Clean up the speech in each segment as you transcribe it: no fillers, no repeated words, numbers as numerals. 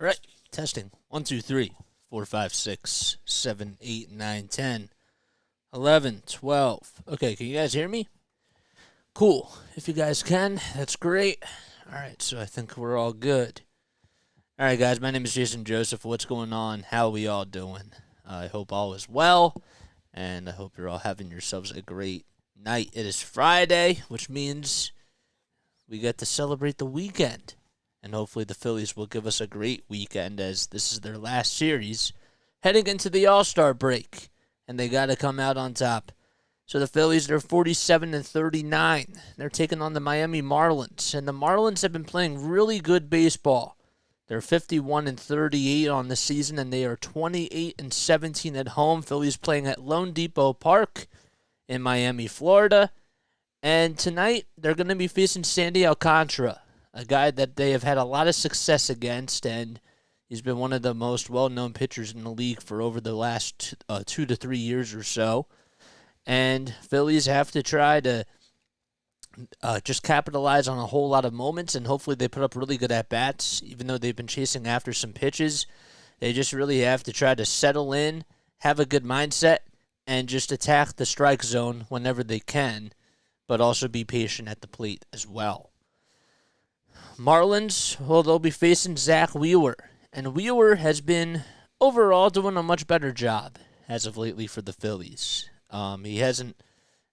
All right, testing. 1, 2, 3, 4, 5, 6, 7, 8, 9, 10, 11, 12. Okay, can you guys hear me? Cool. If you guys can, that's great. All right, so I think we're all good. All right, guys, my name is Jason Joseph. What's going on? How are we all doing? I hope all is well, and I hope you're all having yourselves a great night. It is Friday, which means we get to celebrate the weekend. And hopefully the Phillies will give us a great weekend as this is their last series heading into the All-Star break. And they got to come out on top. So the Phillies, they're 47-39. They're taking on the Miami Marlins. And the Marlins have been playing really good baseball. They're 51-38 on the season, and they are 28-17 at home. Phillies playing at Lone Depot Park in Miami, Florida. And tonight, they're going to be facing Sandy Alcantara, a guy that they have had a lot of success against, and he's been one of the most well-known pitchers in the league for over the last 2 to 3 years or so. And Phillies have to try to just capitalize on a whole lot of moments, and hopefully they put up really good at-bats. Even though they've been chasing after some pitches, they just really have to try to settle in, have a good mindset, and just attack the strike zone whenever they can, but also be patient at the plate as well. Marlins, well, they'll be facing Zack Wheeler, and Wheeler has been overall doing a much better job as of lately for the Phillies. He hasn't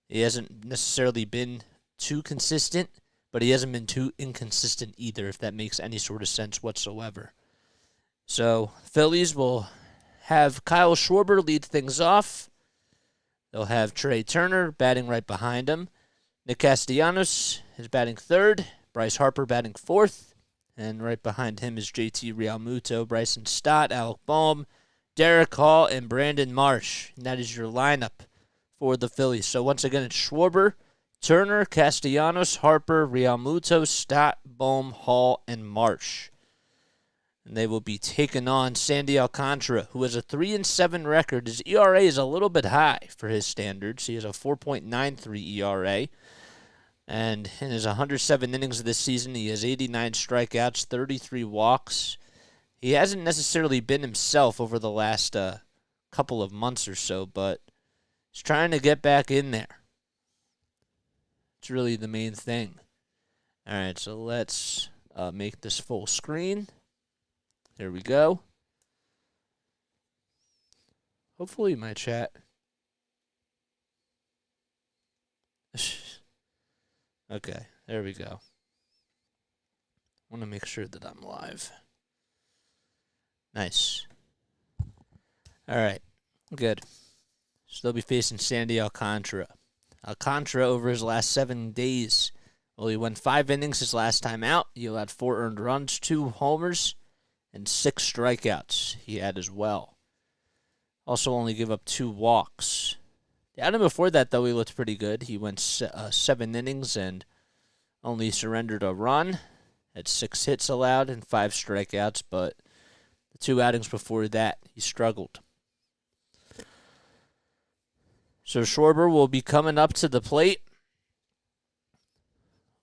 necessarily been too consistent, but he hasn't been too inconsistent either, if that makes any sort of sense whatsoever. So Phillies will have Kyle Schwarber lead things off. They'll have Trey Turner batting right behind him. Nick Castellanos is batting third. Bryce Harper batting fourth, and right behind him is JT Realmuto, Bryson Stott, Alec Bohm, Derek Hall, and Brandon Marsh. And that is your lineup for the Phillies. So once again, it's Schwarber, Turner, Castellanos, Harper, Realmuto, Stott, Bohm, Hall, and Marsh. And they will be taking on Sandy Alcantara, who has a 3-7 record. His ERA is a little bit high for his standards. He has a 4.93 ERA. And in his 107 innings this season, he has 89 strikeouts, 33 walks. He hasn't necessarily been himself over the last couple of months or so, but he's trying to get back in there. It's really the main thing. All right, so let's make this full screen. There we go. Hopefully my chat. Okay, there we go. I want to make sure that I'm live. Nice. All right, good. So they'll be facing Sandy Alcantara. Alcantara, over his last 7 days, well, he went 5 innings his last time out. He allowed 4 earned runs, 2 homers, and 6 strikeouts he had as well. Also only give up 2 walks. The outing before that, though, he looked pretty good. He went 7 innings and only surrendered a run, had 6 hits allowed and 5 strikeouts, but the 2 outings before that, he struggled. So Schwarber will be coming up to the plate.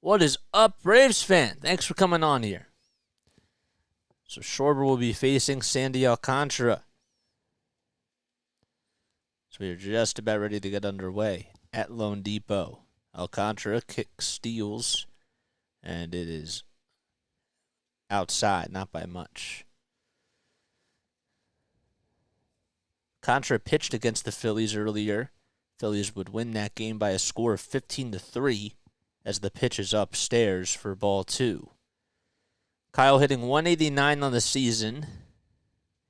What is up, Braves fan? Thanks for coming on here. So Schwarber will be facing Sandy Alcantara. So we are just about ready to get underway at Lone Depot. Alcantara kicks, steals, and it is outside, not by much. Alcantara pitched against the Phillies earlier. Phillies would win that game by a score of 15-3 as the pitch is upstairs for ball 2. Kyle hitting 189 on the season.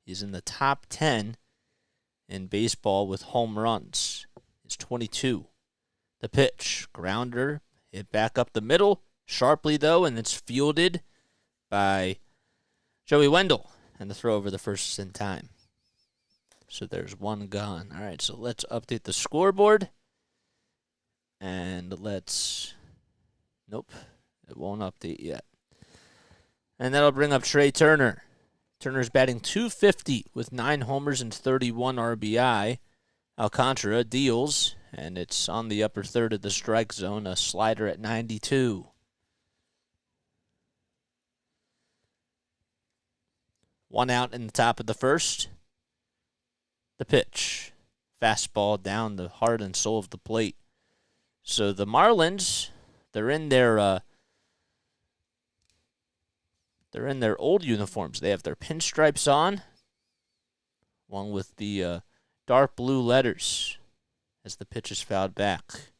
He's in the top 10 in baseball with home runs. He's 22. The pitch, grounder, hit back up the middle, sharply though, and it's fielded by Joey Wendell, and the throw over the first in time. So there's one gone. All right, so let's update the scoreboard, and nope, it won't update yet. And that'll bring up Trey Turner. Turner's batting .250 with 9 homers and 31 RBI. Alcantara deals, and it's on the upper third of the strike zone, a slider at 92. 1 out in the top of the first. The pitch. Fastball down the heart and soul of the plate. So the Marlins, they're in their old uniforms. They have their pinstripes on, along with the dark blue letters as the pitch is fouled back.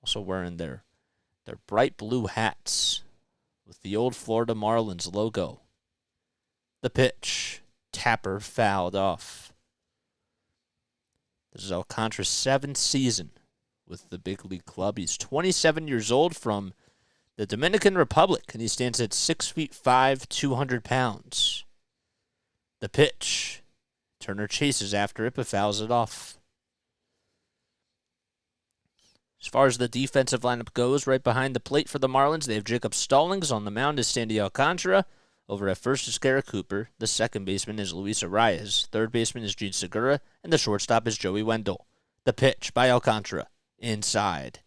Also wearing their bright blue hats with the old Florida Marlins logo. The pitch. Tapper fouled off. This is Alcantara's 7th season with the big league club. He's 27 years old from the Dominican Republic, and he stands at 6'5", 200 pounds. The pitch. Turner chases after it, but fouls it off. As far as the defensive lineup goes, right behind the plate for the Marlins, they have Jacob Stallings. On the mound is Sandy Alcantara. Over at first is Garrett Cooper. The second baseman is Luis Arias. Third baseman is Gene Segura. And the shortstop is Joey Wendell. The pitch by Alcantara. Inside.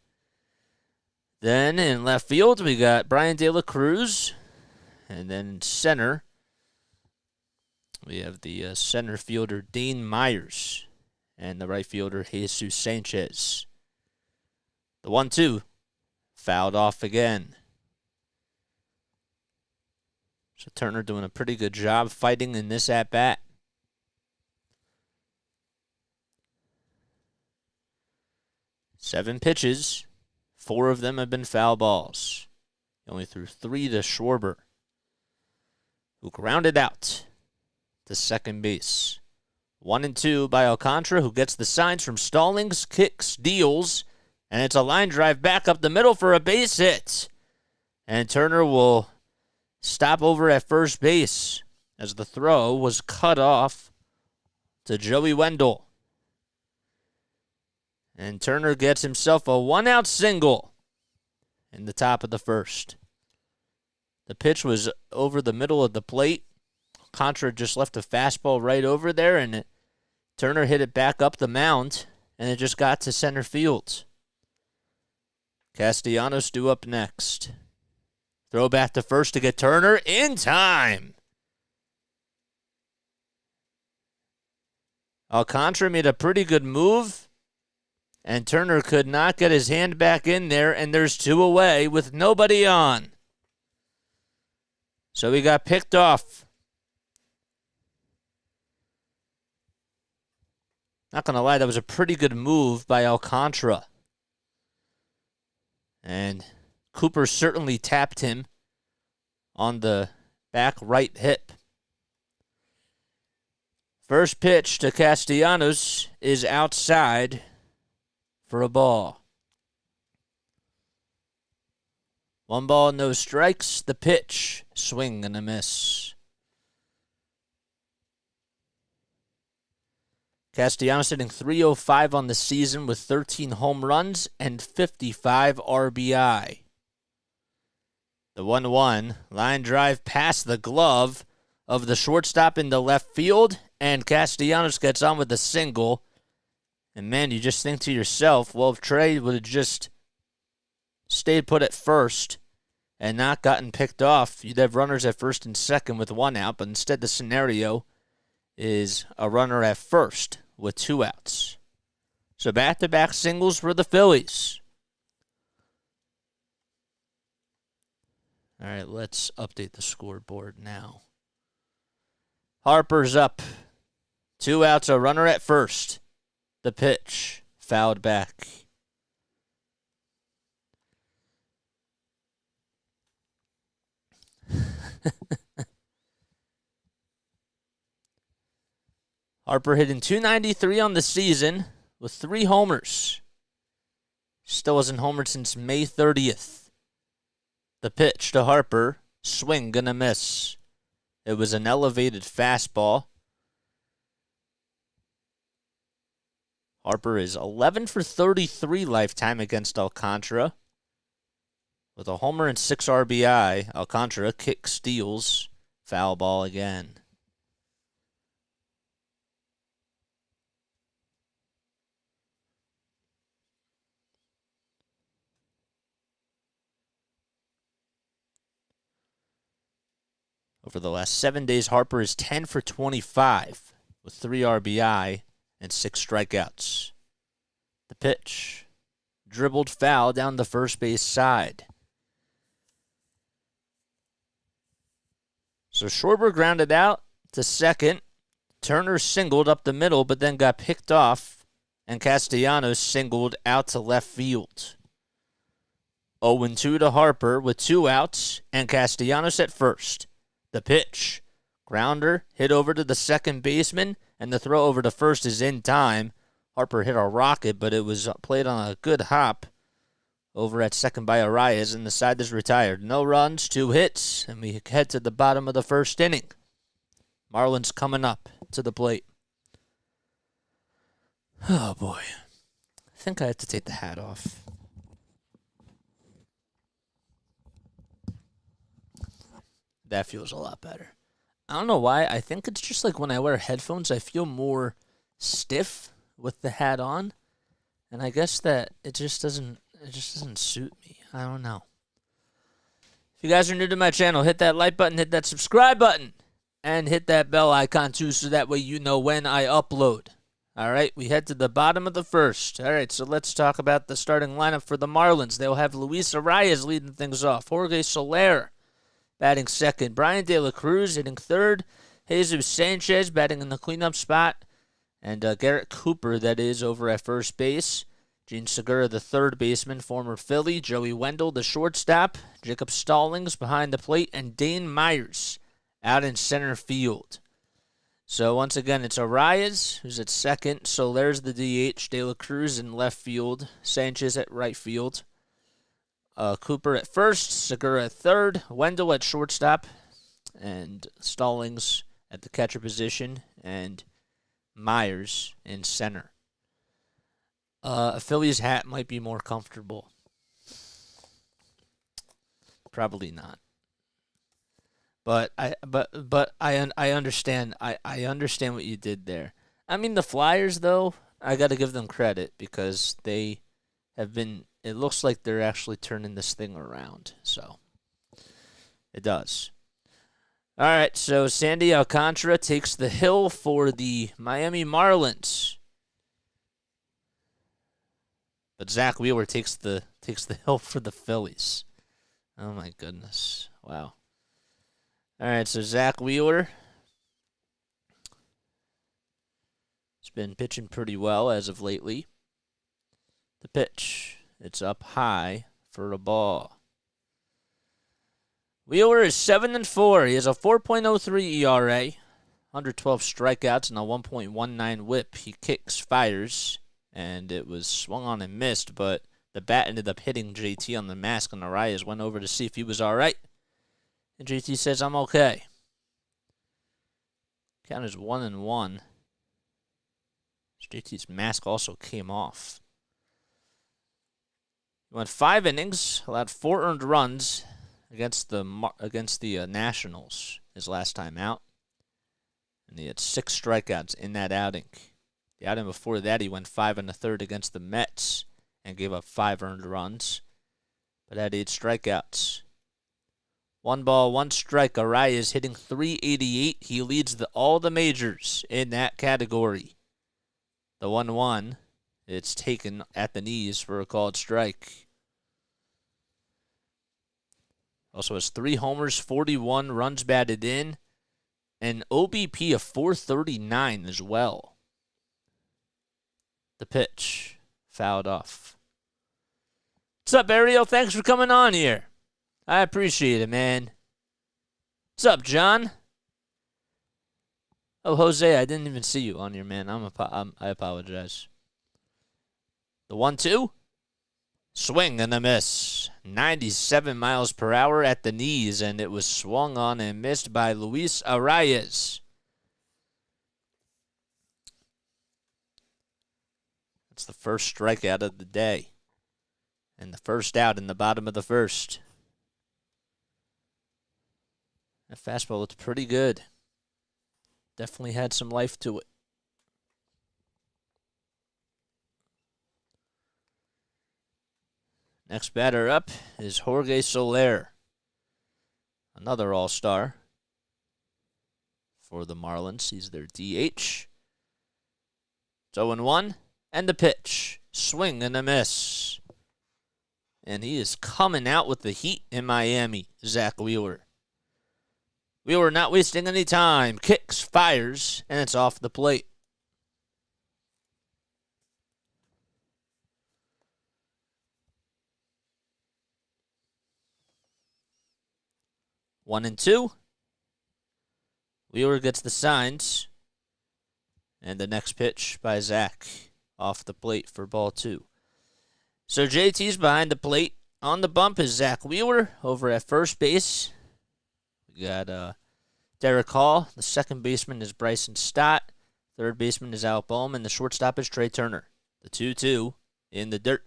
Then in left field, we got Brian De La Cruz. And then in center, we have the center fielder Dane Myers. And the right fielder Jesus Sanchez. The 1-2. Fouled off again. So Turner doing a pretty good job fighting in this at-bat. Seven pitches. 4 of them have been foul balls. He only threw 3 to Schwarber, who grounded out to second base. 1-2 by Alcantara, who gets the signs from Stallings, kicks, deals, and it's a line drive back up the middle for a base hit. And Turner will stop over at first base as the throw was cut off to Joey Wendell. And Turner gets himself a 1-out single in the top of the first. The pitch was over the middle of the plate. Contra just left a fastball right over there, and Turner hit it back up the mound, and it just got to center field. Castellanos due up next. Throw back to first to get Turner in time. Alcantara made a pretty good move, and Turner could not get his hand back in there, and there's 2 away with nobody on. So he got picked off. Not going to lie, that was a pretty good move by Alcantara. And Cooper certainly tapped him on the back right hip. First pitch to Castellanos is outside for a ball. 1 ball, no strikes. The pitch, swing and a miss. Castellanos hitting .305 on the season with 13 home runs and 55 RBI. The 1-1 line drive past the glove of the shortstop into left field, and Castellanos gets on with a single. And man, you just think to yourself, well, if Trey would have just stayed put at first and not gotten picked off, you'd have runners at first and second with 1 out, but instead the scenario is a runner at first with 2 outs. So back-to-back singles for the Phillies. All right, let's update the scoreboard now. Harper's up. 2 outs, a runner at first. The pitch, fouled back. Harper hitting .293 on the season with 3 homers. Still hasn't homered since May 30th. The pitch to Harper, swing and a miss. It was an elevated fastball. Harper is 11 for 33 lifetime against Alcantara. With a homer and 6 RBI, Alcantara kicks, steals, foul ball again. Over the last 7 days, Harper is 10 for 25 with 3 RBI and 6 strikeouts. The pitch. Dribbled foul down the first base side. So Schwarber grounded out to second. Turner singled up the middle, but then got picked off, and Castellanos singled out to left field. 0-2 to Harper with 2 outs, and Castellanos at first. The pitch. Grounder hit over to the second baseman, and the throw over to first is in time. Harper hit a rocket, but it was played on a good hop over at second by Arias, and the side is retired. No runs, 2 hits, and we head to the bottom of the first inning. Marlins coming up to the plate. Oh, boy. I think I have to take the hat off. That feels a lot better. I don't know why. I think it's just like when I wear headphones, I feel more stiff with the hat on. And I guess that it just doesn't suit me. I don't know. If you guys are new to my channel, hit that like button, hit that subscribe button, and hit that bell icon too, so that way you know when I upload. All right, we head to the bottom of the first. All right, so let's talk about the starting lineup for the Marlins. They'll have Luis Arias leading things off. Jorge Soler batting second. Brian De La Cruz hitting third. Jesus Sanchez batting in the cleanup spot. And Garrett Cooper, that is, over at first base. Gene Segura, the third baseman, former Philly. Joey Wendell, the shortstop. Jacob Stallings behind the plate. And Dane Myers out in center field. So once again, it's Arias, who's at second. Soler's the DH. De La Cruz in left field. Sanchez at right field. Cooper at first. Segura at third. Wendell at shortstop. And Stallings at the catcher position. And Myers in center. A Phillies hat might be more comfortable. Probably not. But I understand. I understand what you did there. I mean, the Flyers, though, I got to give them credit because they have been. It looks like they're actually turning this thing around. So it does. All right. So Sandy Alcantara takes the hill for the Miami Marlins, but Zack Wheeler takes the hill for the Phillies. Oh my goodness! Wow. All right, so Zack Wheeler has been pitching pretty well as of lately. The pitch, it's up high for a ball. Wheeler is 7-4. He has a 4.03 ERA, 112 strikeouts, and a 1.19 WHIP. He kicks, fires, and it was swung on and missed, but the bat ended up hitting JT on the mask, and Arias went over to see if he was all right. And JT says, I'm okay. Count is 1-1. JT's mask also came off. He went 5 innings, allowed 4 earned runs against the Nationals his last time out. And he had 6 strikeouts in that outing. The outing before that, he went 5 1/3 against the Mets and gave up 5 earned runs, but had 8 strikeouts. 1 ball, 1 strike. Arias hitting .388. He leads all the majors in that category. The 1-1, it's taken at the knees for a called strike. Also has 3 homers, 41 runs batted in, and OBP of 439 as well. The pitch, fouled off. What's up, Ariel? Thanks for coming on here. I appreciate it, man. What's up, John? Oh, Jose, I didn't even see you on here, man. I apologize. The 1-2. Swing and a miss. 97 miles per hour at the knees, and it was swung on and missed by Luis Arias. That's the first strikeout of the day. And the first out in the bottom of the first. That fastball looked pretty good. Definitely had some life to it. Next batter up is Jorge Soler. Another all-star. for the Marlins. He's their DH. It's 0-1. And the pitch. Swing and a miss. And he is coming out with the heat in Miami, Zack Wheeler. Wheeler not wasting any time. Kicks, fires, and it's off the plate. One and two. Wheeler gets the signs. And the next pitch by Zack off the plate for ball two. So JT's behind the plate. On the bump is Zack Wheeler over at first base. We got Derek Hall. The second baseman is Bryson Stott. Third baseman is Al Bohm. And the shortstop is Trey Turner. The 2-2 in the dirt.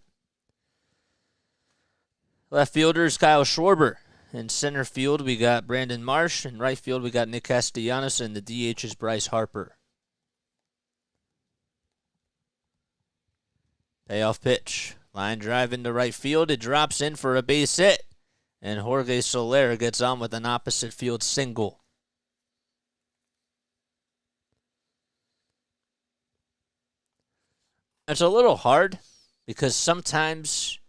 Left fielder is Kyle Schwarber. In center field, we got Brandon Marsh. In right field, we got Nick Castellanos. And the DH is Bryce Harper. Payoff pitch. Line drive into right field. It drops in for a base hit. And Jorge Soler gets on with an opposite field single. It's a little hard because sometimes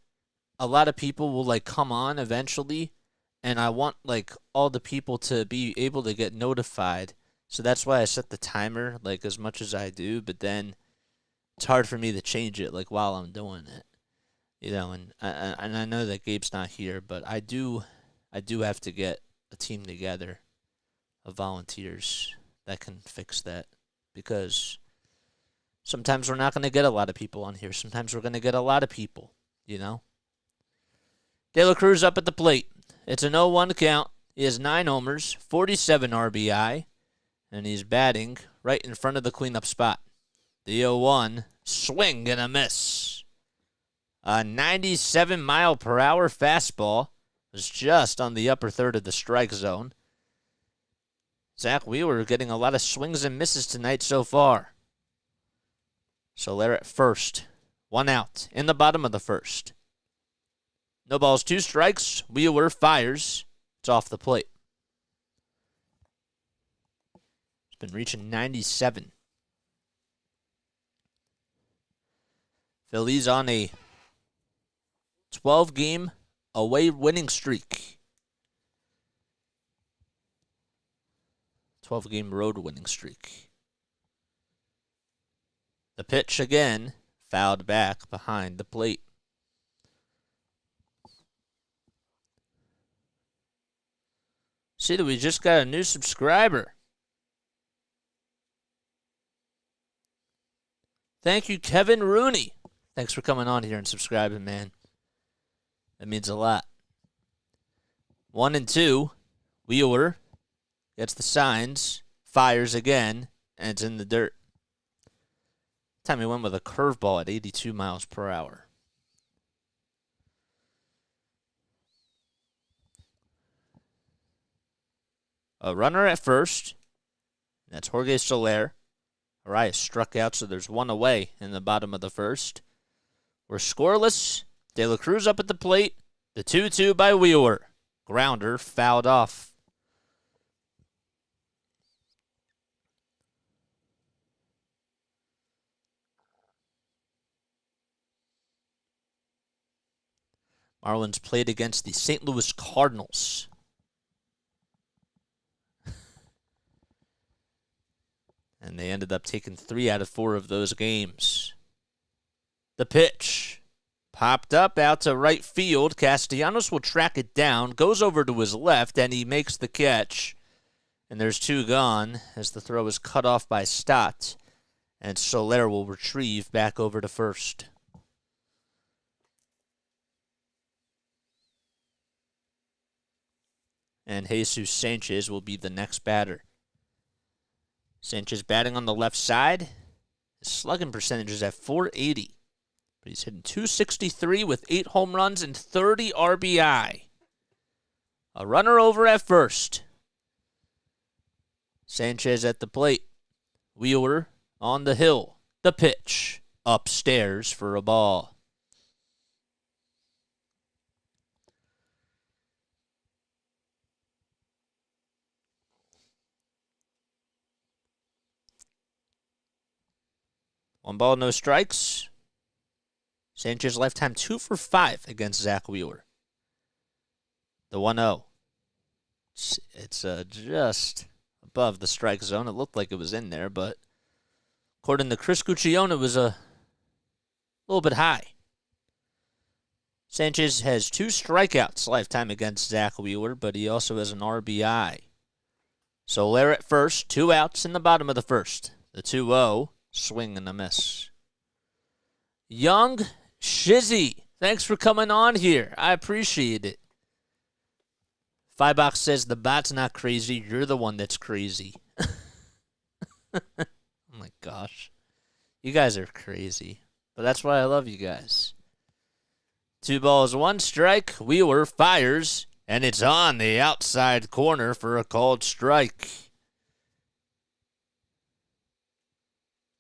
a lot of people will come on eventually, and I want all the people to be able to get notified. So that's why I set the timer as much as I do, but then it's hard for me to change it while I'm doing it. And I know that Gabe's not here, but I do have to get a team together of volunteers that can fix that, because sometimes we're not going to get a lot of people on here. Sometimes we're going to get a lot of people, De La Cruz up at the plate. It's an 0-1 count. He has 9 homers, 47 RBI, and he's batting right in front of the cleanup spot. The 0-1, swing and a miss. A 97-mile-per-hour fastball was just on the upper third of the strike zone. Zack Wheeler getting a lot of swings and misses tonight so far. Soler at first. 1 out in the bottom of the first. No balls, 2 strikes. Wheeler fires. It's off the plate. It's been reaching 97. Phillies on a 12-game away winning streak. 12-game road winning streak. The pitch again, fouled back behind the plate. See that we just got a new subscriber. Thank you, Kevin Rooney. Thanks for coming on here and subscribing, man. That means a lot. 1 and 2. Wheeler gets the signs, fires again, and it's in the dirt. Time he went with a curveball at 82 miles per hour. A runner at first. That's Jorge Soler. Arias struck out, so there's 1 away in the bottom of the first. We're scoreless. De La Cruz up at the plate. The 2-2 by Wheeler. Grounder fouled off. Marlins played against the St. Louis Cardinals. And they ended up taking 3 out of 4 of those games. The pitch. Popped up out to right field. Castellanos will track it down. Goes over to his left, and he makes the catch. And there's 2 gone as the throw is cut off by Stott. And Soler will retrieve back over to first. And Jesus Sanchez will be the next batter. Sanchez batting on the left side. His slugging percentage is at .480. But he's hitting .263 with 8 home runs and 30 RBI. A runner over at first. Sanchez at the plate. Wheeler on the hill. The pitch. Upstairs for a ball. 1 ball, no strikes. Sanchez lifetime 2 for 5 against Zack Wheeler. The 1-0. It's just above the strike zone. It looked like it was in there, but according to Chris Guccione, it was a little bit high. Sanchez has 2 strikeouts lifetime against Zack Wheeler, but he also has an RBI. Soler at first, 2 outs in the bottom of the first. The 2-0, swing and a miss. Young Shizzy, thanks for coming on here. I appreciate it. Firebox says the bot's not crazy. You're the one that's crazy. Oh my gosh. You guys are crazy. But that's why I love you guys. 2 balls, 1 strike. Wheeler fires, and it's on the outside corner for a called strike.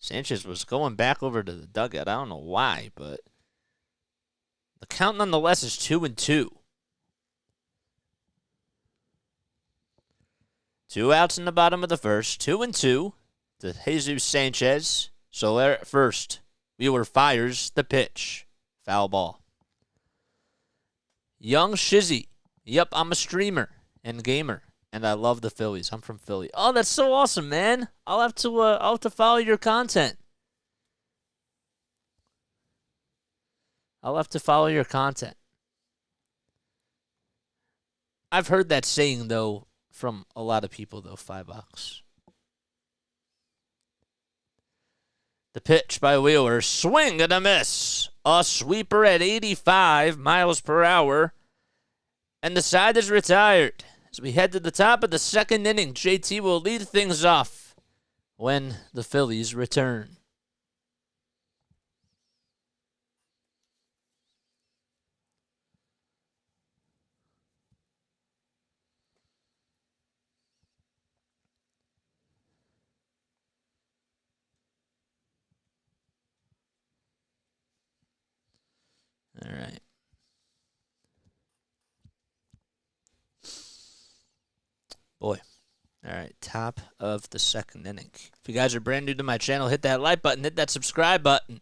Sanchez was going back over to the dugout. I don't know why, but the count nonetheless is 2-2. 2 outs in the bottom of the first. 2-2 to Jesus Sanchez. Soler at first. Wheeler fires the pitch. Foul ball. Young Shizzy. Yep, I'm a streamer and gamer, and I love the Phillies. I'm from Philly. Oh, that's so awesome, man. I'll have to follow your content. I'll have to follow your content. I've heard that saying, though, from a lot of people, though, $5. The pitch by Wheeler. Swing and a miss. A sweeper at 85 miles per hour. And the side is retired. As we head to the top of the second inning, JT will lead things off when the Phillies return. All right. Boy. All right, top of the second inning. If you guys are brand new to my channel, hit that like button, hit that subscribe button.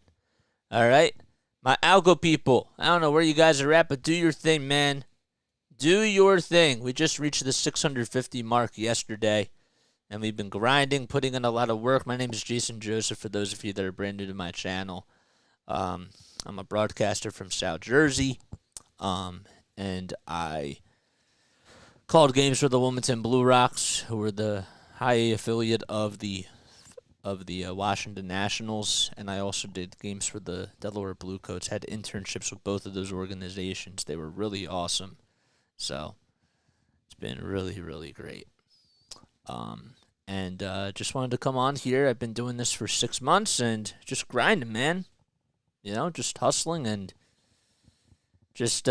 All right? My algo people, I don't know where you guys are at, but do your thing, man. Do your thing. We just reached the 650 mark yesterday, and we've been grinding, putting in a lot of work. My name is Jason Joseph, for those of you that are brand new to my channel. I'm a broadcaster from South Jersey, and I called games for the Wilmington Blue Rocks, who were the high A affiliate of the Washington Nationals, and I also did games for the Delaware Bluecoats. Had internships with both of those organizations. They were really awesome, so it's been really, really great. And just wanted to come on here. I've been doing this for 6 months and just grinding, man. You know, just hustling and just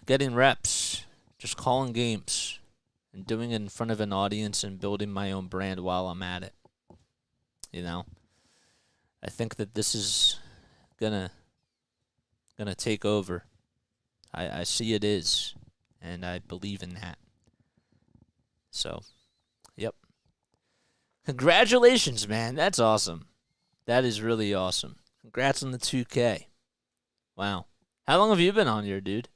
getting reps, just calling games, and doing it in front of an audience and building my own brand while I'm at it. You know, I think that this is gonna take over. I see it is, and I believe in that. So, yep. Congratulations, man. That's awesome. That is really awesome. Congrats on the 2K. Wow. How long have you been on here, dude?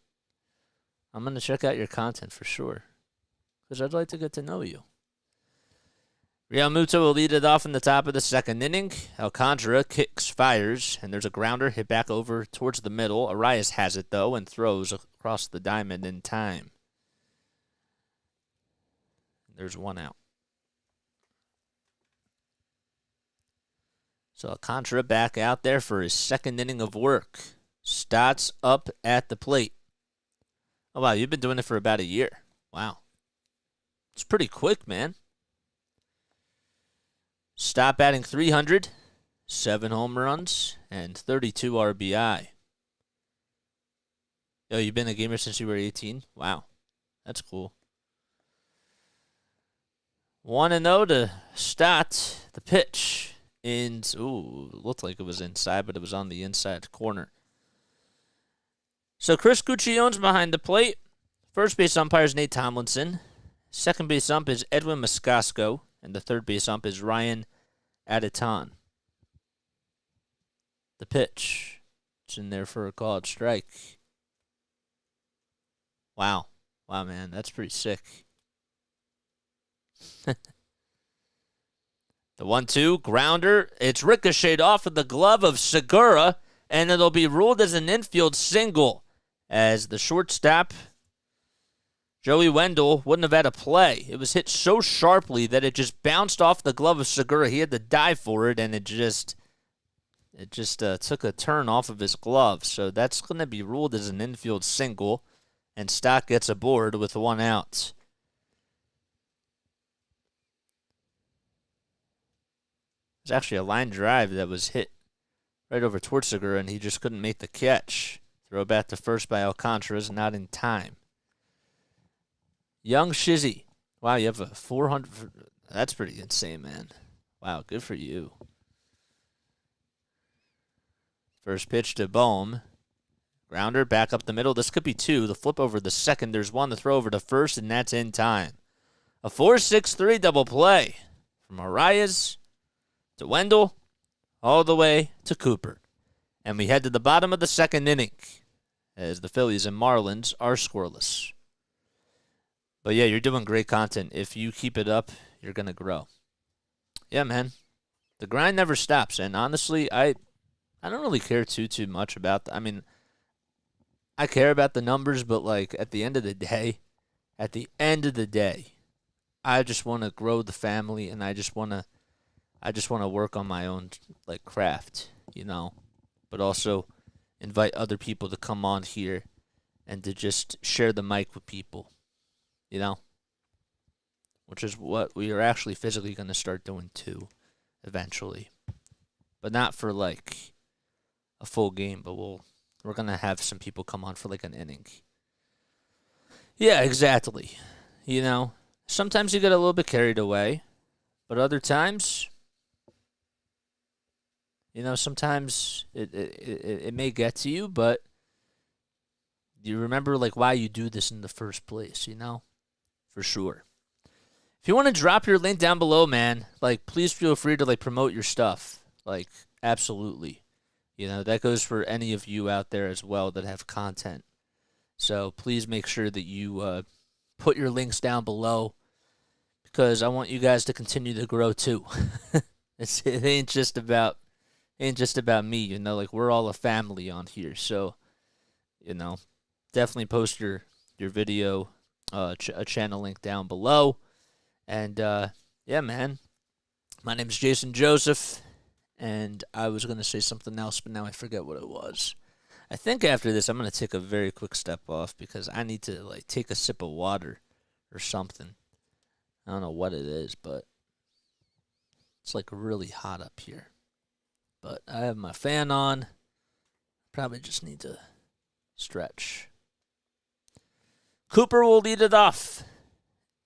I'm going to check out your content for sure, because I'd like to get to know you. Real Muto will lead it off in the top of the second inning. Alcantara kicks, fires, and there's a grounder hit back over towards the middle. Arias has it, though, and throws across the diamond in time. There's 1 out. So Alcantara back out there for his second inning of work. Stotts up at the plate. Oh, wow, you've been doing it for about a year. Wow. It's pretty quick, man. Stott batting 300, 7 home runs, and 32 RBI. Yo, you've been a gamer since you were 18? Wow. That's cool. 1-0 to Stott. The pitch. Looked like it was inside, but it was on the inside corner. So Chris Guccione's behind the plate. First base umpire is Nate Tomlinson. Second base ump is Edwin Moscasco. And the third base ump is Ryan Aditon. The pitch. It's in there for a called strike. Wow. Wow, man. That's pretty sick. The 1-2 grounder. It's ricocheted off of the glove of Segura, and it'll be ruled as an infield single as the shortstop, Joey Wendell, wouldn't have had a play. It was hit so sharply that it just bounced off the glove of Segura. He had to dive for it, and it just took a turn off of his glove. So that's going to be ruled as an infield single, and Stock gets aboard with 1 out. It's actually a line drive that was hit right over towards Segura, and he just couldn't make the catch. Throw back to first by Alcantara is not in time. Young Shizzy. Wow, you have a 400. That's pretty insane, man. Wow, good for you. First pitch to Bohm. Grounder back up the middle. This could be 2. The flip over the second. There's 1 to throw over to first, and that's in time. A 4-6-3 double play from Arias to Wendell all the way to Cooper. And we head to the bottom of the second inning as the Phillies and Marlins are scoreless. But yeah, you're doing great content. If you keep it up, you're going to grow. Yeah, man. The grind never stops. And honestly, I don't really care too much about I care about the numbers, but like at the end of the day, I just want to grow the family, and I just want to work on my own like craft, but also invite other people to come on here and to just share the mic with people, which is what we are actually physically going to start doing too eventually, but not for like a full game, but we're going to have some people come on for like an inning. Yeah, exactly. Sometimes you get a little bit carried away, but other times, sometimes it may get to you, but you remember like why you do this in the first place, for sure. If you want to drop your link down below, man, like please feel free to like promote your stuff. Like absolutely. That goes for any of you out there as well that have content. So please make sure that you put your links down below, because I want you guys to continue to grow too. It ain't just about me, like we're all a family on here. So, definitely post your video, a channel link down below. And yeah, man, my name is Jason Joseph, and I was going to say something else, but now I forget what it was. I think after this, I'm going to take a very quick step off because I need to like take a sip of water or something. I don't know what it is, but it's like really hot up here. But I have my fan on. Probably just need to stretch. Cooper will lead it off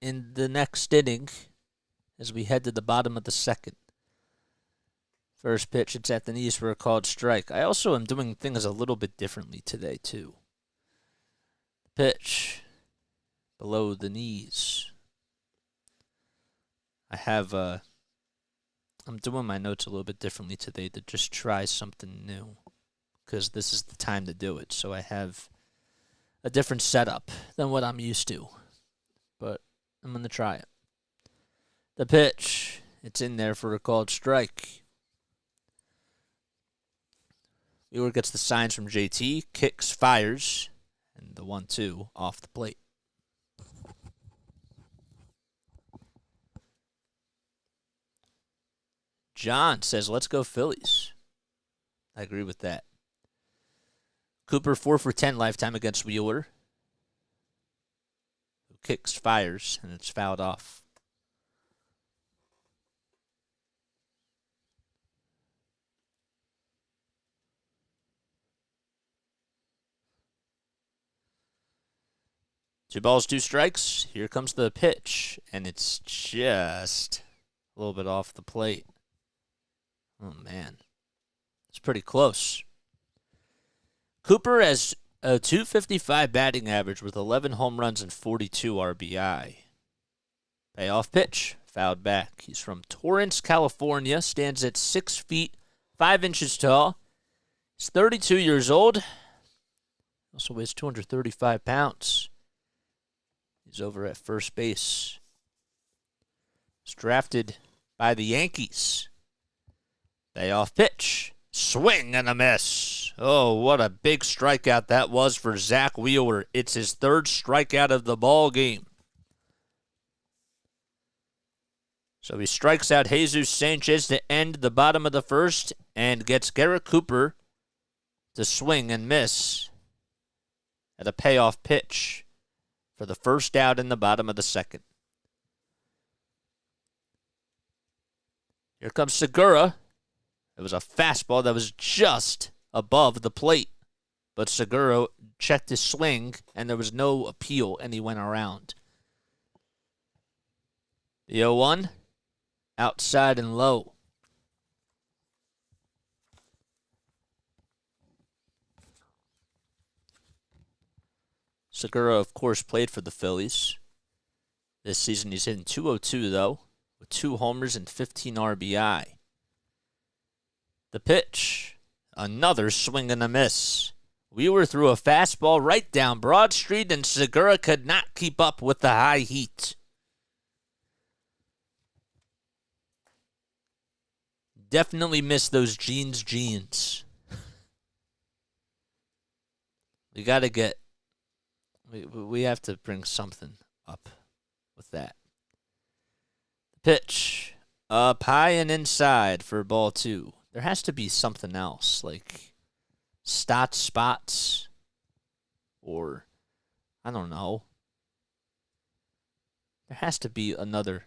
in the next inning as we head to the bottom of the second. First pitch, it's at the knees for a called strike. I also am doing things a little bit differently today, too. Pitch below the knees. I'm doing my notes a little bit differently today to just try something new, because this is the time to do it. So I have a different setup than what I'm used to, but I'm going to try it. The pitch, it's in there for a called strike. Wheeler gets the signs from JT, kicks, fires, and the 1-2 off the plate. John says, let's go Phillies. I agree with that. Cooper 4 for 10 lifetime against Wheeler, who kicks, fires, and it's fouled off. Two balls, two strikes. Here comes the pitch, and it's just a little bit off the plate. Oh, man. It's pretty close. Cooper has a .255 batting average with 11 home runs and 42 RBI. Payoff pitch, fouled back. He's from Torrance, California, stands at 6 feet, 5 inches tall, He's 32 years old. Also weighs 235 pounds. He's over at first base. He's drafted by the Yankees. Payoff pitch. Swing and a miss. Oh, what a big strikeout that was for Zack Wheeler. It's his third strikeout of the ball game. So he strikes out Jesus Sanchez to end the bottom of the first and gets Garrett Cooper to swing and miss at a payoff pitch for the first out in the bottom of the second. Here comes Segura. It was a fastball that was just above the plate, but Segura checked his swing and there was no appeal and he went around. The 0-1, outside and low. Segura, of course, played for the Phillies. This season he's hitting .202, though, with 2 homers and 15 RBI. The pitch, another swing and a miss. Wheeler threw a fastball right down Broad Street, and Segura could not keep up with the high heat. Definitely miss those jeans. We got to get... We have to bring something up with that. Pitch. Up high and inside for ball 2. There has to be something else, like spots, or I don't know. There has to be another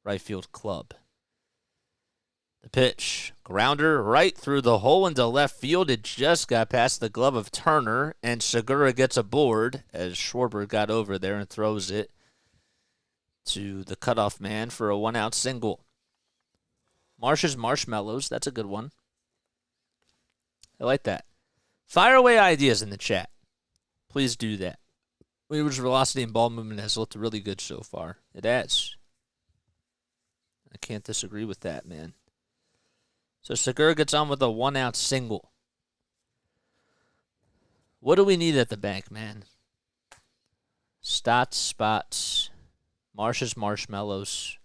right field club. The pitch. Grounder right through the hole into left field. It just got past the glove of Turner, and Segura gets aboard as Schwarber got over there and throws it to the cutoff man for a 1-out single. Marsh's Marshmallows. That's a good one. I like that. Fire away ideas in the chat. Please do that. Wheeler's velocity and ball movement has looked really good so far. It has. I can't disagree with that, man. So Segura gets on with a 1-out single. What do we need at the bank, man? Spots. Marsh's Marshmallows.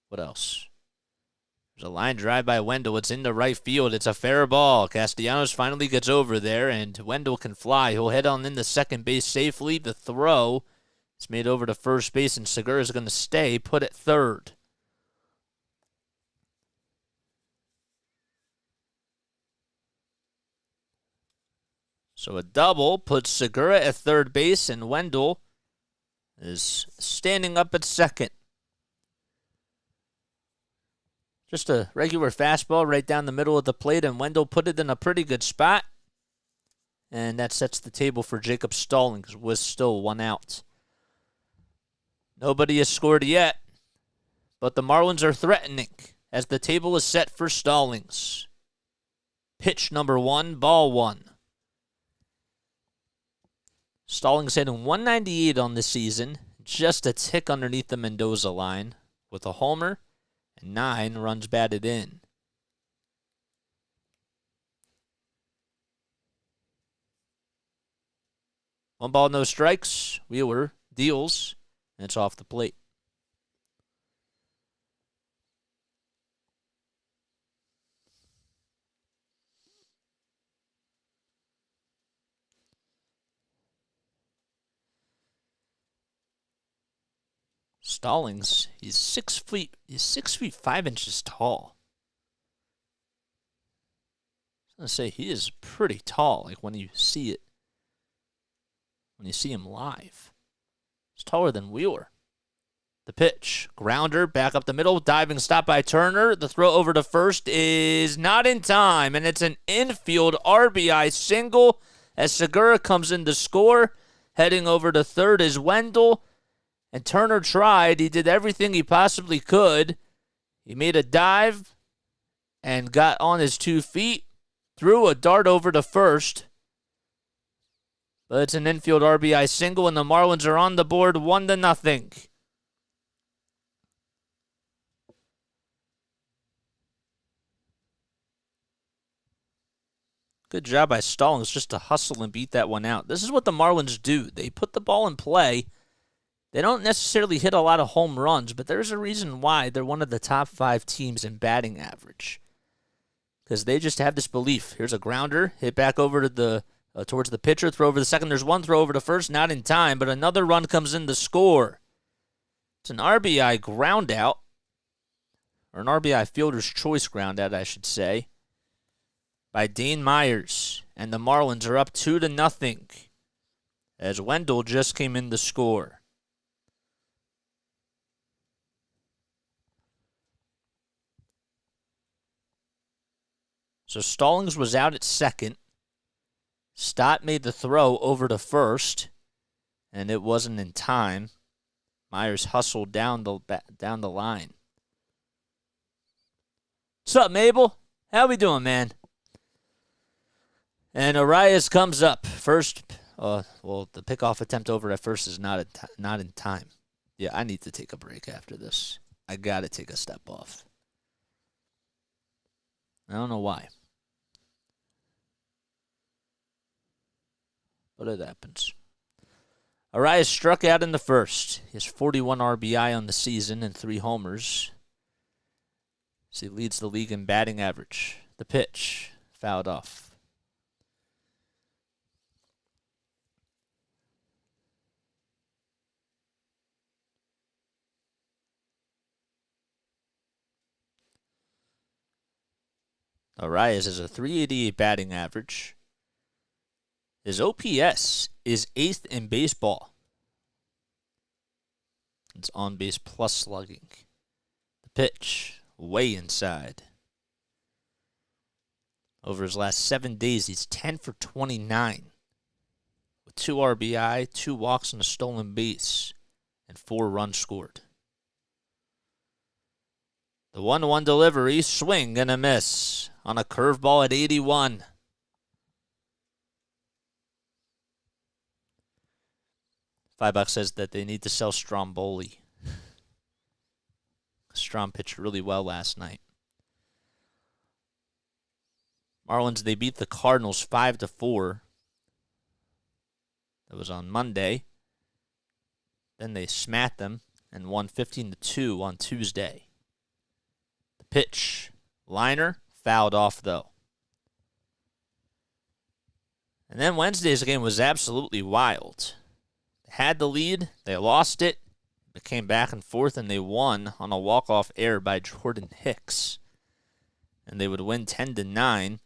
What else? There's a line drive by Wendell. It's into right field. It's a fair ball. Castellanos finally gets over there, and Wendell can fly. He'll head on into second base safely. The throw is made over to first base, and Segura is going to stay put at third. So a double puts Segura at third base, and Wendell is standing up at second. Just a regular fastball right down the middle of the plate, and Wendell put it in a pretty good spot. And that sets the table for Jacob Stallings with still 1 out. Nobody has scored yet, but the Marlins are threatening as the table is set for Stallings. Pitch number 1, ball 1. Stallings hitting 198 on the season, just a tick underneath the Mendoza line, with a homer and 9 runs batted in. One ball, no strikes. Wheeler deals, and it's off the plate. Stallings, he's 6 feet. He's 6 feet 5 inches tall. I was gonna say he is pretty tall. Like when you see it, when you see him live, he's taller than Wheeler. The pitch, grounder, back up the middle, diving stop by Turner. The throw over to first is not in time, and it's an infield RBI single as Segura comes in to score. Heading over to third is Wendell. And Turner tried. He did everything he possibly could. He made a dive and got on his 2 feet, threw a dart over to first. But it's an infield RBI single, and the Marlins are on the board 1-0. Good job by Stallings just to hustle and beat that one out. This is what the Marlins do. They put the ball in play. They don't necessarily hit a lot of home runs, but there's a reason why they're one of the top 5 teams in batting average. Because they just have this belief. Here's a grounder, hit back over to the towards the pitcher, throw over the second. There's one throw over to first, not in time, but another run comes in to score. It's an RBI ground out, or an RBI fielder's choice ground out, I should say, by Dane Myers, and the Marlins are up 2-0 as Wendell just came in to score. So Stallings was out at second. Stott made the throw over to first, and it wasn't in time. Myers hustled down the line. What's up, Mabel? How we doing, man? And Arias comes up first. The pickoff attempt over at first is not in time. Yeah, I need to take a break after this. I gotta take a step off. I don't know why, but it happens. Arias struck out in the first. He has 41 RBI on the season and 3 homers. So he leads the league in batting average. The pitch, fouled off. Arias has a .388 batting average. His OPS is 8th in baseball. It's on-base plus slugging. The pitch, way inside. Over his last 7 days, he's 10 for 29. With 2 RBI, 2 walks, and a stolen base, and 4 runs scored. The 1-1 delivery, swing and a miss on a curveball at 81. $5 says that they need to sell Stromboli. Strom pitched really well last night. Marlins, they beat the Cardinals 5-4. That was on Monday. Then they smacked them and won 15-2 on Tuesday. The pitch, liner, fouled off though. And then Wednesday's game was absolutely wild. Had the lead, they lost it, it came back and forth, and they won on a walk-off error by Jordan Hicks. And they would win 10-9,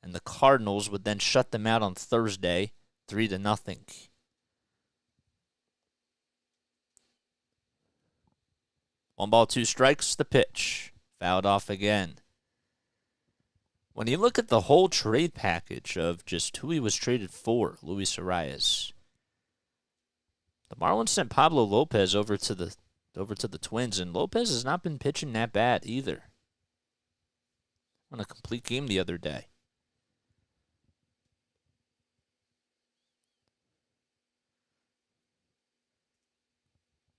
and the Cardinals would then shut them out on Thursday, 3-0. One ball, 2 strikes, the pitch. Fouled off again. When you look at the whole trade package of just who he was traded for, Luis Arias, the Marlins sent Pablo Lopez over to the Twins, and Lopez has not been pitching that bad either. On a complete game the other day.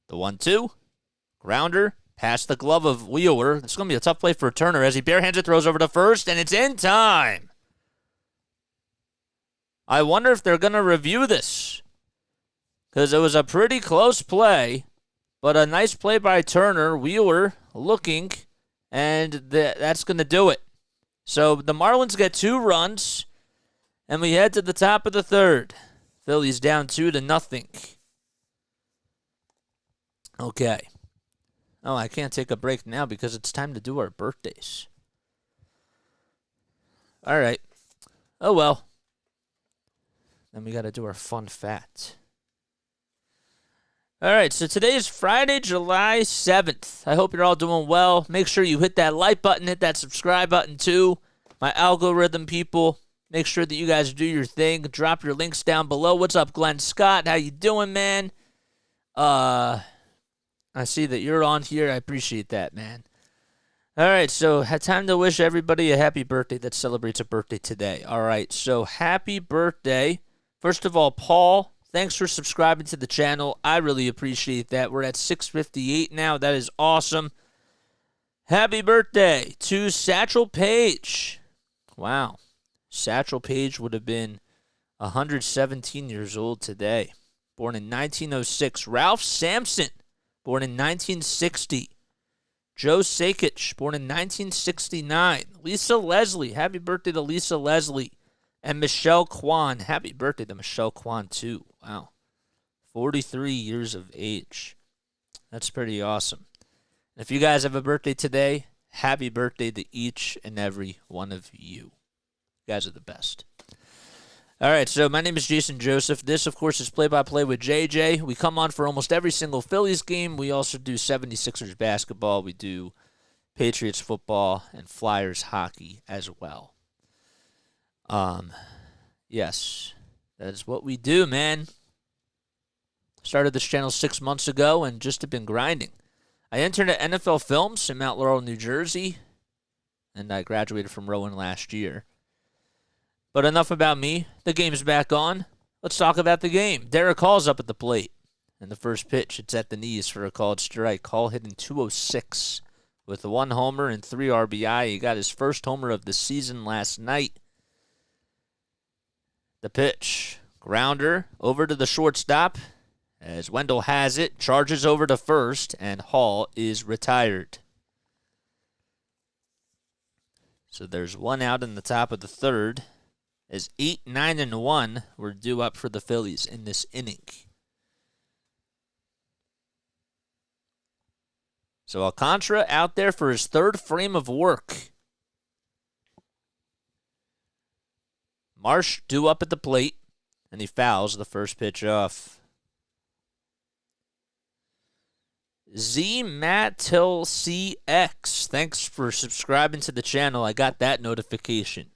The 1-2, grounder, past the glove of Wheeler. It's going to be a tough play for Turner as he barehands it, throws over to first, and it's in time. I wonder if they're going to review this, because it was a pretty close play, but a nice play by Turner. Wheeler looking, and that's going to do it. So the Marlins get 2 runs, and we head to the top of the third. Phillies down 2-0. Okay. Oh, I can't take a break now because it's time to do our birthdays. All right. Oh, well. Then we got to do our fun fact. All right, so today is Friday, July 7th. I hope you're all doing well. Make sure you hit that like button, hit that subscribe button too. My algorithm people, make sure that you guys do your thing. Drop your links down below. What's up, Glenn Scott? How you doing, man? I see that you're on here. I appreciate that, man. All right, so time to wish everybody a happy birthday that celebrates a birthday today. All right, so happy birthday. First of all, Paul, thanks for subscribing to the channel. I really appreciate that. We're at 658 now. That is awesome. Happy birthday to Satchel Paige. Wow. Satchel Paige would have been 117 years old today. Born in 1906. Ralph Sampson, born in 1960. Joe Sakic, born in 1969. Lisa Leslie, happy birthday to Lisa Leslie. And Michelle Kwan, happy birthday to Michelle Kwan too. Wow. 43 years of age. That's pretty awesome. And if you guys have a birthday today, happy birthday to each and every one of you. You guys are the best. All right, so my name is Jason Joseph. This, of course, is Play-by-Play with JJ. We come on for almost every single Phillies game. We also do 76ers basketball. We do Patriots football and Flyers hockey as well. Yes, that is what we do, man. Started this channel 6 months ago and just have been grinding. I interned at NFL Films in Mount Laurel, New Jersey, and I graduated from Rowan last year. But enough about me. The game's back on. Let's talk about the game. Derek Hall's up at the plate. And the first pitch, it's at the knees for a called strike. Hall hitting .206 with 1 homer and 3 RBI. He got his first homer of the season last night. The pitch, grounder over to the shortstop. As Wendell has it, charges over to first, and Hall is retired. So there's 1 out in the top of the third. As 8, 9, and 1 were due up for the Phillies in this inning. So Alcantara out there for his 3rd frame of work. Marsh due up at the plate, and he fouls the first pitch off. ZMattil CX, thanks for subscribing to the channel. I got that notification.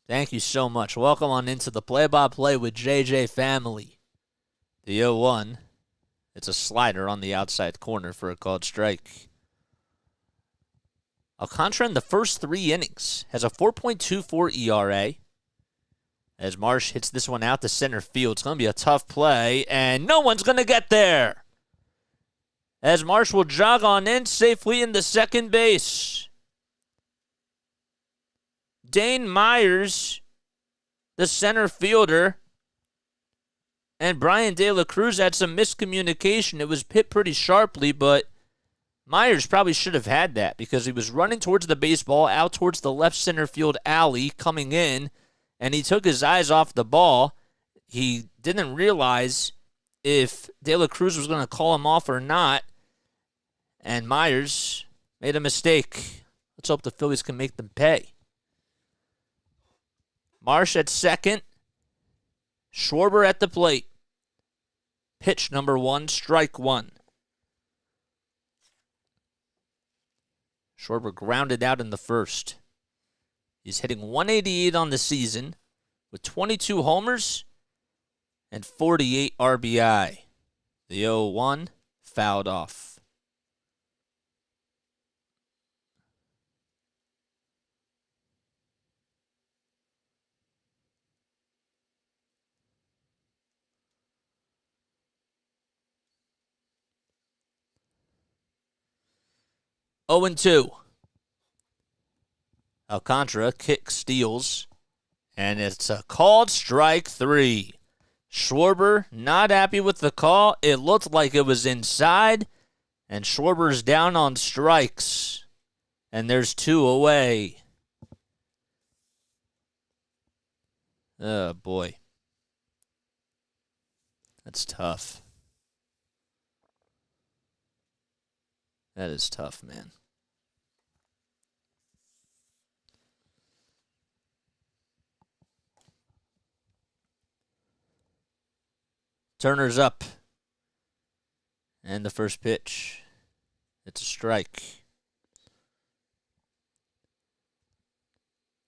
Thank you so much. Welcome on into the Play-by-Play with JJ family. The 0-1. It's a slider on the outside corner for a called strike. Alcantara in the first 3 innings has a 4.24 ERA. As Marsh hits this one out to center field. It's going to be a tough play, and no one's going to get there. As Marsh will jog on in safely into second base. Dane Myers, the center fielder, and Brian De La Cruz had some miscommunication. It was hit pretty sharply, but Myers probably should have had that because he was running towards the baseball, out towards the left center field alley, coming in, and he took his eyes off the ball. He didn't realize if De La Cruz was going to call him off or not, and Myers made a mistake. Let's hope the Phillies can make them pay. Marsh at second. Schwarber at the plate. Pitch number 1, strike 1. Schwarber grounded out in the first. He's hitting .188 on the season with 22 homers and 48 RBI. The 0-1 fouled off. Oh and 2. Alcantara kick steals, and it's a called strike 3. Schwarber not happy with the call. It looked like it was inside, and Schwarber's down on strikes, and there's 2 away. Oh, boy. That's tough. That is tough, man. Turner's up. And the first pitch. It's a strike.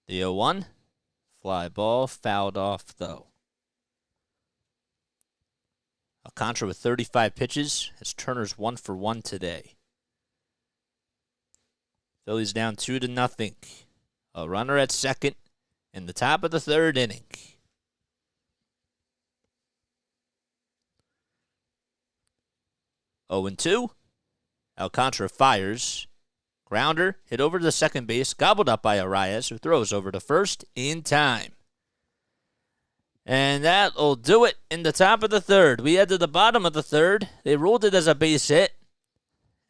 The 0-1. Fly ball. Fouled off, though. Alcantara with 35 pitches. As Turner's 1 for 1 today. Phillies down 2-0. A runner at second in the top of the third inning. Oh and 2. Alcantara fires. Grounder hit over to the second base, gobbled up by Arias, who throws over to first in time. And that'll do it in the top of the third. We head to the bottom of the third. They ruled it as a base hit.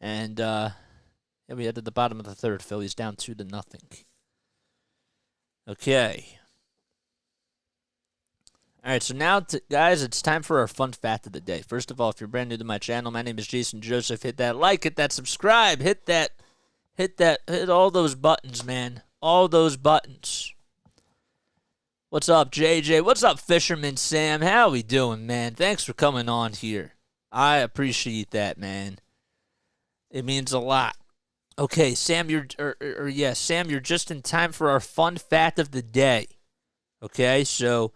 And we head to the bottom of the third. Phillies down 2-0. Okay. All right, so now, guys, it's time for our fun fact of the day. First of all, if you're brand new to my channel, my name is Jason Joseph. Hit that like, hit that subscribe, hit all those buttons, man. All those buttons. What's up, JJ? What's up, Fisherman Sam? How we doing, man? Thanks for coming on here. I appreciate that, man. It means a lot. Okay, Sam, Sam, you're just in time for our fun fact of the day. Okay, so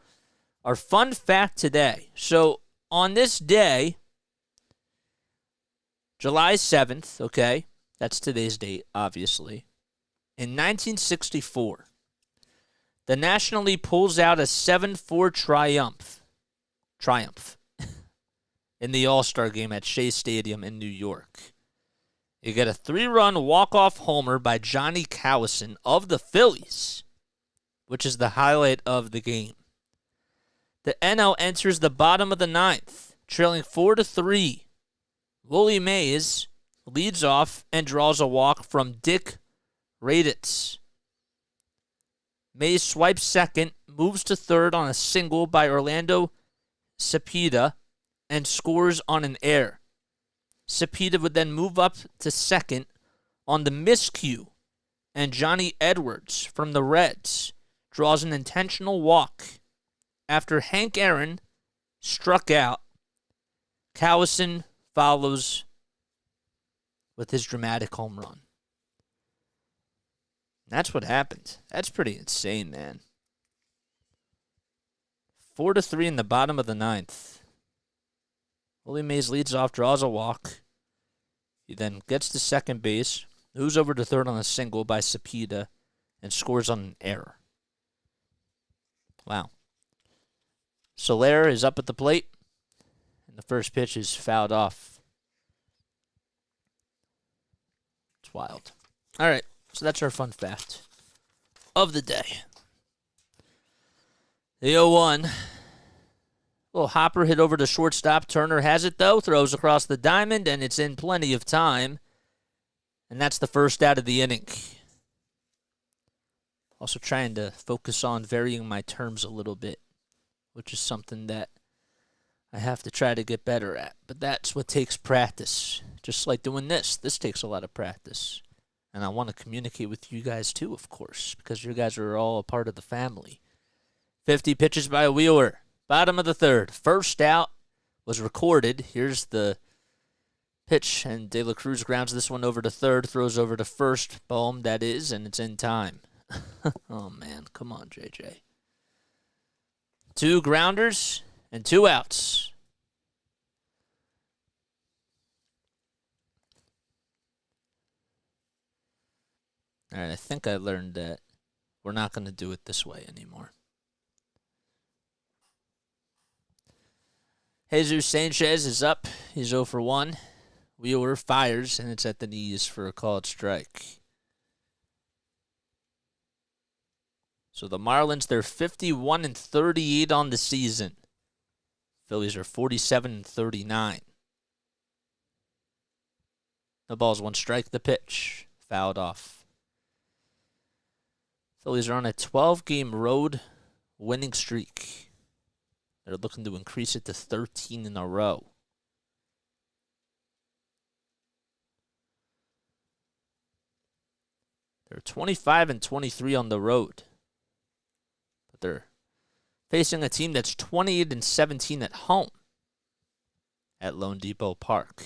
our fun fact today. So on this day, July 7th, okay, that's today's date, obviously. In 1964, the National League pulls out a 7-4 triumph in the All-Star game at Shea Stadium in New York. You get a 3-run walk-off homer by Johnny Cowison of the Phillies, which is the highlight of the game. The NL enters the bottom of the ninth, trailing 4-3. Willie Mays leads off and draws a walk from Dick Raditz. Mays swipes second, moves to third on a single by Orlando Cepeda, and scores on an error. Cepeda would then move up to second on the miscue, and Johnny Edwards from the Reds draws an intentional walk. After Hank Aaron struck out, Cowison follows with his dramatic home run. That's what happened. That's pretty insane, man. 4-3 in the bottom of the ninth. Willie Mays leads off, draws a walk. He then gets to second base, moves over to third on a single by Cepeda, and scores on an error. Wow. Soler is up at the plate, and the first pitch is fouled off. It's wild. All right. So that's our fun fact of the day. The 0-1. Little hopper hit over to shortstop. Turner has it, though. Throws across the diamond, and it's in plenty of time. And that's the first out of the inning. Also trying to focus on varying my terms a little bit, which is something that I have to try to get better at. But that's what takes practice. Just like doing this. This takes a lot of practice. And I want to communicate with you guys too, of course, because you guys are all a part of the family. 50 pitches by Wheeler. Bottom of the third. First out was recorded. Here's the pitch, and De La Cruz grounds this one over to third, throws over to first. Boom, that is, and it's in time. Oh, man. Come on, JJ. 2 grounders and 2 outs. All right, I think I learned that we're not going to do it this way anymore. Jesus Sanchez is up. He's 0 for 1. Wheeler fires, and it's at the knees for a called strike. So the Marlins, they're 51-38 on the season. Phillies are 47-39. The ball's 1 strike. The pitch fouled off. Phillies are on a 12-game road winning streak. They're looking to increase it to 13 in a row. They're 25-23 on the road. But they're facing a team that's 28-17 at home at Lone Depot Park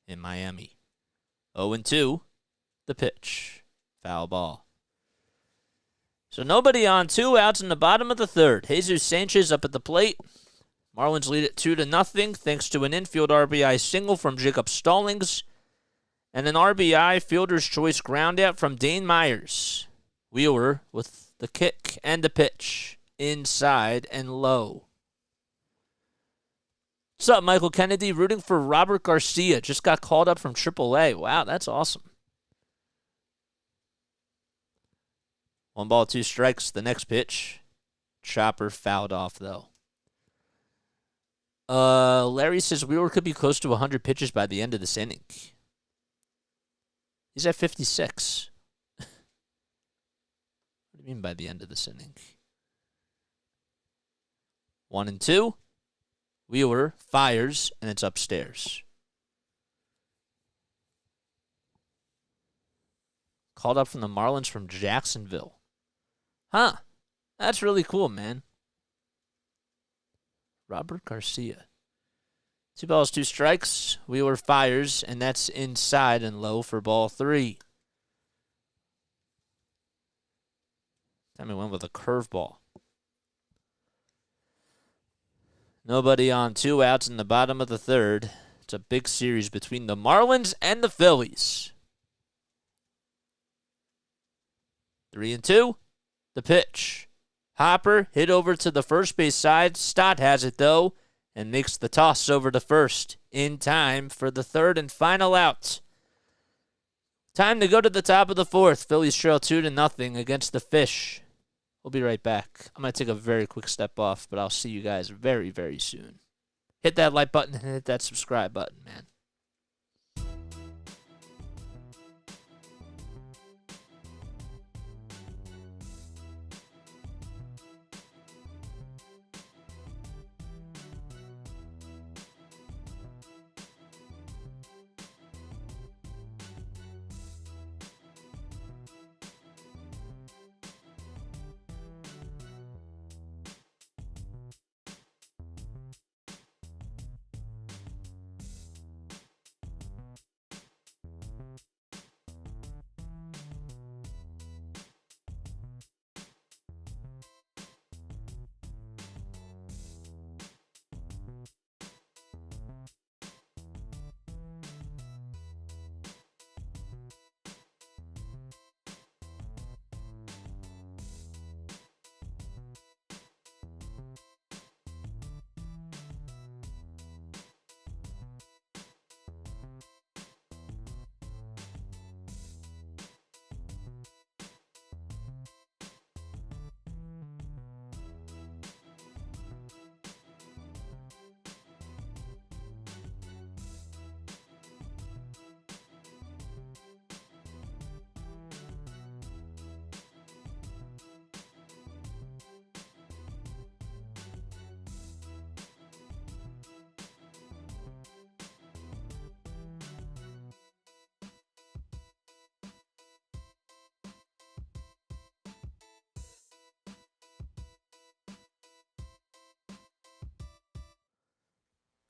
in Miami. 0-2, the pitch. Foul ball. So nobody on, 2 outs in the bottom of the third. Jesus Sanchez up at the plate. Marlins lead it 2-0 thanks to an infield RBI single from Jacob Stallings and an RBI fielder's choice groundout from Dane Myers. Wheeler with the kick and the pitch. Inside and low. What's up, Michael Kennedy? Rooting for Robert Garcia. Just got called up from AAA. Wow, that's awesome. 1 ball, 2 strikes. The next pitch. Chopper fouled off, though. Larry says Wheeler could be close to 100 pitches by the end of this inning. He's at 56. What do you mean by the end of this inning? 1 and 2. Wheeler fires, and it's upstairs. Called up from the Marlins from Jacksonville. Huh. That's really cool, man. Robert Garcia. 2 balls, 2 strikes. Wheeler fires, and that's inside and low for ball 3. Time he went with a curveball. Nobody on, 2 outs in the bottom of the 3rd. It's a big series between the Marlins and the Phillies. 3 and 2. The pitch. Hopper hit over to the first base side. Stott has it, though, and makes the toss over to first in time for the 3rd and final out. Time to go to the top of the 4th. Phillies trail 2-0 against the Fish. We'll be right back. I'm going to take a very quick step off, but I'll see you guys very, very soon. Hit that like button and hit that subscribe button, man.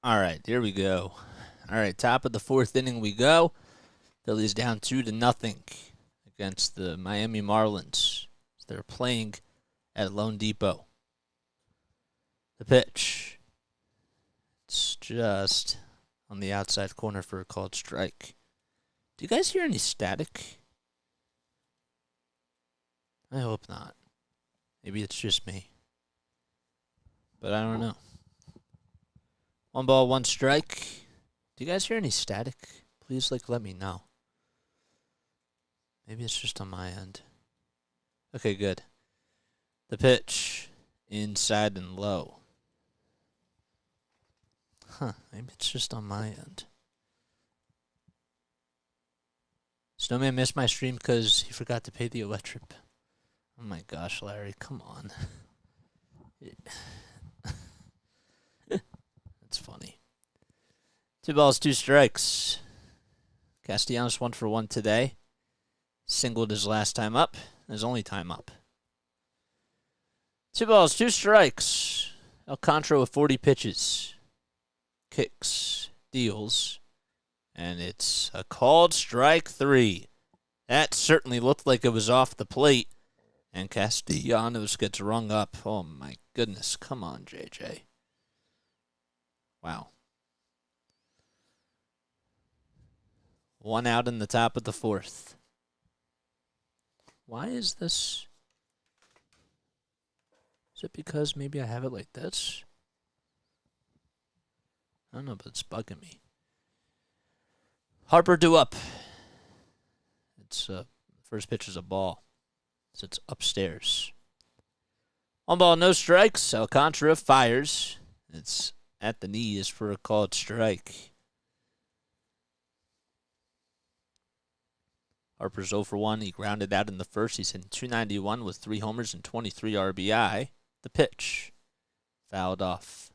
All right, here we go. All right, top of the 4th inning we go. Phillies down 2-0 against the Miami Marlins. They're playing at Lone Depot. The pitch. It's just on the outside corner for a called strike. Do you guys hear any static? I hope not. Maybe it's just me. But I don't know. 1 ball, 1 strike. Do you guys hear any static? Please, let me know. Maybe it's just on my end. Okay, good. The pitch. Inside and low. Huh, maybe it's just on my end. Snowman missed my stream because he forgot to pay the electric bill. Oh my gosh, Larry, come on. It's funny. 2 balls, 2 strikes. Castellanos 1 for 1 today. Singled his last time up. His only time up. 2 balls, 2 strikes. Alcantara with 40 pitches. Kicks, deals, and it's a called strike 3. That certainly looked like it was off the plate, and Castellanos gets rung up. Oh my goodness, come on, JJ. Wow. 1 out in the top of the 4th. Why is this? Is it because maybe I have it like this? I don't know, but it's bugging me. Harper due up. It's first pitch is a ball. So it's upstairs. 1 ball, no strikes. Alcantara fires. It's at the knees for a called strike. Harper's 0 for 1. He grounded out in the first. He's hitting .291 with 3 homers and 23 RBI. The pitch. Fouled off.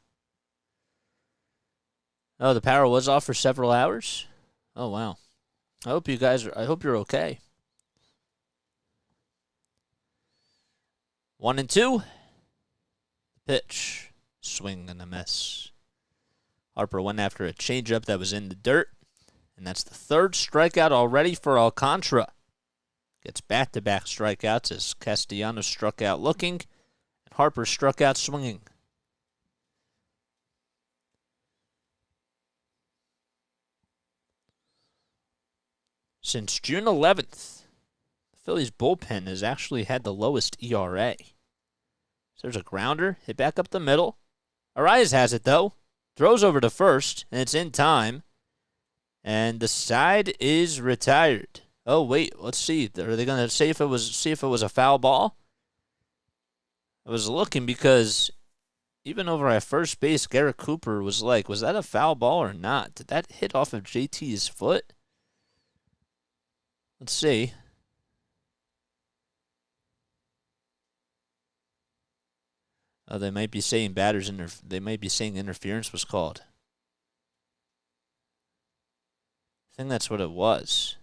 Oh, the power was off for several hours? Oh, wow. I hope you're okay. 1-2. Pitch. Swing and a miss. Harper went after a changeup that was in the dirt. And that's the 3rd strikeout already for Alcantara. Gets back-to-back strikeouts as Castellanos struck out looking. And Harper struck out swinging. Since June 11th, the Phillies bullpen has actually had the lowest ERA. So there's a grounder, hit back up the middle. Arias has it, though. Throws over to first, and it's in time. And the side is retired. Oh, wait, let's see. Are they going to see if it was a foul ball? I was looking because even over at first base, Garrett Cooper was like, was that a foul ball or not? Did that hit off of JT's foot? Let's see. Oh, they might be saying interference was called. I think that's what it was.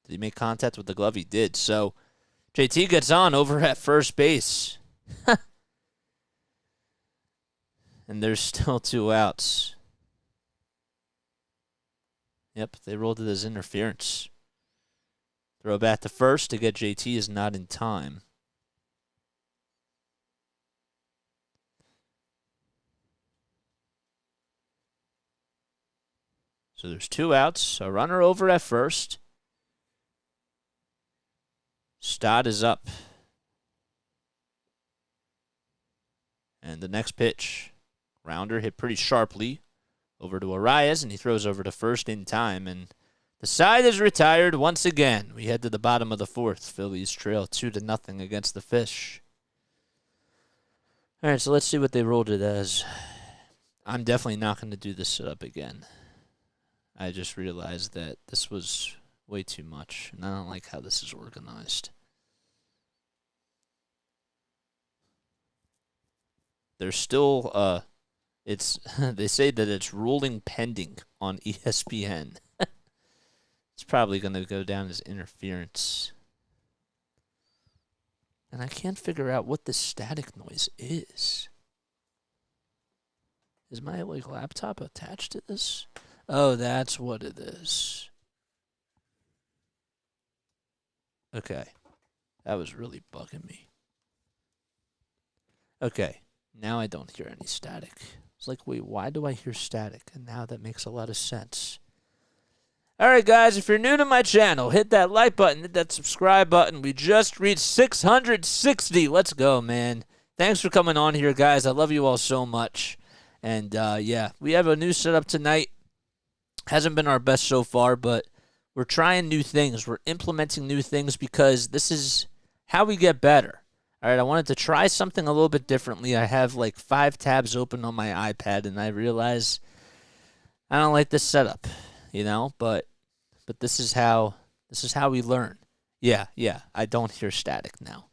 Did he make contact with the glove? He did. So JT gets on over at first base. And there's still 2 outs. Yep, they rolled it as interference. Throw back to first to get JT is not in time. So there's 2 outs. A runner over at first. Stott is up. And the next pitch. Rounder hit pretty sharply over to Arias, and he throws over to first in time. And the side is retired once again. We head to the bottom of the 4th. Phillies trail 2-0 against the Fish. All right, so let's see what they rolled it as. I'm definitely not going to do this setup again. I just realized that this was way too much, and I don't like how this is organized. There's still, they say that it's ruling pending on ESPN. It's probably going to go down as interference. And I can't figure out what this static noise is. Is my laptop attached to this? Oh, that's what it is. Okay. That was really bugging me. Okay. Now I don't hear any static. It's like, wait, why do I hear static? And now that makes a lot of sense. All right, guys, if you're new to my channel, hit that like button, hit that subscribe button. We just reached 660. Let's go, man. Thanks for coming on here, guys. I love you all so much. And, yeah, we have a new setup tonight. Hasn't been our best so far, but we're trying new things. We're implementing new things because this is how we get better. All right, I wanted to try something a little bit differently. I have like 5 tabs open on my iPad, and I realize I don't like this setup, you know, but this is how we learn. Yeah, I don't hear static now.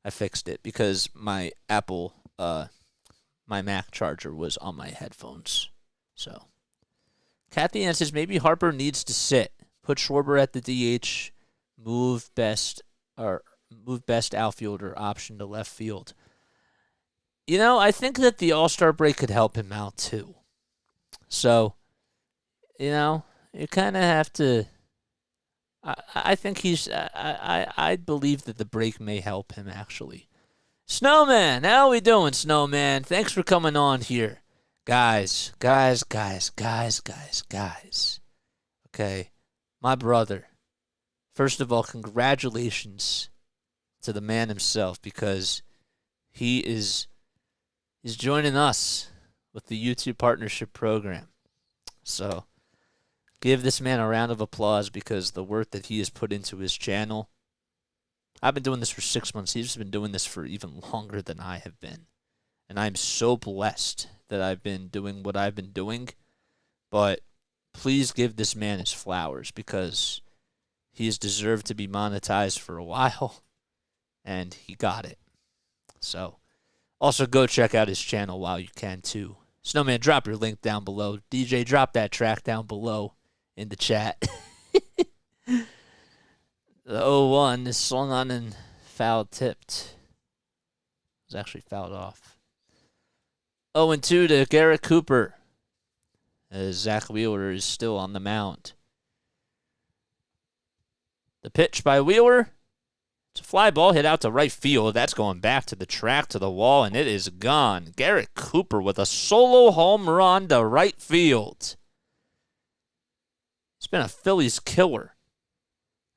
I fixed it because my my Mac charger was on my headphones. So Kathy Ann says maybe Harper needs to sit. Put Schwarber at the DH. Move best outfielder option to left field. You know, I think that the All-Star break could help him out too. So, you know, you kind of have to. I think I believe that the break may help him actually. Snowman, how we doing, Snowman? Thanks for coming on here. Guys. Okay, my brother. First of all, congratulations to the man himself because he's joining us with the YouTube Partnership Program. So give this man a round of applause because the work that he has put into his channel I've been doing this for 6 months. He's been doing this for even longer than I have been. And I'm so blessed that I've been doing what I've been doing. But please give this man his flowers because he has deserved to be monetized for a while. And he got it. So, also go check out his channel while you can too. Snowman, drop your link down below. DJ, drop that track down below in the chat. The 0-1 is swung on and foul tipped. It was actually fouled off. 0-2 to Garrett Cooper. As Zack Wheeler is still on the mound. The pitch by Wheeler. It's a fly ball hit out to right field. That's going back to the track, to the wall, and it is gone. Garrett Cooper with a solo home run to right field. It's been a Phillies killer.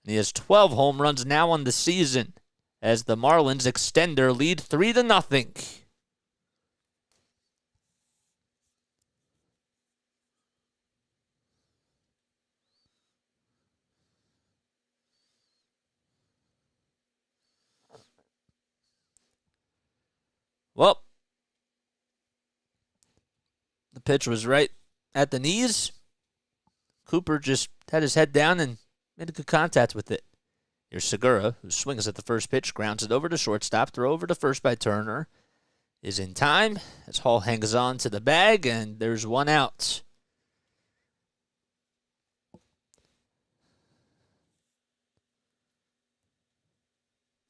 And he has 12 home runs now on the season as the Marlins extend their lead 3-0. Well, the pitch was right at the knees. Cooper just had his head down and made a good contact with it. Here's Segura, who swings at the first pitch, grounds it over to shortstop. Throw over to first by Turner. Is in time as Hall hangs on to the bag, and there's one out.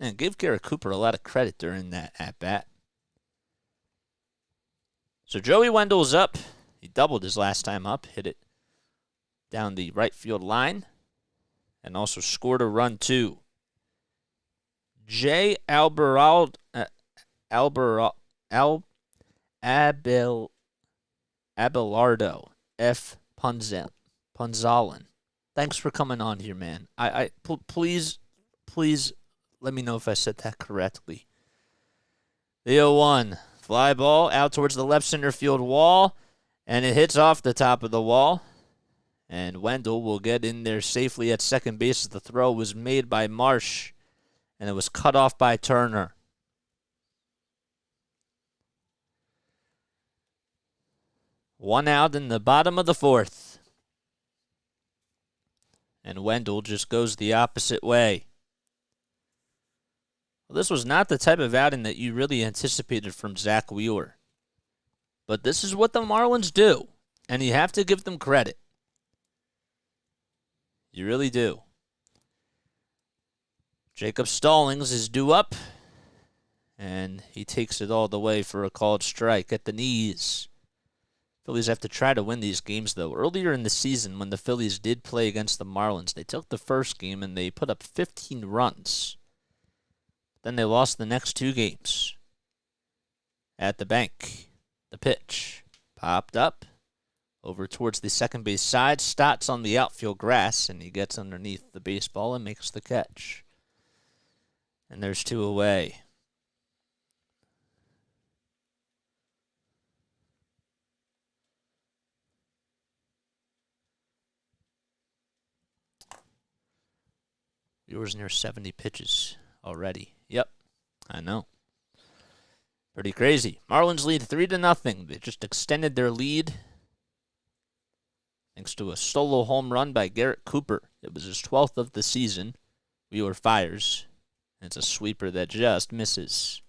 And give Garrett Cooper a lot of credit during that at-bat. So Joey Wendell's up. He doubled his last time up, hit it down the right field line, and also scored a run too. Jay Abelardo F. Punzalin. Thanks for coming on here, man. Please let me know if I said that correctly. The 0-1. Fly ball out towards the left center field wall, and it hits off the top of the wall. And Wendell will get in there safely at second base as the throw was made by Marsh, and it was cut off by Turner. One out in the bottom of the fourth. And Wendell just goes the opposite way. Well, this was not the type of outing that you really anticipated from Zack Wheeler. But this is what the Marlins do, and you have to give them credit. You really do. Jacob Stallings is due up, and he takes it all the way for a called strike at the knees. Phillies have to try to win these games, though. Earlier in the season, when the Phillies did play against the Marlins, they took the first game and they put up 15 runs. Then they lost the next two games. At the bank, the pitch popped up over towards the second base side. Stott's on the outfield grass, and he gets underneath the baseball and makes the catch. And there's two away. Yours near 70 pitches already. Yep, I know. Pretty crazy. Marlins lead 3-0. They just extended their lead thanks to a solo home run by Garrett Cooper. It was his 12th of the season. Wheeler fires. It's a sweeper that just misses.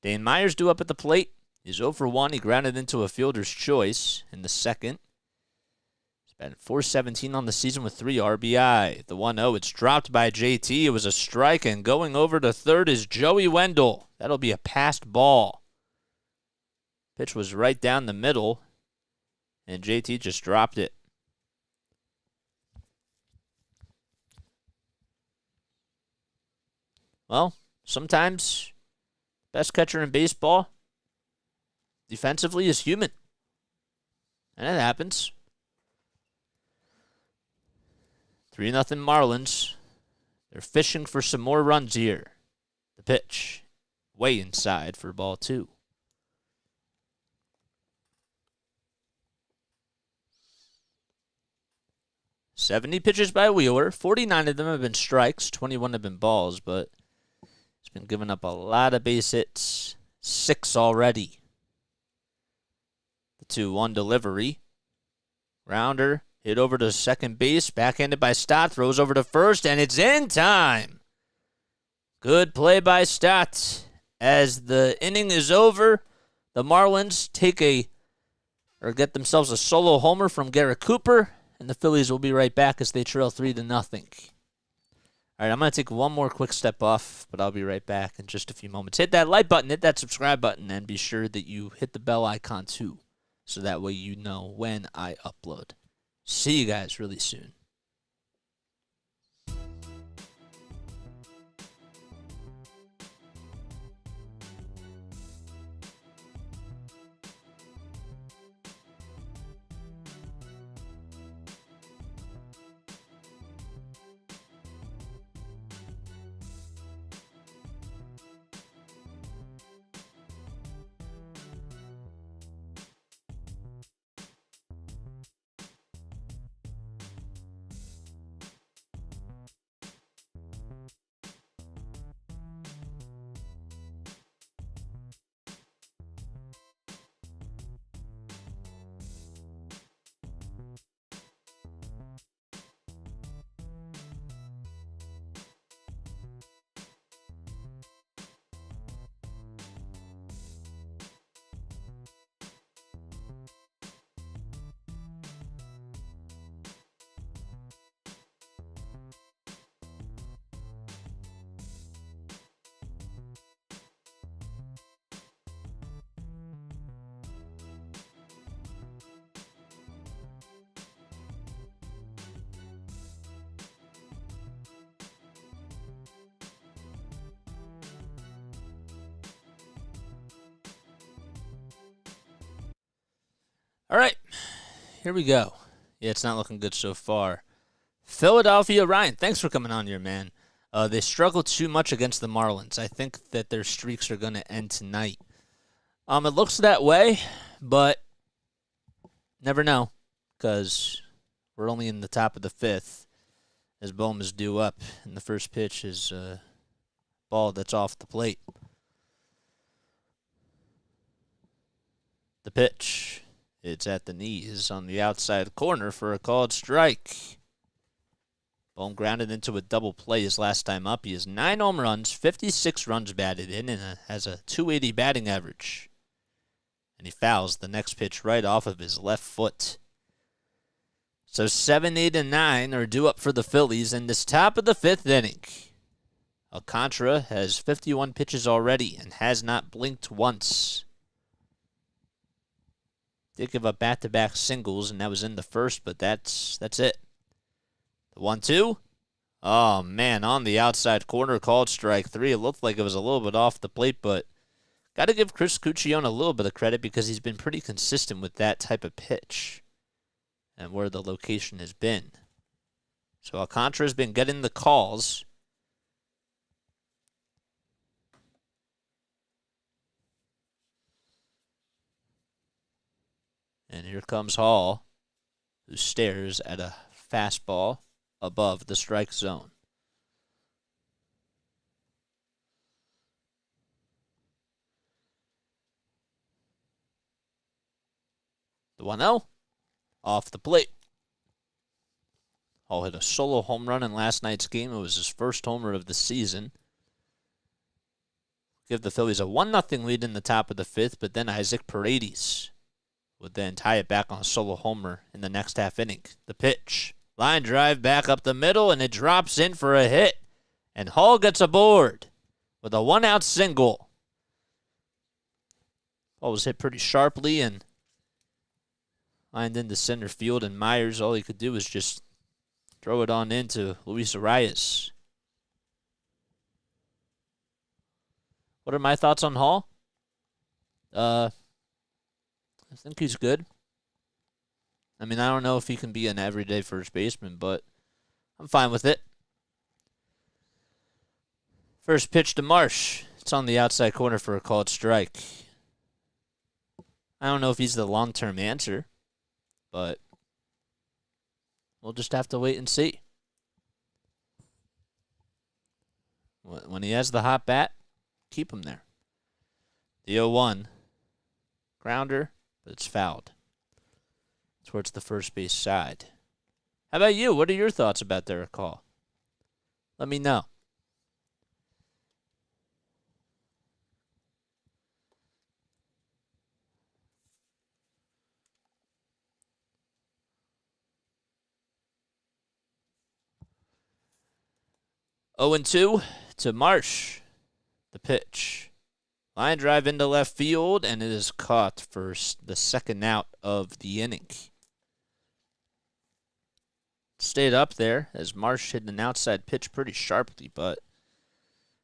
Dane Myers due up at the plate. He's 0 for 1. He grounded into a fielder's choice in the second. He's batted .417 on the season with 3 RBI. The 1-0, it's dropped by JT. It was a strike, and going over to third is Joey Wendell. That'll be a passed ball. Pitch was right down the middle, and JT just dropped it. Well, sometimes best catcher in baseball defensively is human. And it happens. 3-0 Marlins. They're fishing for some more runs here. The pitch way inside for ball 2. 70 pitches by Wheeler. 49 of them have been strikes. 21 have been balls, but he's been giving up a lot of base hits. 6 already. The 2-1 delivery. Rounder hit over to second base. Backhanded by Stott. Throws over to first, and it's in time. Good play by Stott. As the inning is over, the Marlins get themselves a solo homer from Garrett Cooper, and the Phillies will be right back as they trail 3-0. All right, I'm going to take one more quick step off, but I'll be right back in just a few moments. Hit that like button, hit that subscribe button, and be sure that you hit the bell icon too, so that way you know when I upload. See you guys really soon. All right, here we go. Yeah, it's not looking good so far. Philadelphia, Ryan, thanks for coming on here, man. They struggled too much against the Marlins. I think that their streaks are going to end tonight. It looks that way, but never know, because we're only in the top of the 5th as Bohm is due up, and the first pitch is a ball that's off the plate. The pitch. It's at the knees on the outside corner for a called strike. Bohm grounded into a double play his last time up. He has 9 home runs, 56 runs batted in, and has a .280 batting average. And he fouls the next pitch right off of his left foot. So 7, 8, and 9 are due up for the Phillies in this top of the 5th inning. Alcantara has 51 pitches already and has not blinked once. Did give up back-to-back singles, and that was in the first, but that's it. The 1-2. Oh, man, on the outside corner, called strike 3. It looked like it was a little bit off the plate, but got to give Chris Cuccione a little bit of credit because he's been pretty consistent with that type of pitch and where the location has been. So Alcantara's been getting the calls. And here comes Hall, who stares at a fastball above the strike zone. The 1-0 off the plate. Hall hit a solo home run in last night's game. It was his first homer of the season. Give the Phillies a 1-0 lead in the top of the 5th, but then Isaac Paredes would then tie it back on a solo homer in the next half inning. The pitch. Line drive back up the middle, and it drops in for a hit. And Hall gets aboard with a 1-out single. Ball was hit pretty sharply and lined into center field, and Myers, all he could do was just throw it on into Luis Arias. What are my thoughts on Hall? I think he's good. I mean, I don't know if he can be an everyday first baseman, but I'm fine with it. First pitch to Marsh. It's on the outside corner for a called strike. I don't know if he's the long-term answer, but We'll just have to wait and see. When he has the hot bat, keep him there. The 0-1. Grounder, but it's fouled towards the first base side. How about you? What are your thoughts about their call? Let me know. Oh and 2 to Marsh. The pitch. Line drive into left field, and it is caught for the second out of the inning. Stayed up there as Marsh hit an outside pitch pretty sharply, but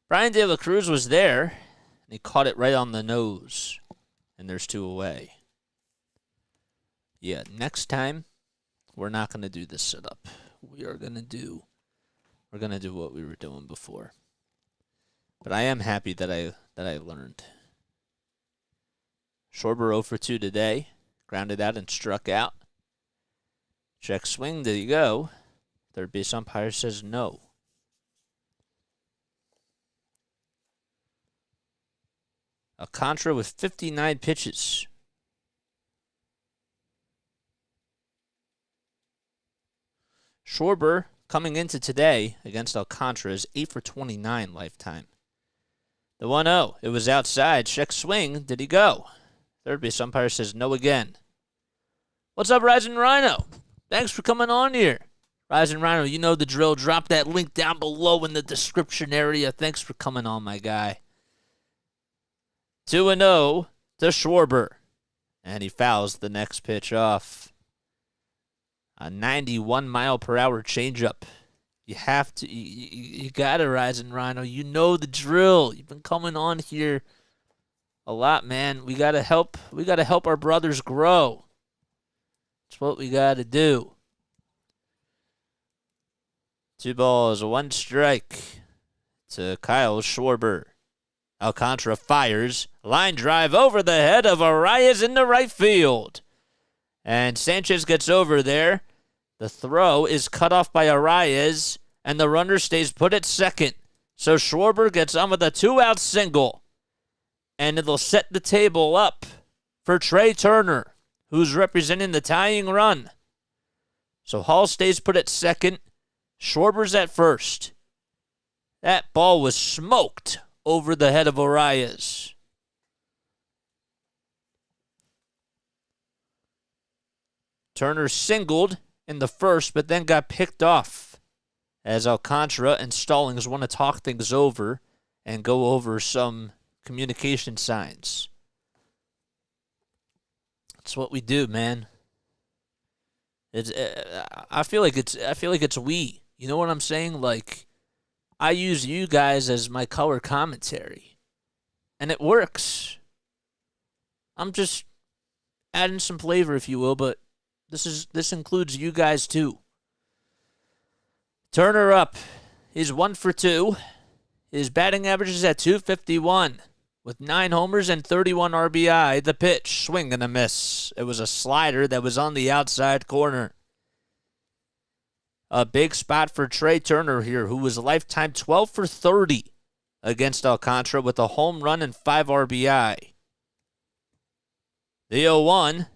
Brian De La Cruz was there, and he caught it right on the nose, and there's 2 away. Yeah, next time, we're not going to do this setup. We're going to do what we were doing before. But I am happy that I learned. Schwarber 0 for 2 today. Grounded out and struck out. Check swing, there you go. Third base umpire says no. Alcantara with 59 pitches. Schwarber coming into today against Alcantara is 8 for 29 lifetime. The 1-0, it was outside. Check swing, did he go? Third base umpire says no again. What's up, Rising Rhino? Thanks for coming on here. Rising Rhino, you know the drill. Drop that link down below in the description area. Thanks for coming on, my guy. 2-0 to Schwarber. And he fouls the next pitch off. A 91-mile-per-hour changeup. You have to, you got to, Rising Rhino. You know the drill. You've been coming on here a lot, man. We got to help our brothers grow. That's what we got to do. 2 balls, 1 strike to Kyle Schwarber. Alcantara fires. Line drive over the head of Arias into right field. And Sanchez gets over there. The throw is cut off by Arias, and the runner stays put at second. So Schwarber gets on with a 2-out single. And it'll set the table up for Trey Turner, who's representing the tying run. So Hall stays put at second. Schwarber's at first. That ball was smoked over the head of Arias. Turner singled in the first, but then got picked off as Alcantara and Stallings want to talk things over and go over some communication signs. That's what we do, man. It's I feel like it's we. You know what I'm saying? Like, I use you guys as my color commentary, and it works. I'm just adding some flavor, if you will, but this includes you guys too. Turner up. He's 1 for 2. His batting average is at .251 with 9 homers and 31 RBI. The pitch, swing and a miss. It was a slider that was on the outside corner. A big spot for Trey Turner here, who was lifetime 12 for 30 against Alcantara with a home run and 5 RBI. The 0-1.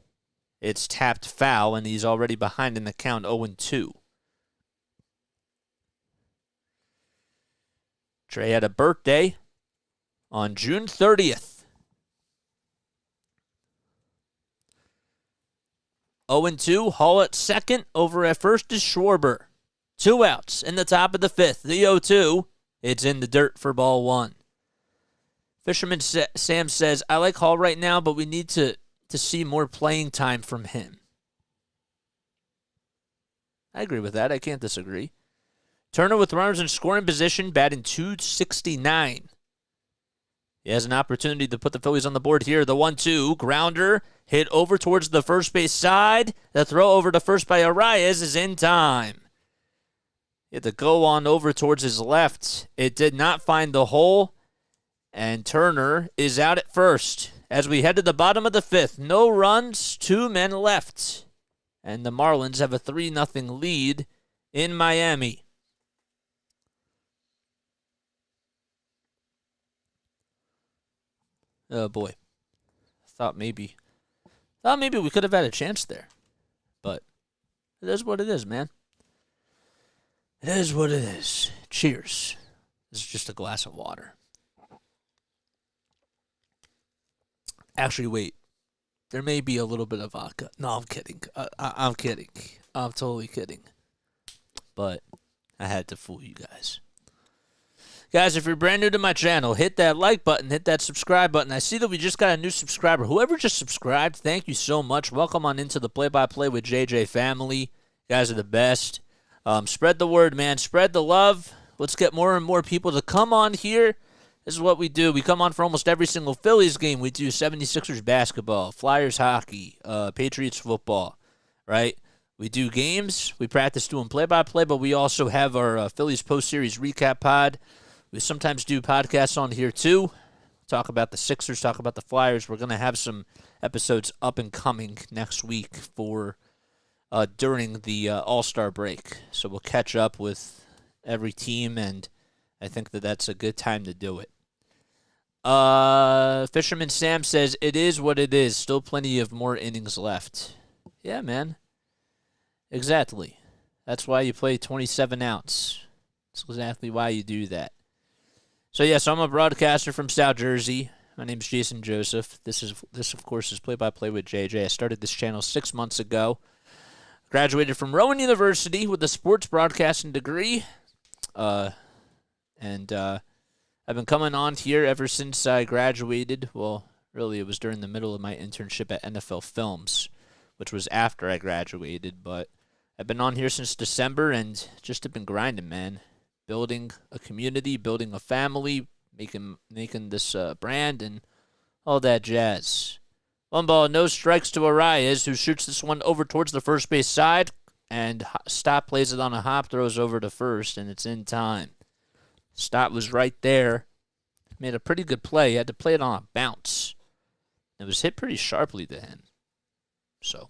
It's tapped foul, and he's already behind in the count, 0-2. Trey had a birthday on June 30th. 0-2, Hall at second. Over at first is Schwarber. 2 outs in the top of the 5th. The 0-2, it's in the dirt for ball 1. Fisherman Sam says, I like Hall right now, but we need to see more playing time from him. I agree with that. I can't disagree. Turner with runners in scoring position, batting .269. He has an opportunity to put the Phillies on the board here. The 1-2, grounder, hit over towards the first base side. The throw over to first by Arias is in time. He had to go on over towards his left. It did not find the hole, and Turner is out at first. As we head to the bottom of the 5th, no runs, 2 men left. And the Marlins have a 3-0 lead in Miami. Oh, boy. Thought maybe we could have had a chance there. But it is what it is, man. It is what it is. Cheers. This is just a glass of water. Actually, wait. There may be a little bit of vodka. No, I'm kidding. I'm kidding. I'm totally kidding. But I had to fool you guys. Guys, if you're brand new to my channel, hit that like button, hit that subscribe button. I see that we just got a new subscriber. Whoever just subscribed, thank you so much. Welcome on into the Play-by-Play with JJ family. You guys are the best. Spread the word, man. Spread the love. Let's get more and more people to come on here. This is what we do. We come on for almost every single Phillies game. We do 76ers basketball, Flyers hockey, Patriots football, right? We do games. We practice doing play-by-play, but we also have our Phillies post-series recap pod. We sometimes do podcasts on here, too. Talk about the Sixers, talk about the Flyers. We're going to have some episodes up and coming next week for during the All-Star break. So we'll catch up with every team, and I think that that's a good time to do it. Fisherman Sam says, it is what it is. Still plenty of more innings left. Yeah, man. Exactly. That's why you play 27 outs. That's exactly why you do that. So, yes, I'm a broadcaster from South Jersey. My name is Jason Joseph. This, of course, is Play-by-Play with JJ. I started this channel 6 months ago. Graduated from Rowan University with a sports broadcasting degree. And I've been coming on here ever since I graduated. Well, really, it was during the middle of my internship at NFL Films, which was after I graduated. But I've been on here since December and just have been grinding, man. Building a community, building a family, making this brand, and all that jazz. 1 ball, no strikes to Arias, who shoots this one over towards the first base side, and Stott plays it on a hop, throws over to first, and it's in time. Stott was right there. Made a pretty good play. He had to play it on a bounce. It was hit pretty sharply to him. So,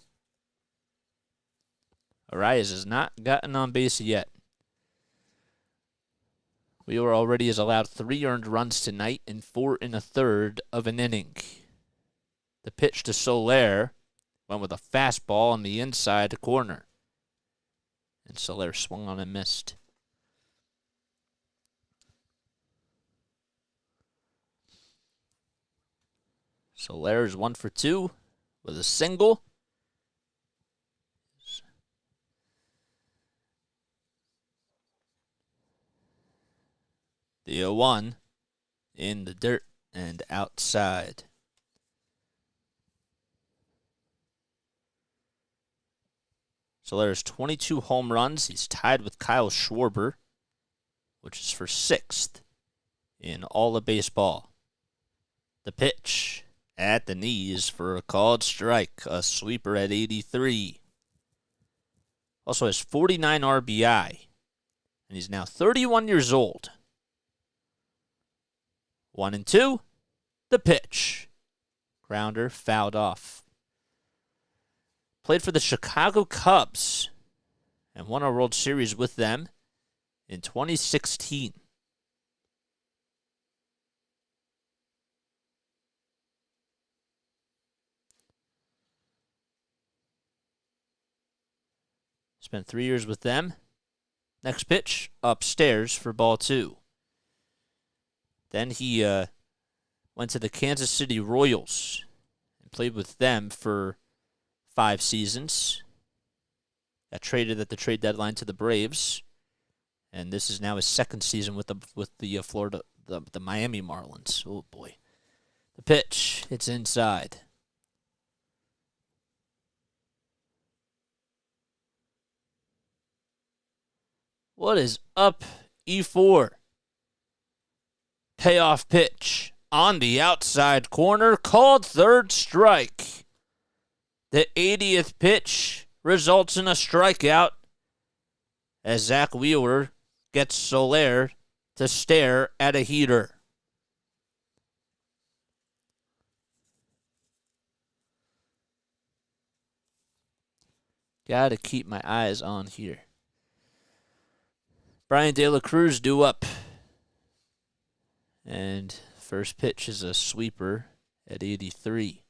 Arias has not gotten on base yet. Wheeler already has allowed 3 earned runs tonight in 4 1/3 of an inning. The pitch to Soler went with a fastball on the inside corner. And Soler swung on and missed. Soler is 1 for 2 with a single. The 0-1 in the dirt and outside. Soler's 22 home runs. He's tied with Kyle Schwarber, which is for 6th in all of baseball. The pitch at the knees for a called strike. A sweeper at 83. Also has 49 RBI. And he's now 31 years old. 1-2. The pitch. Grounder fouled off. Played for the Chicago Cubs and won a World Series with them in 2016. Spent 3 years with them. Next pitch, upstairs for ball 2. Then he went to the Kansas City Royals and played with them for 5 seasons. Got traded at the trade deadline to the Braves, and this is now his 2nd season with the Miami Marlins. Oh boy, the pitch, it's inside. What is up, E4? Payoff pitch on the outside corner, called 3rd strike. The 80th pitch results in a strikeout as Zack Wheeler gets Soler to stare at a heater. Got to keep my eyes on here. Brian De La Cruz due up. And first pitch is a sweeper at 83.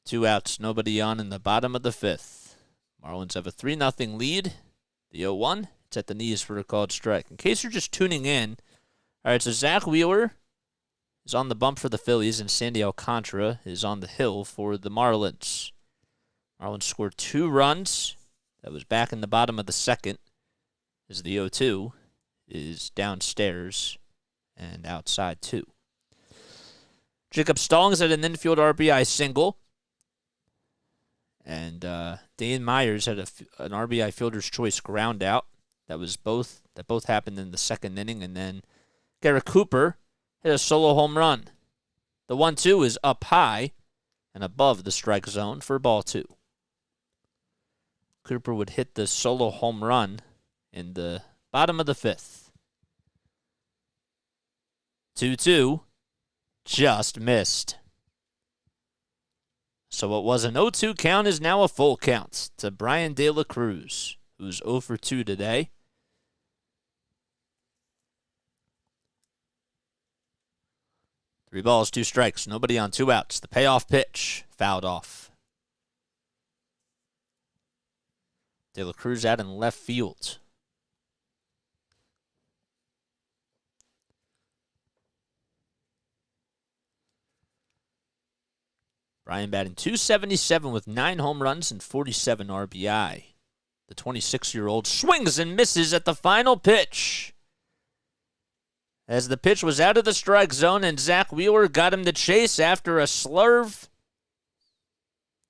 2 outs, nobody on in the bottom of the 5th. Marlins have a 3-0 lead. The 0-1, it's at the knees for a called strike. In case you're just tuning in, all right, so Zack Wheeler is on the bump for the Phillies, and Sandy Alcantara is on the hill for the Marlins. Marlins scored 2 runs. That was back in the bottom of the 2nd, as the 0-2 is downstairs and outside 2. Jacob Stallings had an infield RBI single. And Dan Myers had an RBI fielder's choice ground out. That both happened in the 2nd inning. And then Garrett Cooper hit a solo home run. The 1-2 is up high and above the strike zone for ball 2. Cooper would hit the solo home run in the bottom of the 5th. 2-2 just missed. So what was an 0-2 count is now a full count to Brian De La Cruz, who's 0 for 2 today. Three balls, 2 strikes, nobody on, 2 outs. The payoff pitch, fouled off. De La Cruz out in left field. Brian batting .277 with 9 home runs and 47 RBI. The 26-year-old swings and misses at the final pitch. As the pitch was out of the strike zone and Zack Wheeler got him to chase after a slurve.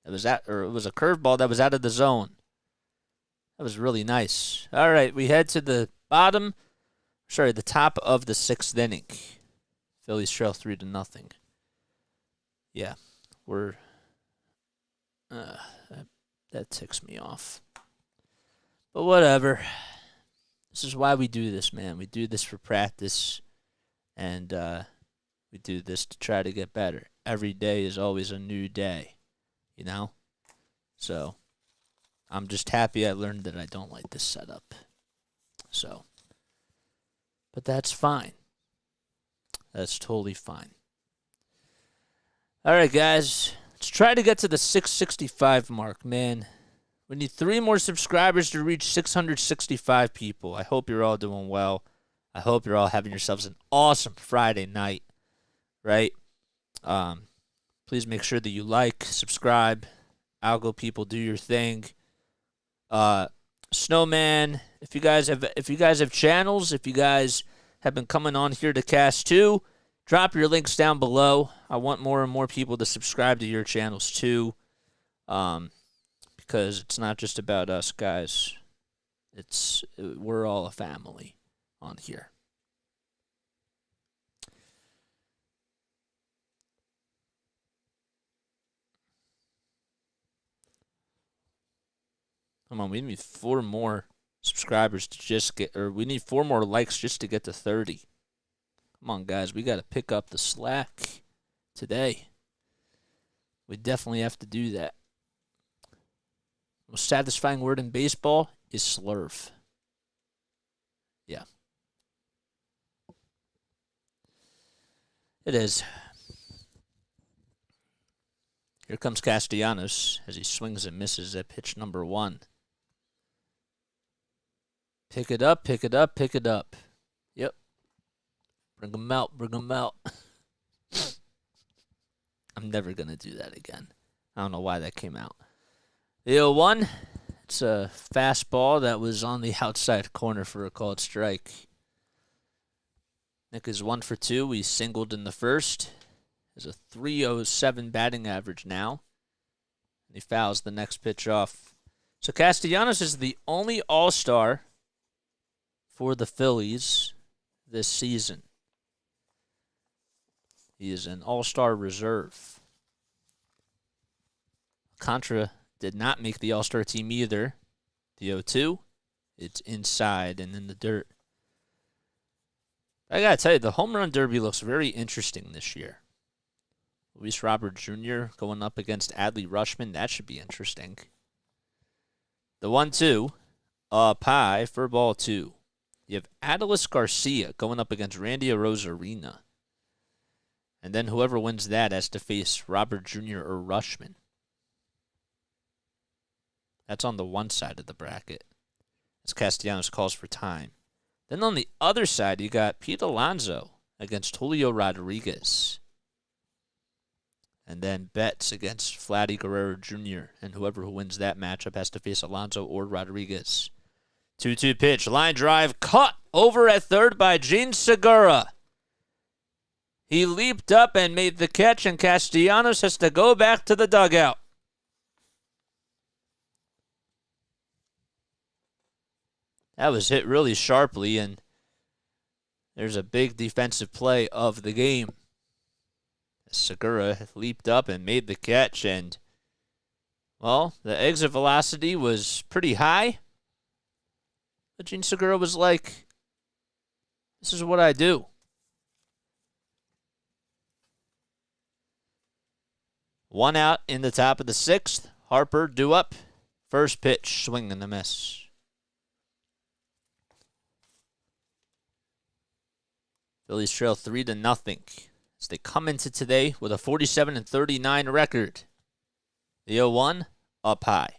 It was a curveball that was out of the zone. That was really nice. All right, we head to the top of the 6th inning. Phillies trail 3-0. Yeah. That ticks me off. But whatever. This is why we do this, man. We do this for practice, and we do this to try to get better. Every day is always a new day, you know? So I'm just happy I learned that I don't like this setup. So, but that's fine. That's totally fine. All right, guys, let's try to get to the 665 mark, man. We need 3 more subscribers to reach 665 people. I hope you're all doing well. I hope you're all having yourselves an awesome Friday night, right? Please make sure that you like, subscribe. Algo people, do your thing. Snowman, if you guys have channels, if you guys have been coming on here to Cast 2, drop your links down below. I want more and more people to subscribe to your channels too, because it's not just about us, guys. We're all a family on here. Come on, we need 4 more subscribers we need 4 more likes just to get to 30. Come on, guys. We got to pick up the slack today. We definitely have to do that. The most satisfying word in baseball is slurve. Yeah. It is. Here comes Castellanos as he swings and misses at pitch number 1. Pick it up, pick it up, pick it up. Yep. Bring them out, bring them out. I'm never going to do that again. I don't know why that came out. The 0-1, it's a fastball that was on the outside corner for a called strike. Nick is 1 for 2. He singled in the first. Has a .307 batting average now. And he fouls the next pitch off. So Castellanos is the only All-Star for the Phillies this season. He is an All-Star reserve. Contra did not make the All-Star team either. The 0-2, it's inside and in the dirt. I got to tell you, the home run derby looks very interesting this year. Luis Robert Jr. going up against Adley Rutschman. That should be interesting. The 1-2, up high for ball 2. You have Adolis Garcia going up against Randy Arozarena. And then whoever wins that has to face Robert Jr. or Rutschman. That's on the one side of the bracket, as Castellanos calls for time. Then on the other side, you got Pete Alonso against Julio Rodriguez. And then Betts against Vladdy Guerrero Jr. And whoever who wins that matchup has to face Alonso or Rodriguez. 2-2 pitch. Line drive caught over at third by Gene Segura. He leaped up and made the catch, and Castellanos has to go back to the dugout. That was hit really sharply, and there's a big defensive play of the game. Segura leaped up and made the catch, and, well, the exit velocity was pretty high. But Gene Segura was like, this is what I do. One out in the top of the 6th. Harper due up. First pitch, swing and a miss. Phillies trail 3-0 as they come into today with a 47-39 record. The 0-1 up high.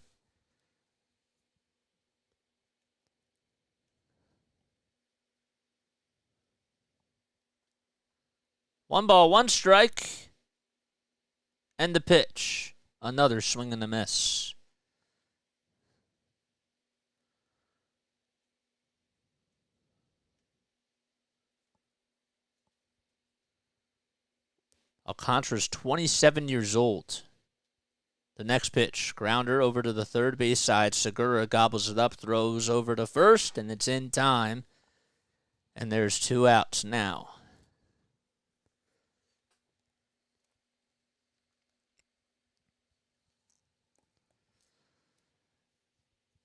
One ball, one strike. And the pitch. Another swing and a miss. Alcantara's 27 years old. The next pitch, grounder over to the third base side. Segura gobbles it up, throws over to first, and it's in time. And there's 2 outs now.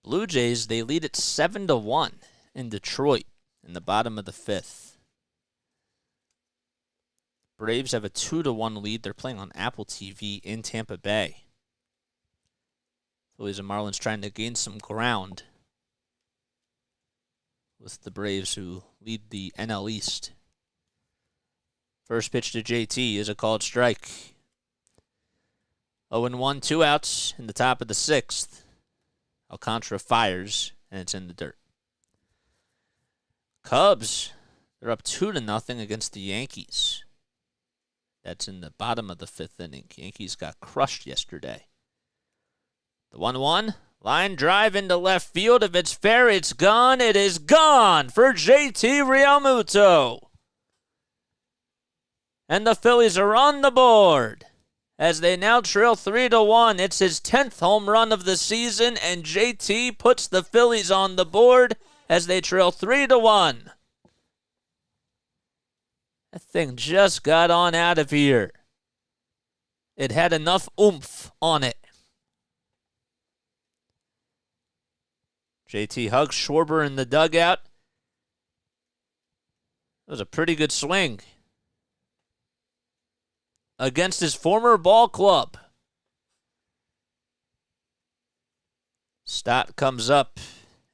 Blue Jays, they lead it 7-1 in Detroit in the bottom of the 5th. Braves have a 2-1 lead. They're playing on Apple TV in Tampa Bay. Phillies and Marlins trying to gain some ground with the Braves, who lead the NL East. First pitch to JT is a called strike. 0-1, 2 outs in the top of the 6th. Alcantara fires, and it's in the dirt. Cubs, they're up 2-0 against the Yankees. That's in the bottom of the 5th inning. Yankees got crushed yesterday. The 1-1, line drive into left field. If it's fair, it's gone. It is gone for JT Realmuto. And the Phillies are on the board as they now trail 3-1. It's his 10th home run of the season, and JT puts the Phillies on the board as they trail 3-1. That thing just got on out of here. It had enough oomph on it. JT hugs Schwarber in the dugout. It was a pretty good swing against his former ball club. Stott comes up,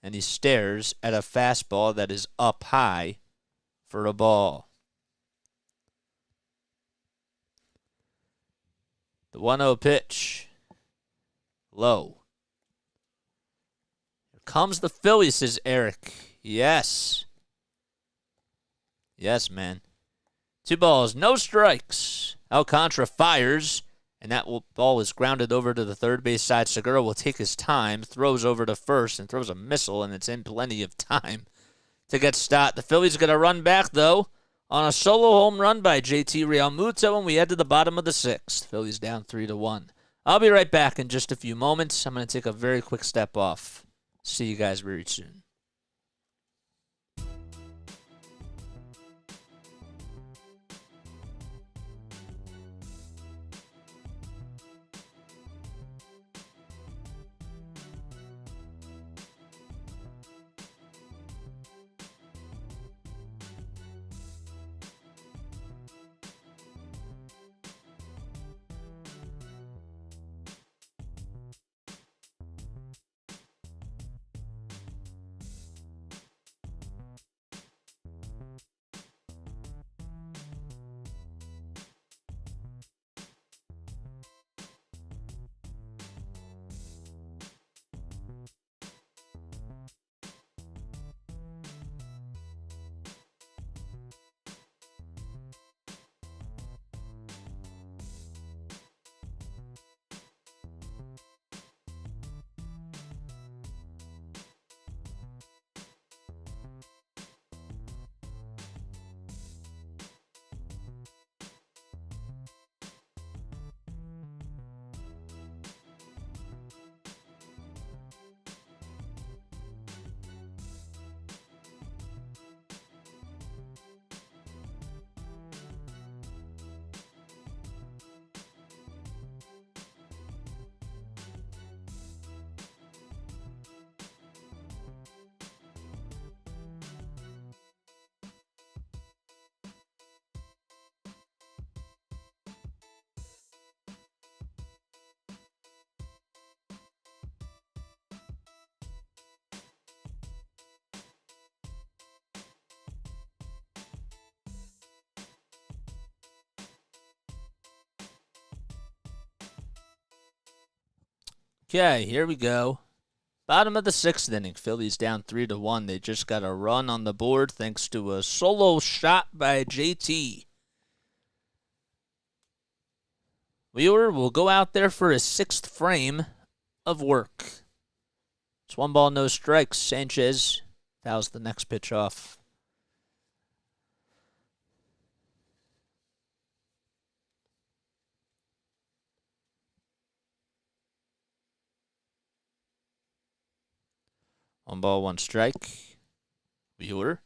and he stares at a fastball that is up high for a ball. The 1-0 pitch. Low. Here comes the Phillies, says Eric. Yes. Yes, man. 2 balls, no strikes. Alcantara fires, and that ball is grounded over to the third base side. Segura will take his time, throws over to first, and throws a missile, and it's in plenty of time to get Stott. The Phillies are going to run back, though, on a solo home run by JT Realmuto, and we head to the bottom of the 6th. Phillies down 3-1. I'll be right back in just a few moments. I'm going to take a very quick step off. See you guys very soon. Okay, here we go. Bottom of the 6th inning. Phillies down 3-1. They just got a run on the board thanks to a solo shot by JT. Wheeler will go out there for his 6th frame of work. It's 1 ball, no strikes. Sanchez fouls the next pitch off. One ball, one strike. Wheeler.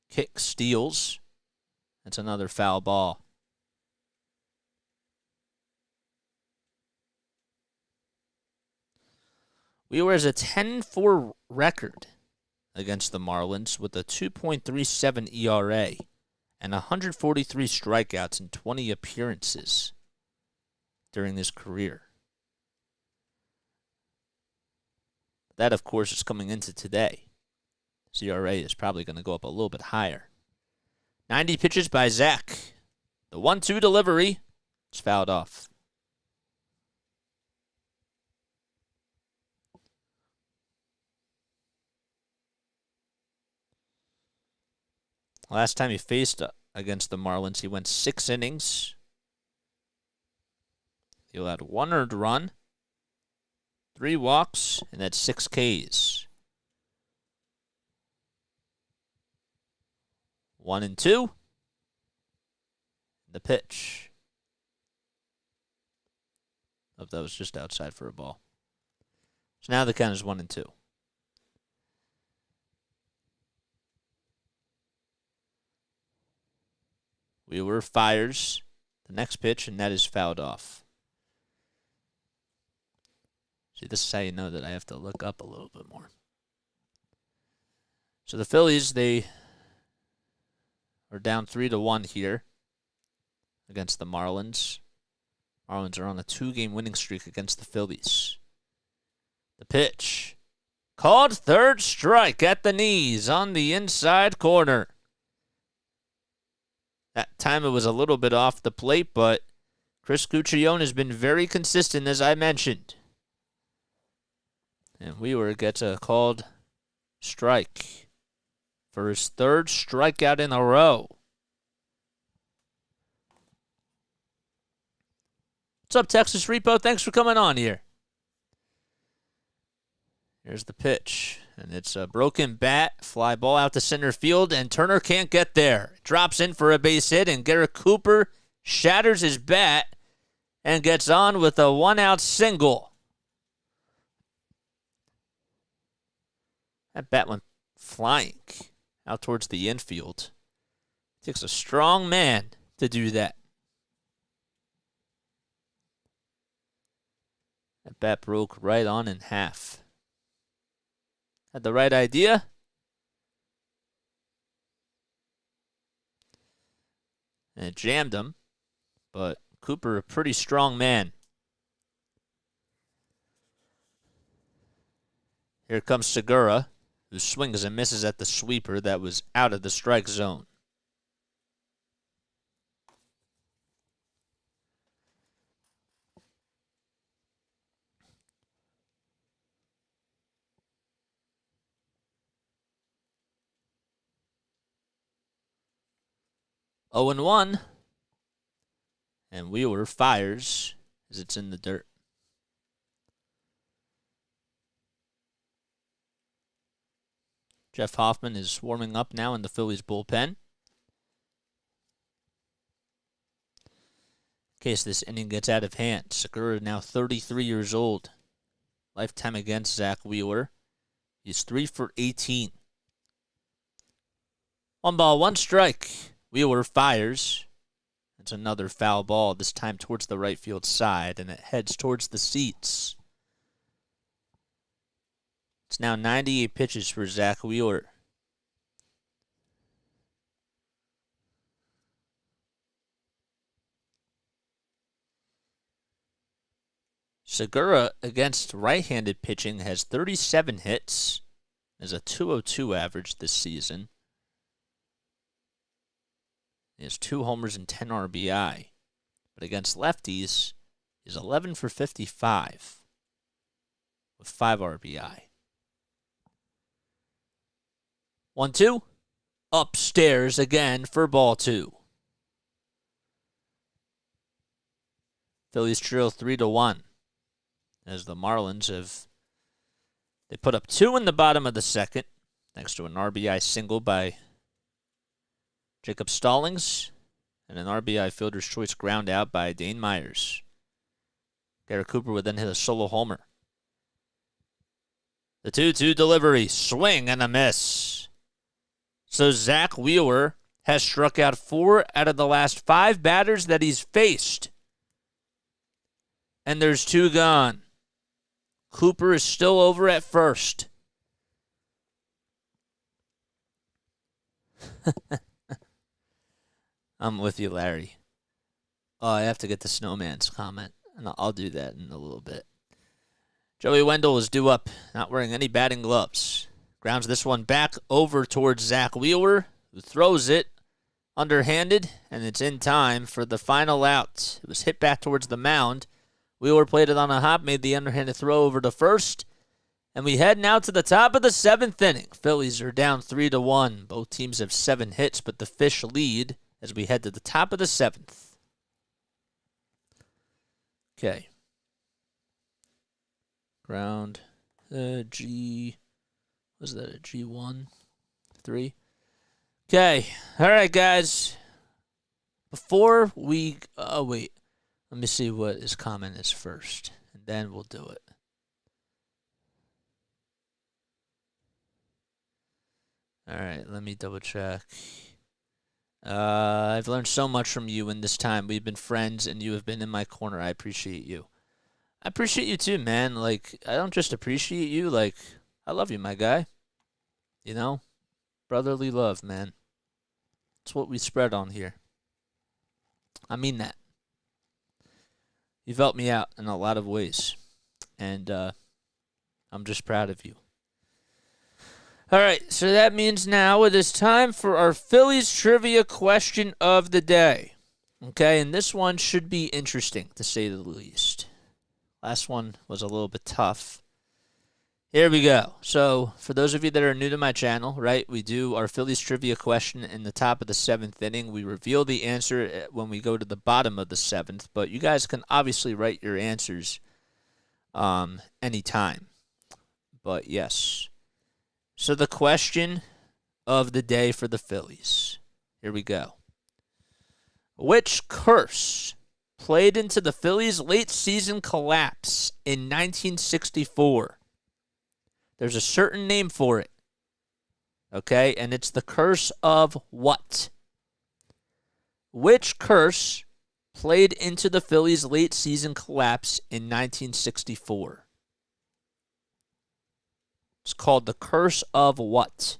Kick, steals. That's another foul ball. Wheeler has a 10-4 record against the Marlins with a 2.37 ERA and 143 strikeouts in 20 appearances during his career. That, of course, is coming into today. His ERA is probably going to go up a little bit higher. 90 pitches by Zack. The 1-2 delivery is fouled off. Last time he faced against the Marlins, he went 6 innings. He allowed 1 earned run, 3 walks, and had 6 Ks. 1-2. The pitch. Oh, that was just outside for a ball. So now the count is 1-2. Wheeler fires the next pitch, and that is fouled off. See, this is how you know that I have to look up a little bit more. So the Phillies, they are down 3-1 here against the Marlins. Marlins are on a 2-game winning streak against the Phillies. The pitch. Called third strike at the knees on the inside corner. That time it was a little bit off the plate, but Chris Cuccione has been very consistent, as I mentioned. And Wheeler gets a called strike for his 3rd strikeout in a row. What's up, Texas Repo? Thanks for coming on here. Here's the pitch, and it's a broken bat, fly ball out to center field, and Turner can't get there. Drops in for a base hit, and Garrett Cooper shatters his bat and gets on with a 1-out single. That bat went flying out towards the infield. It takes a strong man to do that. That bat broke right on in half. Had the right idea. And it jammed him. But Cooper, a pretty strong man. Here comes Segura, who swings and misses at the sweeper that was out of the strike zone. Oh and 1. And Wheeler fires as it's in the dirt. Jeff Hoffman is warming up now in the Phillies bullpen. In case this inning gets out of hand, Segura now 33 years old. Lifetime against Zack Wheeler. He's 3 for 18. 1 ball, 1 strike. Wheeler fires. It's another foul ball, this time towards the right field side, and it heads towards the seats. It's now 98 pitches for Zack Wheeler. Segura against right-handed pitching has 37 hits. Has a 202 average this season. He has 2 homers and 10 RBI. But against lefties, he's 11 for 55. with 5 RBI. 1-2. Upstairs again for ball 2. Phillies trail 3-1 as the Marlins they put up 2 in the bottom of the second thanks to an RBI single by Jacob Stallings and an RBI fielder's choice ground out by Dane Myers. Garrett Cooper would then hit a solo homer. The 2-2 delivery, swing and a miss. So Zack Wheeler has struck out 4 out of the last 5 batters that he's faced. And there's 2 gone. Cooper is still over at first. I'm with you, Larry. Oh, I have to get the Snowman's comment, and I'll do that in a little bit. Joey Wendell is due up, not wearing any batting gloves. Grounds this one back over towards Zack Wheeler, who throws it underhanded, and it's in time for the final out. It was hit back towards the mound. Wheeler played it on a hop, made the underhanded throw over to first, and we head now to the top of the 7th inning. Phillies are down 3-1. Both teams have 7 hits, but the Fish lead as we head to the top of the 7th. Okay. Ground. Was that a G1? 3? Okay. All right, guys. Before we... Oh, wait. Let me see what his comment is first, and then we'll do it. All right, let me double check. I've learned so much from you in this time. We've been friends, and you have been in my corner. I appreciate you. I appreciate you too, man. Like, I don't just appreciate you. Like, I love you, my guy. You know? Brotherly love, man. It's what we spread on here. I mean that. You've helped me out in a lot of ways, and I'm just proud of you. All right, so that means now it is time for our Phillies trivia question of the day. Okay, and this one should be interesting, to say the least. Last one was a little bit tough. Here we go. So, for those of you that are new to my channel, right, we do our Phillies trivia question in the top of the 7th inning. We reveal the answer when we go to the bottom of the 7th, but you guys can obviously write your answers anytime. But yes. So the question of the day for the Phillies. Here we go. Which curse played into the Phillies' late season collapse in 1964? There's a certain name for it. Okay? And it's the curse of what? Which curse played into the Phillies' late season collapse in 1964? It's called the curse of what?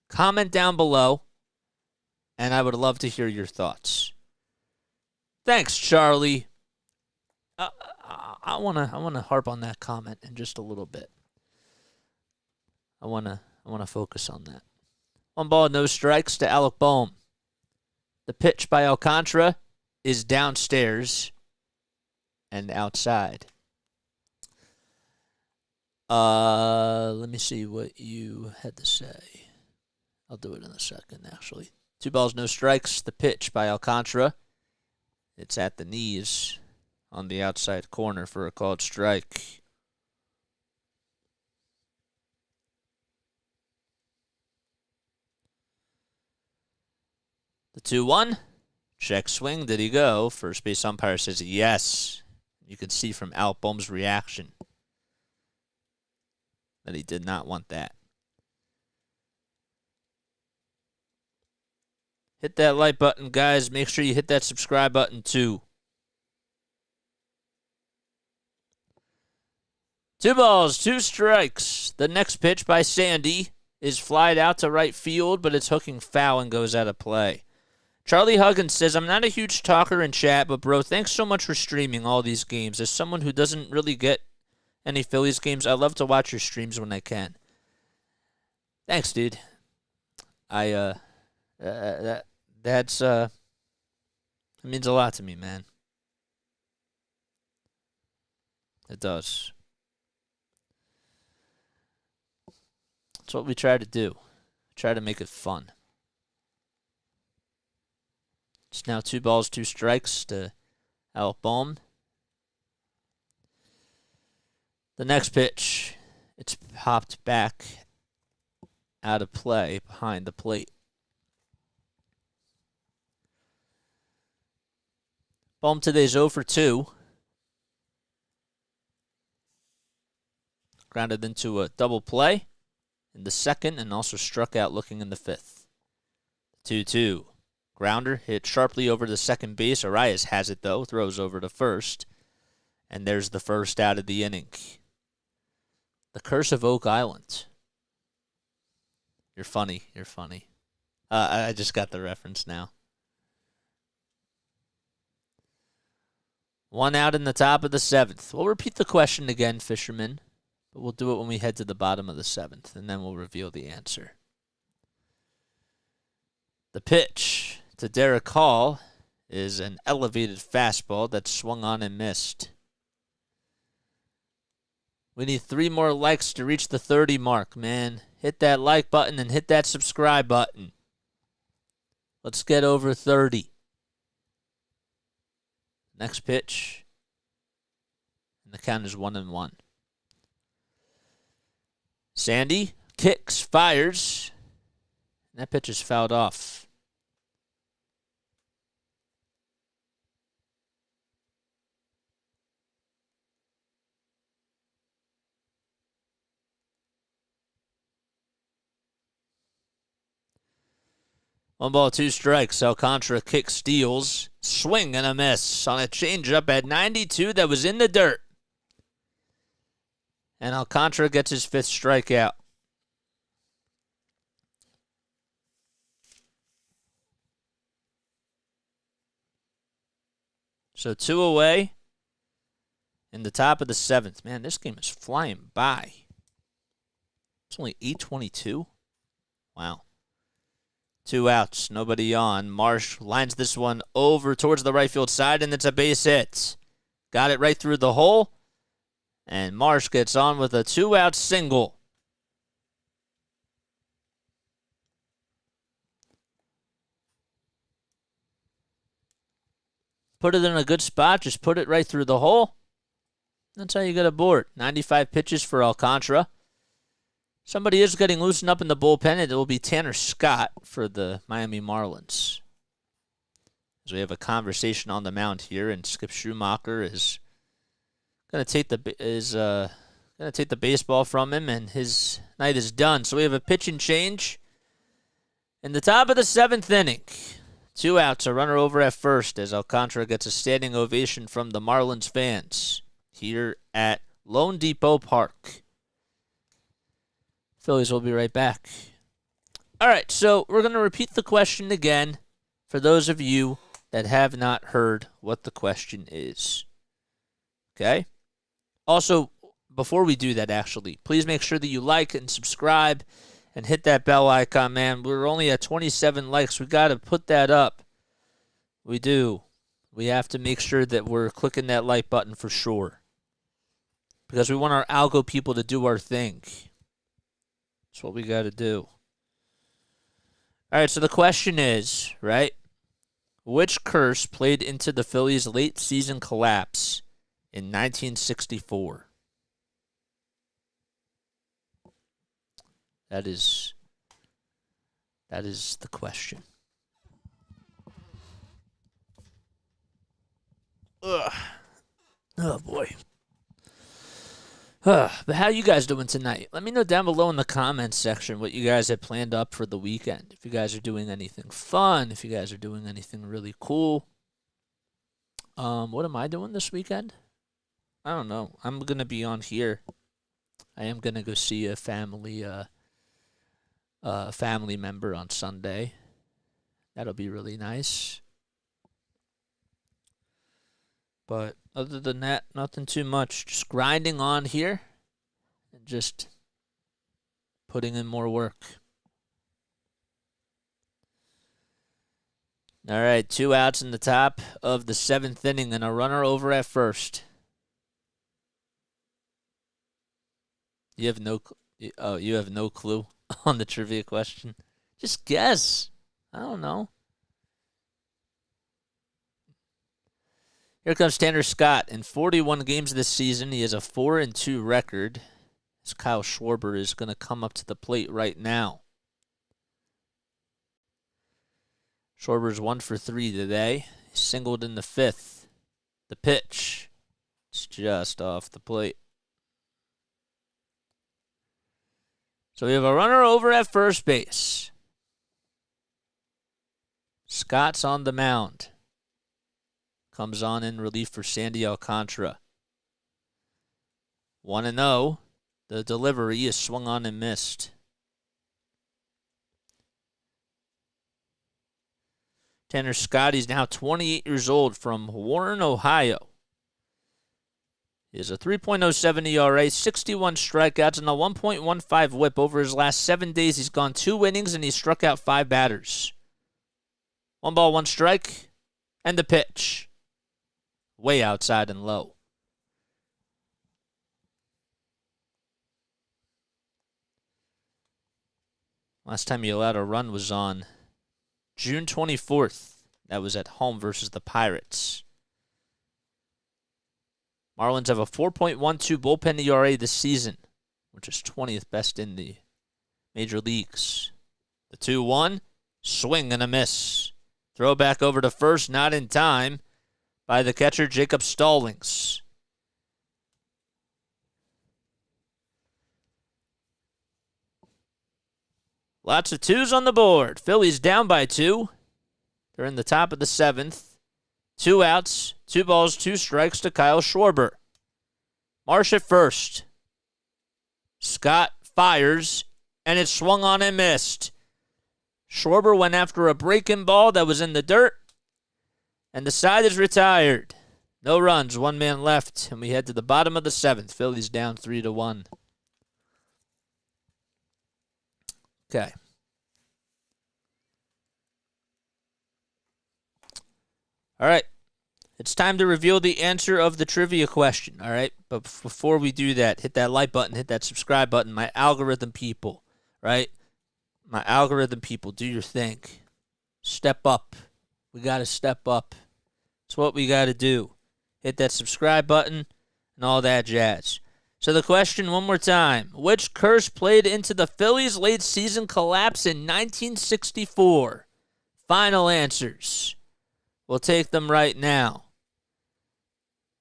Comment down below, and I would love to hear your thoughts. Thanks, Charlie. I wanna harp on that comment in just a little bit. I wanna focus on that. 1 ball, no strikes to Alec Bohm. The pitch by Alcantara is downstairs and outside. Let me see what you had to say. I'll do it in a second, actually. 2 balls, no strikes. The pitch by Alcantara. It's at the knees on the outside corner for a called strike. The 2-1. Check swing. Did he go? First base umpire says yes. You can see from Alec Bohm's reaction that he did not want that. Hit that like button, guys. Make sure you hit that subscribe button, too. 2 balls, 2 strikes. The next pitch by Sandy is flied out to right field, but it's hooking foul and goes out of play. Charlie Huggins says, I'm not a huge talker in chat, but bro, thanks so much for streaming all these games. As someone who doesn't really get any Phillies games, I love to watch your streams when I can. Thanks, dude. It means a lot to me, man. It does. That's what we try to do. Try to make it fun. It's now 2 balls, 2 strikes to Albaum. The next pitch, it's popped back out of play behind the plate. Bohm today's 0 for 2. Grounded into a double play in the second and also struck out looking in the fifth. 2-2. Grounder hit sharply over to second base. Arias has it, though. Throws over to first. And there's the first out of the inning. The Curse of Oak Island. You're funny. You're funny. I just got the reference now. 1 out in the top of the 7th. We'll repeat the question again, Fisherman. But we'll do it when we head to the bottom of the 7th. And then we'll reveal the answer. The pitch to Derek Hall is an elevated fastball that swung on and missed. We need 3 more likes to reach the 30 mark, man. Hit that like button and hit that subscribe button. Let's get over 30. Next pitch. And the count is 1-1. Sandy kicks, fires. And that pitch is fouled off. One ball, 2 strikes. Alcantara kicks, steals, swing and a miss on a changeup at 92 that was in the dirt. And Alcantara gets his 5th strikeout. So 2 away in the top of the 7th. Man, this game is flying by. It's only 8:22. Wow. 2 outs, nobody on. Marsh lines this one over towards the right field side, and it's a base hit. Got it right through the hole, and Marsh gets on with a 2-out single. Put it in a good spot, just put it right through the hole. That's how you get a board. 95 pitches for Alcantara. Somebody is getting loosened up in the bullpen, and it will be Tanner Scott for the Miami Marlins. As we have a conversation on the mound here, and Skip Schumacher is going to take the baseball from him, and his night is done. So we have a pitching change in the top of the 7th inning. 2 outs, a runner over at first, as Alcantara gets a standing ovation from the Marlins fans here at Lone Depot Park. Phillies will be right back. All right, so we're going to repeat the question again for those of you that have not heard what the question is. Okay? Also, before we do that, actually, please make sure that you like and subscribe and hit that bell icon, man. We're only at 27 likes. We got to put that up. We do. We have to make sure that we're clicking that like button for sure, because we want our algo people to do our thing. That's what we got to do. All right, so the question is, right, which curse played into the Phillies' late season collapse in 1964? That is the question. Ugh. Oh, boy. But how you guys doing tonight? Let me know down below in the comments section what you guys have planned up for the weekend. If you guys are doing anything fun, if you guys are doing anything really cool. What am I doing this weekend? I don't know. I'm going to be on here. I am going to go see a family member on Sunday. That'll be really nice. But other than that, nothing too much. Just grinding on here and just putting in more work. All right, 2 outs in the top of the 7th inning and a runner over at first. You have no clue. on the trivia question. Just guess. I don't know. Here comes Tanner Scott. In 41 games this season, he has a 4-2 record. As Kyle Schwarber is going to come up to the plate right now. Schwarber's 1 for 3 today. He singled in the 5th. The pitch. It's just off the plate. So we have a runner over at first base. Scott's on the mound. Comes on in relief for Sandy Alcantara. 1-0. The delivery is swung on and missed. Tanner Scott, he's now 28 years old, from Warren, Ohio. He has a 3.07 ERA, 61 strikeouts, and a 1.15 whip. Over his last 7 days, he's gone 2 innings, and he struck out 5 batters. 1 ball, 1 strike, and the pitch. Way outside and low. Last time he allowed a run was on June 24th. That was at home versus the Pirates. Marlins have a 4.12 bullpen ERA this season, which is 20th best in the major leagues. The 2-1, swing and a miss. Throw back over to first, not in time, by the catcher, Jacob Stallings. Lots of 2s on the board. Phillies down by 2. They're in the top of the 7th. 2 outs, 2 balls, 2 strikes to Kyle Schwarber. Marsh at first. Scott fires, and it swung on and missed. Schwarber went after a breaking ball that was in the dirt, and the side is retired. No runs, 1 man left, and we head to the bottom of the 7th. Phillies down 3-1. Okay. All right. It's time to reveal the answer of the trivia question, all right? But before we do that, hit that like button, hit that subscribe button. My algorithm people, right? My algorithm people, do your thing. Step up. We got to step up. It's what we got to do. Hit that subscribe button and all that jazz. So the question one more time. Which curse played into the Phillies' late season collapse in 1964? Final answers. We'll take them right now.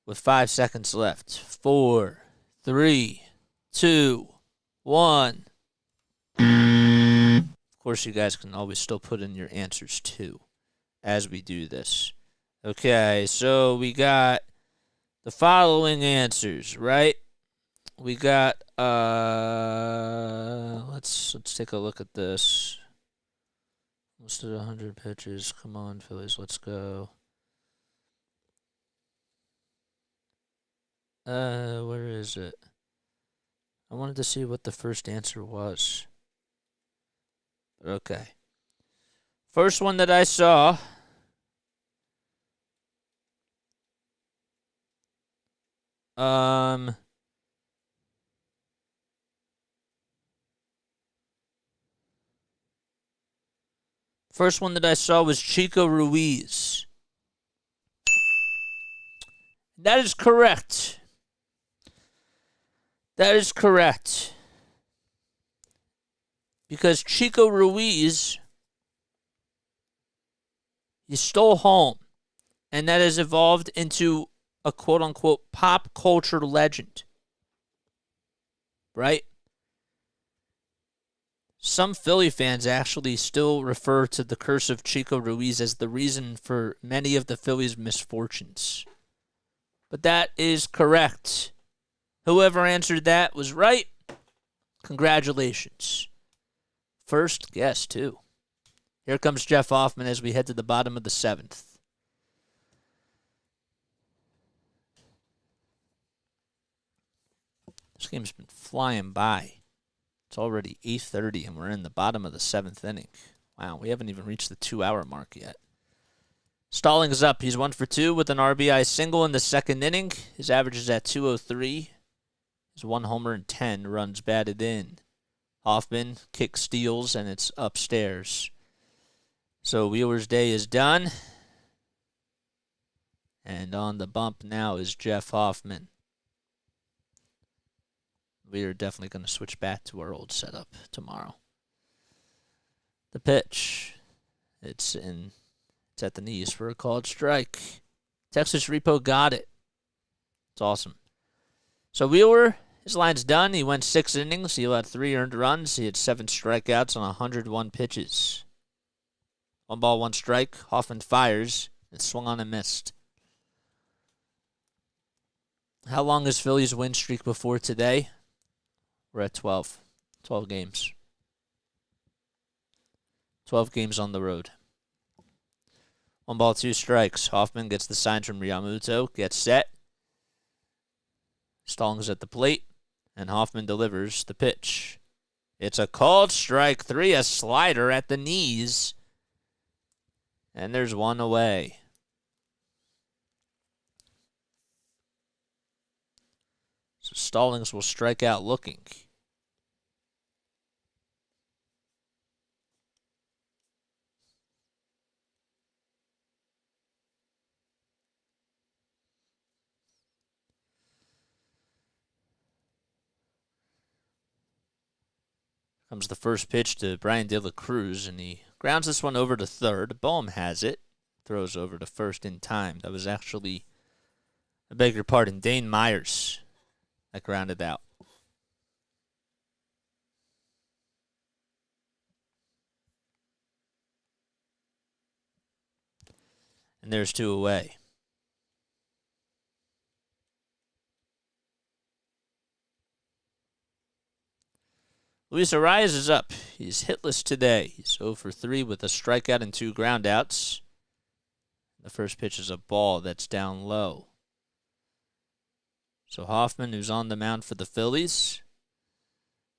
With 5 seconds left. 4, 3, 2, 1. Of course, you guys can always still put in your answers too as we do this. Okay, so we got the following answers, right? We got let's take a look at this. Almost at 100 pitches. Come on, Phillies, let's go. Where is it? I wanted to see what the first answer was. Okay. First one that I saw. First one that I saw was Chico Ruiz. That is correct. That is correct. Because Chico Ruiz, he stole home. And that has evolved into a quote-unquote pop culture legend. Right? Some Philly fans actually still refer to the curse of Chico Ruiz as the reason for many of the Phillies' misfortunes. But that is correct. Whoever answered that was right. Congratulations. First guess, too. Here comes Jeff Hoffman as we head to the bottom of the 7th. This game's been flying by. It's already 8:30, and we're in the bottom of the 7th inning. Wow, we haven't even reached the 2-hour mark yet. Stallings up. He's 1 for 2 with an RBI single in the 2nd inning. His average is at 203. His 1 homer and 10 runs batted in. Hoffman kick steals, and it's upstairs. So Wheeler's day is done. And on the bump now is Jeff Hoffman. We are definitely going to switch back to our old setup tomorrow. The pitch. It's at the knees for a called strike. Texas Repo got it. It's awesome. So Wheeler, his line's done. He went 6 innings. He had 3 earned runs. He had 7 strikeouts on 101 pitches. 1 ball, 1 strike. Hoffman fires. It swung on and missed. How long is Phillies' win streak before today? We're at 12. 12 games. 12 games on the road. 1 ball, 2 strikes. Hoffman gets the signs from Riyamoto. Gets set. Stallings at the plate. And Hoffman delivers the pitch. It's a called strike 3. A slider at the knees. And there's 1 away. So Stallings will strike out looking. Comes the first pitch to Brian De La Cruz, and he grounds this one over to third. Boehm has it. Throws over to first in time. That was actually, I beg your pardon, Dane Myers that grounded out. And there's 2 away. Luis Arias is up. He's hitless today. He's 0 for 3 with a strikeout and 2 groundouts. The first pitch is a ball that's down low. So Hoffman, who's on the mound for the Phillies,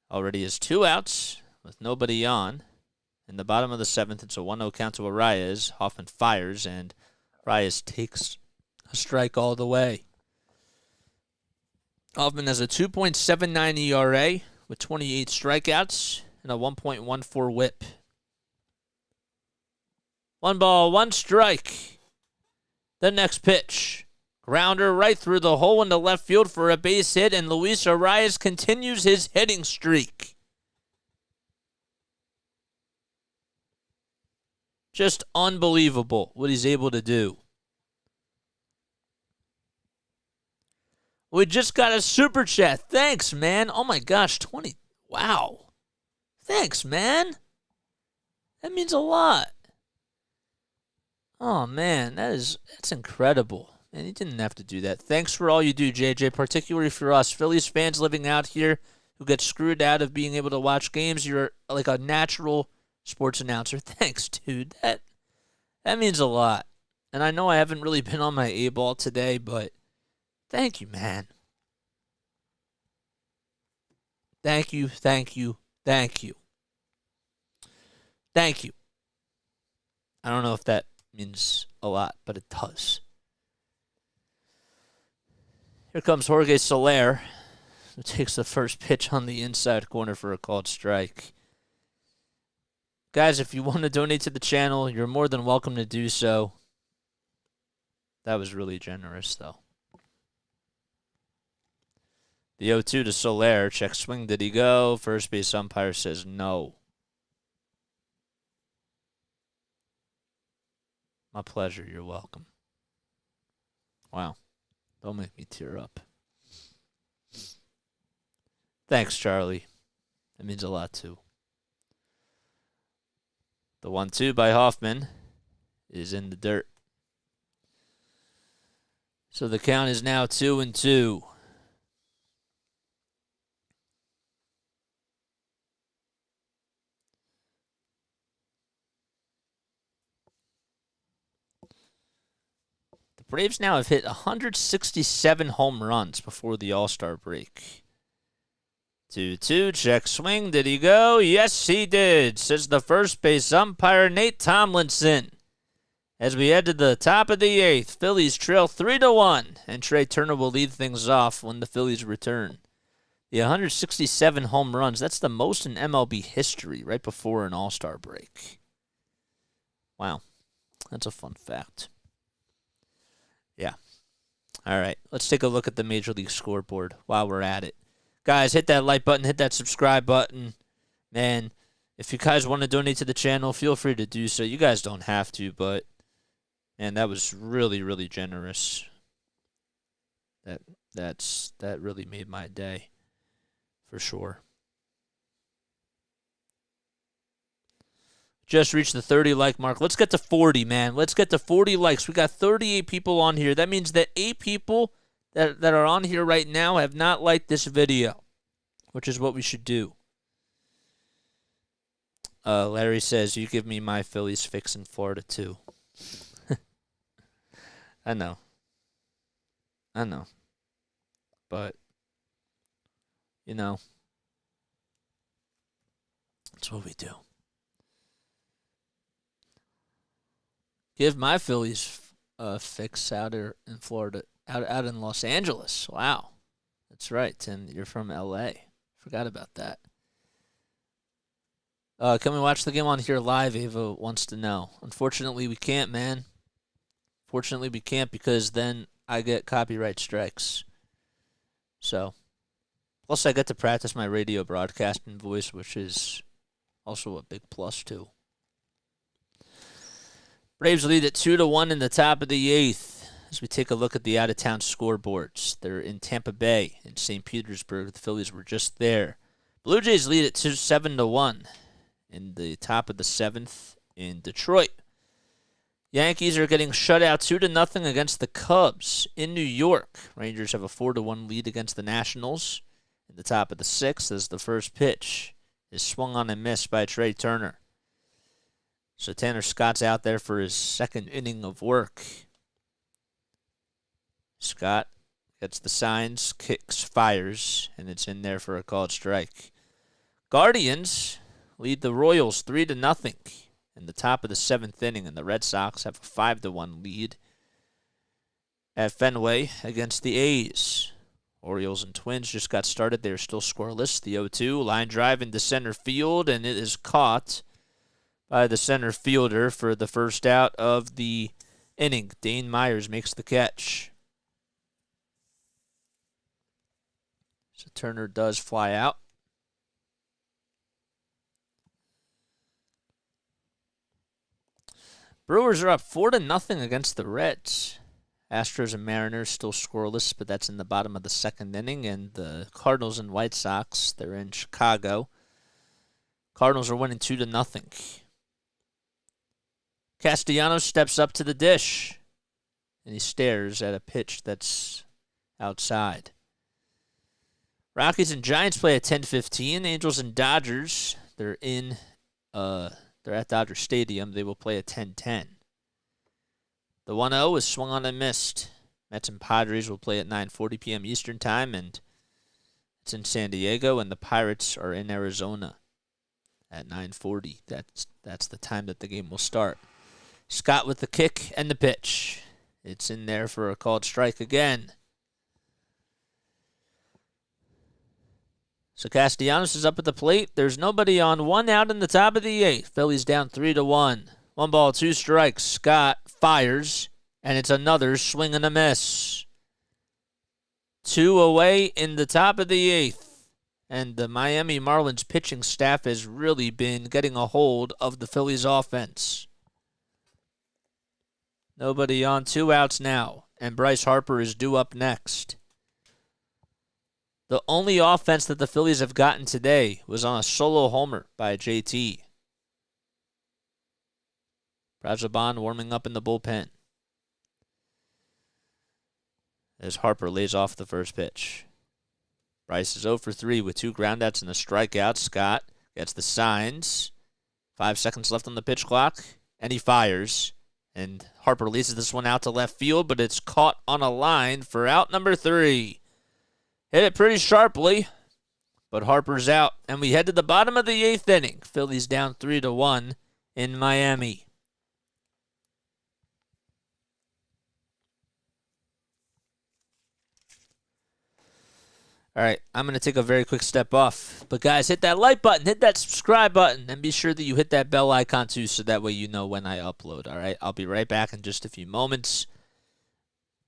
already has 2 outs with nobody on. In the bottom of the 7th, it's a 1-0 count to Arias. Hoffman fires, and Arias takes a strike all the way. Hoffman has a 2.79 ERA with 28 strikeouts and a 1.14 whip. 1 ball, 1 strike. The next pitch. Grounder right through the hole into left field for a base hit, and Luis Arias continues his hitting streak. Just unbelievable what he's able to do. We just got a super chat. Thanks, man. Oh my gosh, 20. Wow. Thanks, man. That means a lot. Oh man, that's incredible. And he didn't have to do that. Thanks for all you do, JJ, particularly for us Phillies fans living out here who get screwed out of being able to watch games. You're like a natural sports announcer. Thanks, dude. That means a lot. And I know I haven't really been on my A-ball today, but thank you, man. Thank you, thank you, thank you. Thank you. I don't know if that means a lot, but it does. Here comes Jorge Soler, who takes the first pitch on the inside corner for a called strike. Guys, if you want to donate to the channel, you're more than welcome to do so. That was really generous, though. The 0-2 to Soler. Check swing. Did he go? First base umpire says no. My pleasure. You're welcome. Wow. Don't make me tear up. Thanks, Charlie. That means a lot, too. The 1-2 by Hoffman is in the dirt. So the count is now 2-2. The Braves now have hit 167 home runs before the All-Star break. 2-2, check swing. Did he go? Yes, he did, says the first base umpire, Nate Tomlinson. As we head to the top of the 8th, Phillies trail 3-1, and Trey Turner will lead things off when the Phillies return. The 167 home runs, that's the most in MLB history right before an All-Star break. Wow. That's a fun fact. Yeah. All right. Let's take a look at the Major League scoreboard while we're at it. Guys, hit that like button, hit that subscribe button. Man, if you guys want to donate to the channel, feel free to do so. You guys don't have to, but man, that was really, really generous. That really made my day. For sure. Just reached the 30 like mark. Let's get to 40, man. Let's get to 40 likes. We got 38 people on here. That means that 8 people that are on here right now have not liked this video, which is what we should do. Larry says, you give me my Phillies fix in Florida too. I know. But you know, that's what we do. Give my Phillies fix out here in Florida, out in Los Angeles. Wow. That's right, Tim. You're from L.A. Forgot about that. Can we watch the game on here live? Ava wants to know. Unfortunately, we can't, man. Fortunately, we can't because then I get copyright strikes. So. Plus, I get to practice my radio broadcasting voice, which is also a big plus, too. Braves lead at 2-1 in the top of the 8th. As we take a look at the out-of-town scoreboards, they're in Tampa Bay and St. Petersburg. The Phillies were just there. Blue Jays lead at 7-1 in the top of the 7th in Detroit. Yankees are getting shut out 2-0 against the Cubs in New York. Rangers have a 4-1 lead against the Nationals. In the top of the 6th as the first pitch is swung on and missed by Trey Turner. So Tanner Scott's out there for his second inning of work. Scott gets the signs, kicks, fires, and it's in there for a called strike. Guardians lead the Royals 3-0 in the top of the 7th inning, and the Red Sox have a 5-1 lead at Fenway against the A's. Orioles and Twins just got started. They're still scoreless. The 0-2 line drive into center field, and it is caught by the center fielder for the first out of the inning. Dane Myers makes the catch. So Turner does fly out. Brewers are up 4-0 against the Reds. Astros and Mariners still scoreless, but that's in the bottom of the 2nd inning. And the Cardinals and White Sox, they're in Chicago. Cardinals are winning 2-0. Castellanos steps up to the dish, and he stares at a pitch that's outside. Rockies and Giants play at 10:15. Angels and Dodgers, they're at Dodger Stadium. They will play at 10:10. The 1-0 is swung on and missed. Mets and Padres will play at 9:40 p.m. Eastern Time, and it's in San Diego, and the Pirates are in Arizona at 9:40. That's the time that the game will start. Scott with the kick and the pitch. It's in there for a called strike again. So Castellanos is up at the plate. There's nobody on, 1 out in the top of the 8th. Phillies down 3-1. 1 ball, 2 strikes. Scott fires, and it's another swing and a miss. 2 away in the top of the 8th. And the Miami Marlins pitching staff has really been getting a hold of the Phillies offense. Nobody on, 2 outs now, and Bryce Harper is due up next. The only offense that the Phillies have gotten today was on a solo homer by JT. Brazoban warming up in the bullpen as Harper lays off the first pitch. Bryce is 0 for 3 with 2 groundouts and a strikeout. Scott gets the signs. 5 seconds left on the pitch clock, and he fires. And Harper leases this one out to left field, but it's caught on a line for out number 3. Hit it pretty sharply, but Harper's out. And we head to the bottom of the 8th inning. Phillies down 3-1 in Miami. All right, I'm going to take a very quick step off. But, guys, hit that like button, hit that subscribe button, and be sure that you hit that bell icon, too, so that way you know when I upload, all right? I'll be right back in just a few moments.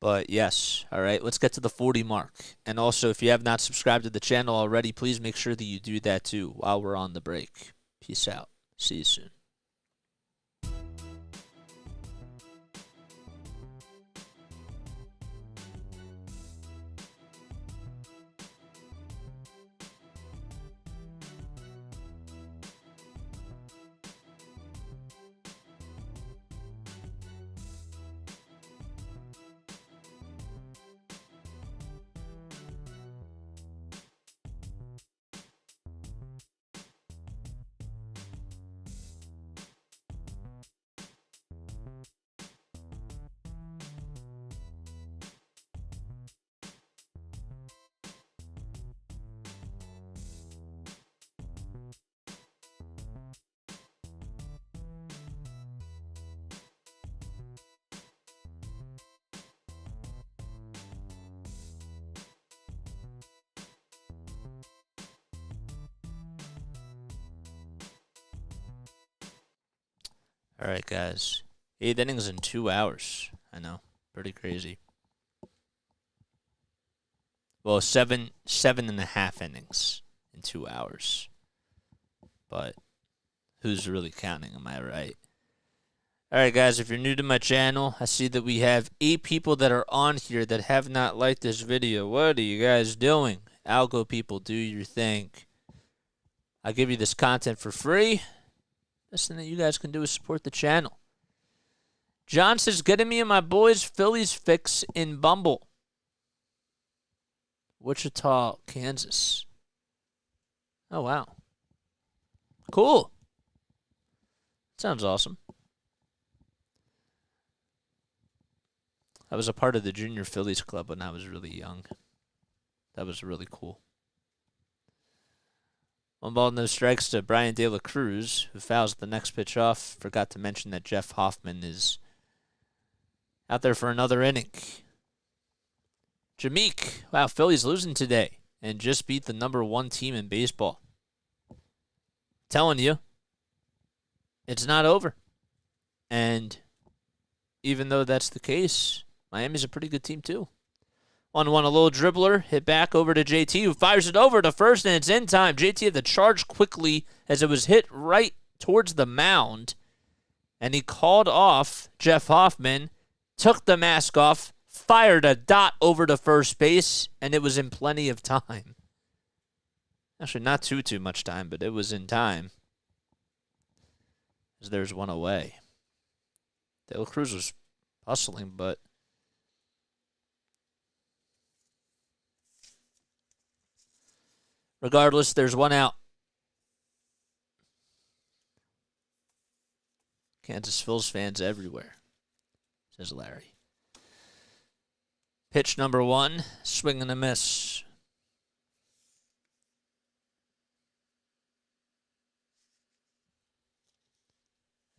But, yes, all right, let's get to the 40 mark. And also, if you have not subscribed to the channel already, please make sure that you do that, too, while we're on the break. Peace out. See you soon. All right, guys. 8 innings in 2 hours. I know. Pretty crazy. Well, seven and a half innings in 2 hours. But who's really counting, am I right? All right, guys, if you're new to my channel, I see that we have 8 people that are on here that have not liked this video. What are you guys doing? Algo people, do your thing. I give you this content for free. Best thing that you guys can do is support the channel. John says, getting me and my boys Phillies fix in Bumble. Wichita, Kansas. Oh, wow. Cool. Sounds awesome. I was a part of the Junior Phillies Club when I was really young. That was really cool. 1 ball, no strikes to Brian De La Cruz, who fouls the next pitch off. Forgot to mention that Jeff Hoffman is out there for another inning. Jameek, wow, Phillies losing today and just beat the #1 team in baseball. Telling you, it's not over. And even though that's the case, Miami's a pretty good team too. 1-1, a little dribbler, hit back over to JT, who fires it over to first, and it's in time. JT had to charge quickly as it was hit right towards the mound, and he called off Jeff Hoffman, took the mask off, fired a dot over to first base, and it was in plenty of time. Actually, not too much time, but it was in time. As there's one away. De La Cruz was hustling, but regardless, there's one out. Kansas Phillies fans everywhere, says Larry. Pitch number 1, swing and a miss.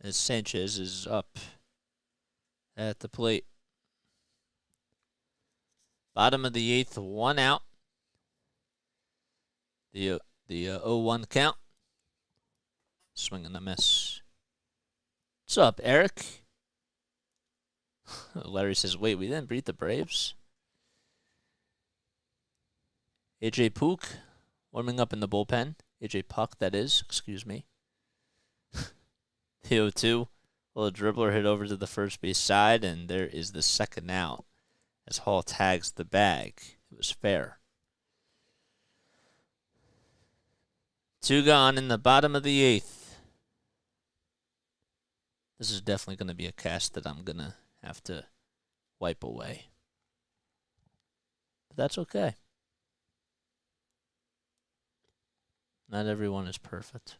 As Sanchez is up at the plate. Bottom of the 8th, 1 out. The 0-1 count. Swing and a miss. What's up, Eric? Larry says, wait, we didn't beat the Braves? AJ Puck warming up in the bullpen. AJ Puck, that is. Excuse me. The 0-2. Little dribbler hit over to the first base side, and there is the second out as Hall tags the bag. It was fair. 2 gone in the bottom of the 8th. This is definitely going to be a cast that I'm going to have to wipe away. But that's okay. Not everyone is perfect.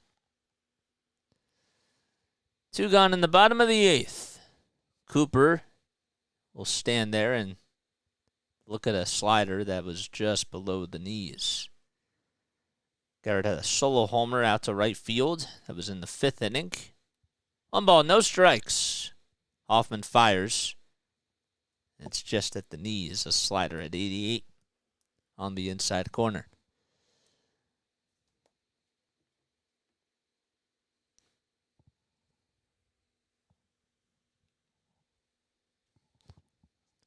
2 gone in the bottom of the 8th. Cooper will stand there and look at a slider that was just below the knees. Garrett had a solo homer out to right field. That was in the 5th inning. 1 ball, no strikes. Hoffman fires. It's just at the knees, a slider at 88. on the inside corner.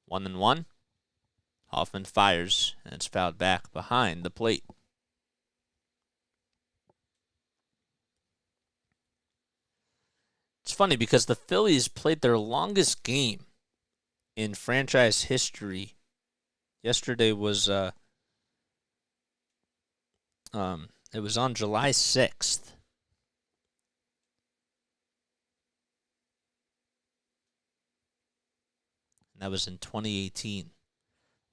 One and one. Hoffman fires, and it's fouled back behind the plate. It's funny because the Phillies played their longest game in franchise history. Yesterday was it was on July 6th. And that was in 2018.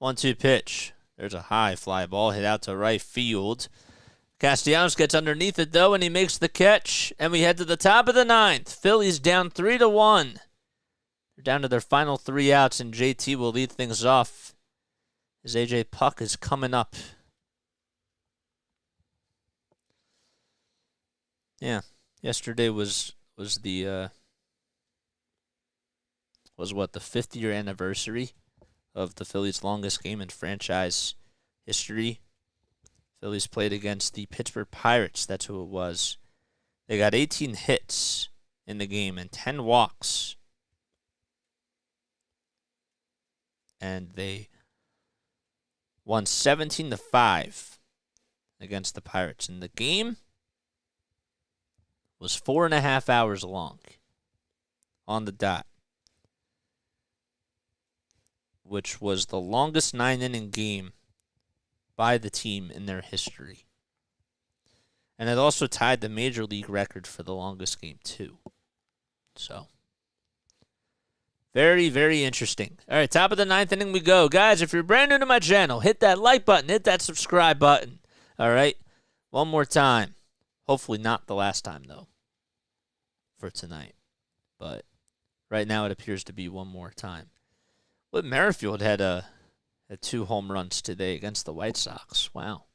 1-2 pitch. There's a high fly ball hit out to right field. Castellanos gets underneath it, though, and he makes the catch. And we head to the top of the ninth. Phillies down 3-1. They're down to their final 3 outs, and JT will lead things off as A.J. Puck is coming up. Yeah, yesterday was the 50th-year anniversary of the Phillies' longest game in franchise history. Phillies played against the Pittsburgh Pirates. That's who it was. They got 18 hits in the game and 10 walks. And they won 17-5 against the Pirates. And the game was 4.5 hours long on the dot, which was the longest 9-inning game by the team in their history. And it also tied the Major League record for the longest game, too. So, very, very interesting. All right, top of the 9th inning we go. Guys, if you're brand new to my channel, hit that like button, hit that subscribe button. All right, one more time. Hopefully not the last time, though, for tonight. But right now it appears to be one more time. Whit Merrifield had 2 home runs today against the White Sox. Wow.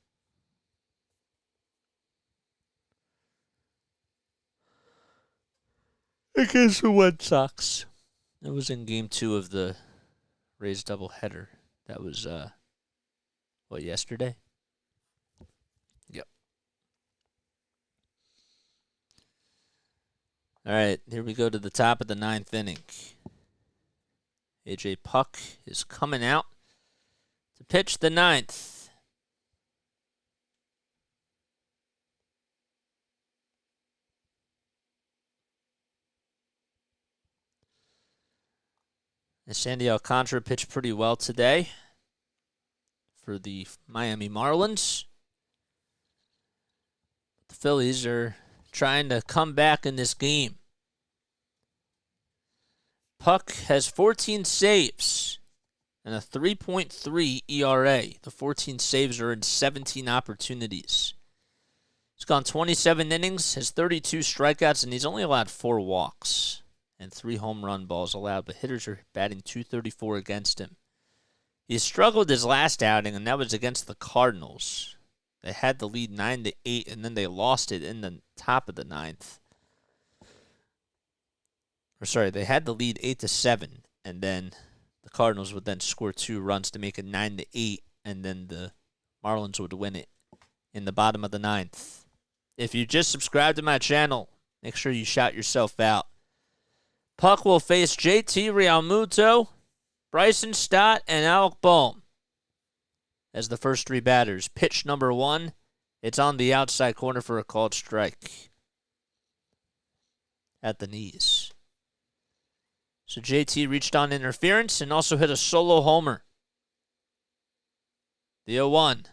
Against the White Sox. It was in Game 2 of the Rays doubleheader. That was, yesterday? Yep. All right, here we go to the top of the 9th inning. A.J. Puck is coming out to pitch the 9th. And Sandy Alcantara pitched pretty well today for the Miami Marlins. The Phillies are trying to come back in this game. Puck has 14 saves and a 3.3 ERA. The 14 saves are in 17 opportunities. He's gone 27 innings, has 32 strikeouts, and he's only allowed 4 walks and 3 home run balls allowed, but hitters are batting .234 against him. He struggled his last outing, and that was against the Cardinals. They had the lead 9-8, and then they lost it in the top of the 9th. They had the lead 8-7, and then the Cardinals would then score 2 runs to make it 9-8, and then the Marlins would win it in the bottom of the 9th. If you just subscribed to my channel, make sure you shout yourself out. Puck will face JT Realmuto, Bryson Stott, and Alec Bohm as the first 3 batters. Pitch number 1, it's on the outside corner for a called strike at the knees. So JT reached on interference and also hit a solo homer. The 0-1,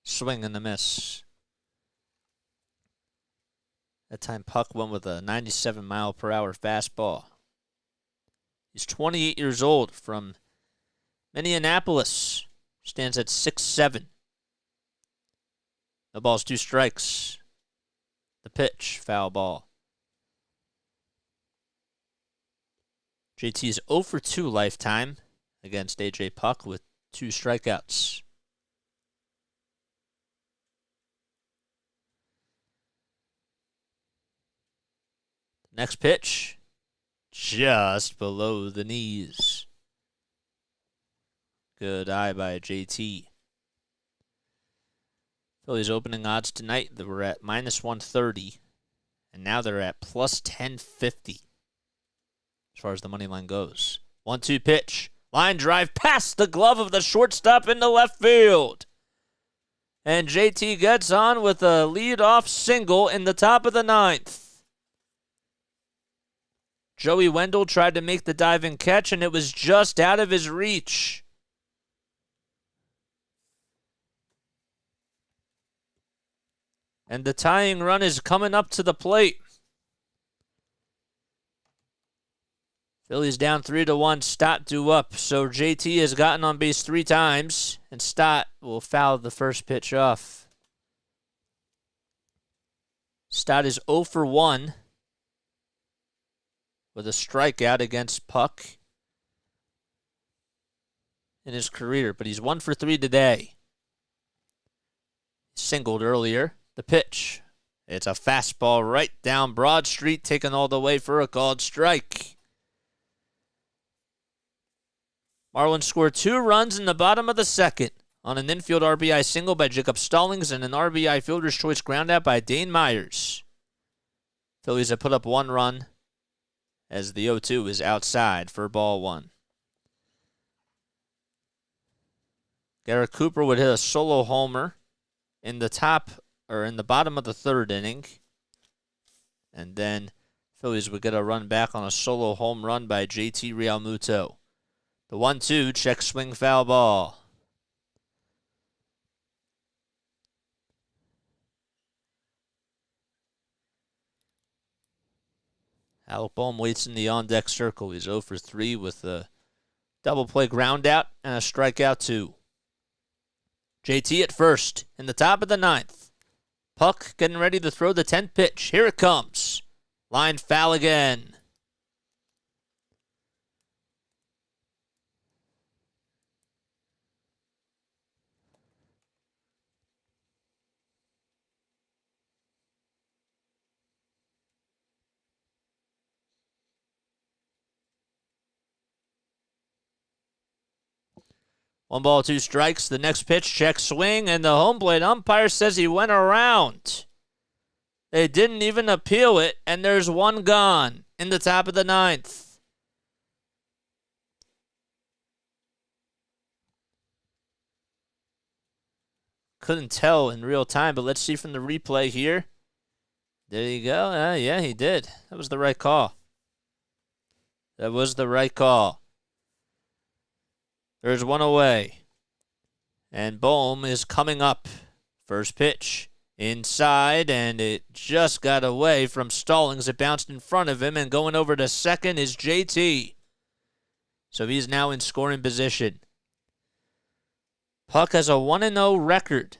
swing and a miss. That time Puck went with a 97-mile-per-hour fastball. He's 28 years old, from Minneapolis. Stands at 6'7". The ball's 2 strikes. The pitch, foul ball. JT's 0 for 2 lifetime against A.J. Puck with 2 strikeouts. Next pitch, just below the knees. Good eye by JT. Phillies opening odds tonight, they were at -130, and now they're at plus 1050 as far as the money line goes. 1-2 pitch. Line drive past the glove of the shortstop into left field. And JT gets on with a lead-off single in the top of the 9th. Joey Wendell tried to make the diving catch, and it was just out of his reach. And the tying run is coming up to the plate. Phillies down 3-1. Stott due up. So JT has gotten on base 3 times, and Stott will foul the first pitch off. Stott is 0 for 1 with a strikeout against Puck in his career, but he's 1 for 3 today. Singled earlier. The pitch. It's a fastball right down Broad Street, taken all the way for a called strike. Marlins scored 2 runs in the bottom of the 2nd on an infield RBI single by Jacob Stallings and an RBI fielder's choice groundout by Dane Myers. Phillies have put up 1 run as the 0-2 is outside for ball 1. Garrett Cooper would hit a solo homer in the bottom of the 3rd inning. And then Phillies would get a run back on a solo home run by JT Realmuto. The 1-2, check swing foul ball. Alec Bohm waits in the on-deck circle. He's 0 for 3 with a double play ground out and a strikeout 2. JT at first in the top of the 9th. Puck getting ready to throw the 10th pitch. Here it comes. Line foul again. One ball, 2 strikes. The next pitch, check swing, and the home plate umpire says he went around. They didn't even appeal it, and there's 1 gone in the top of the 9th. Couldn't tell in real time, but let's see from the replay here. There you go. Yeah, he did. That was the right call. That was the right call. There's 1 away. And Bohm is coming up. First pitch. Inside, and it just got away from Stallings. It bounced in front of him, and going over to second is JT. So he's now in scoring position. Puck has a 1-0 record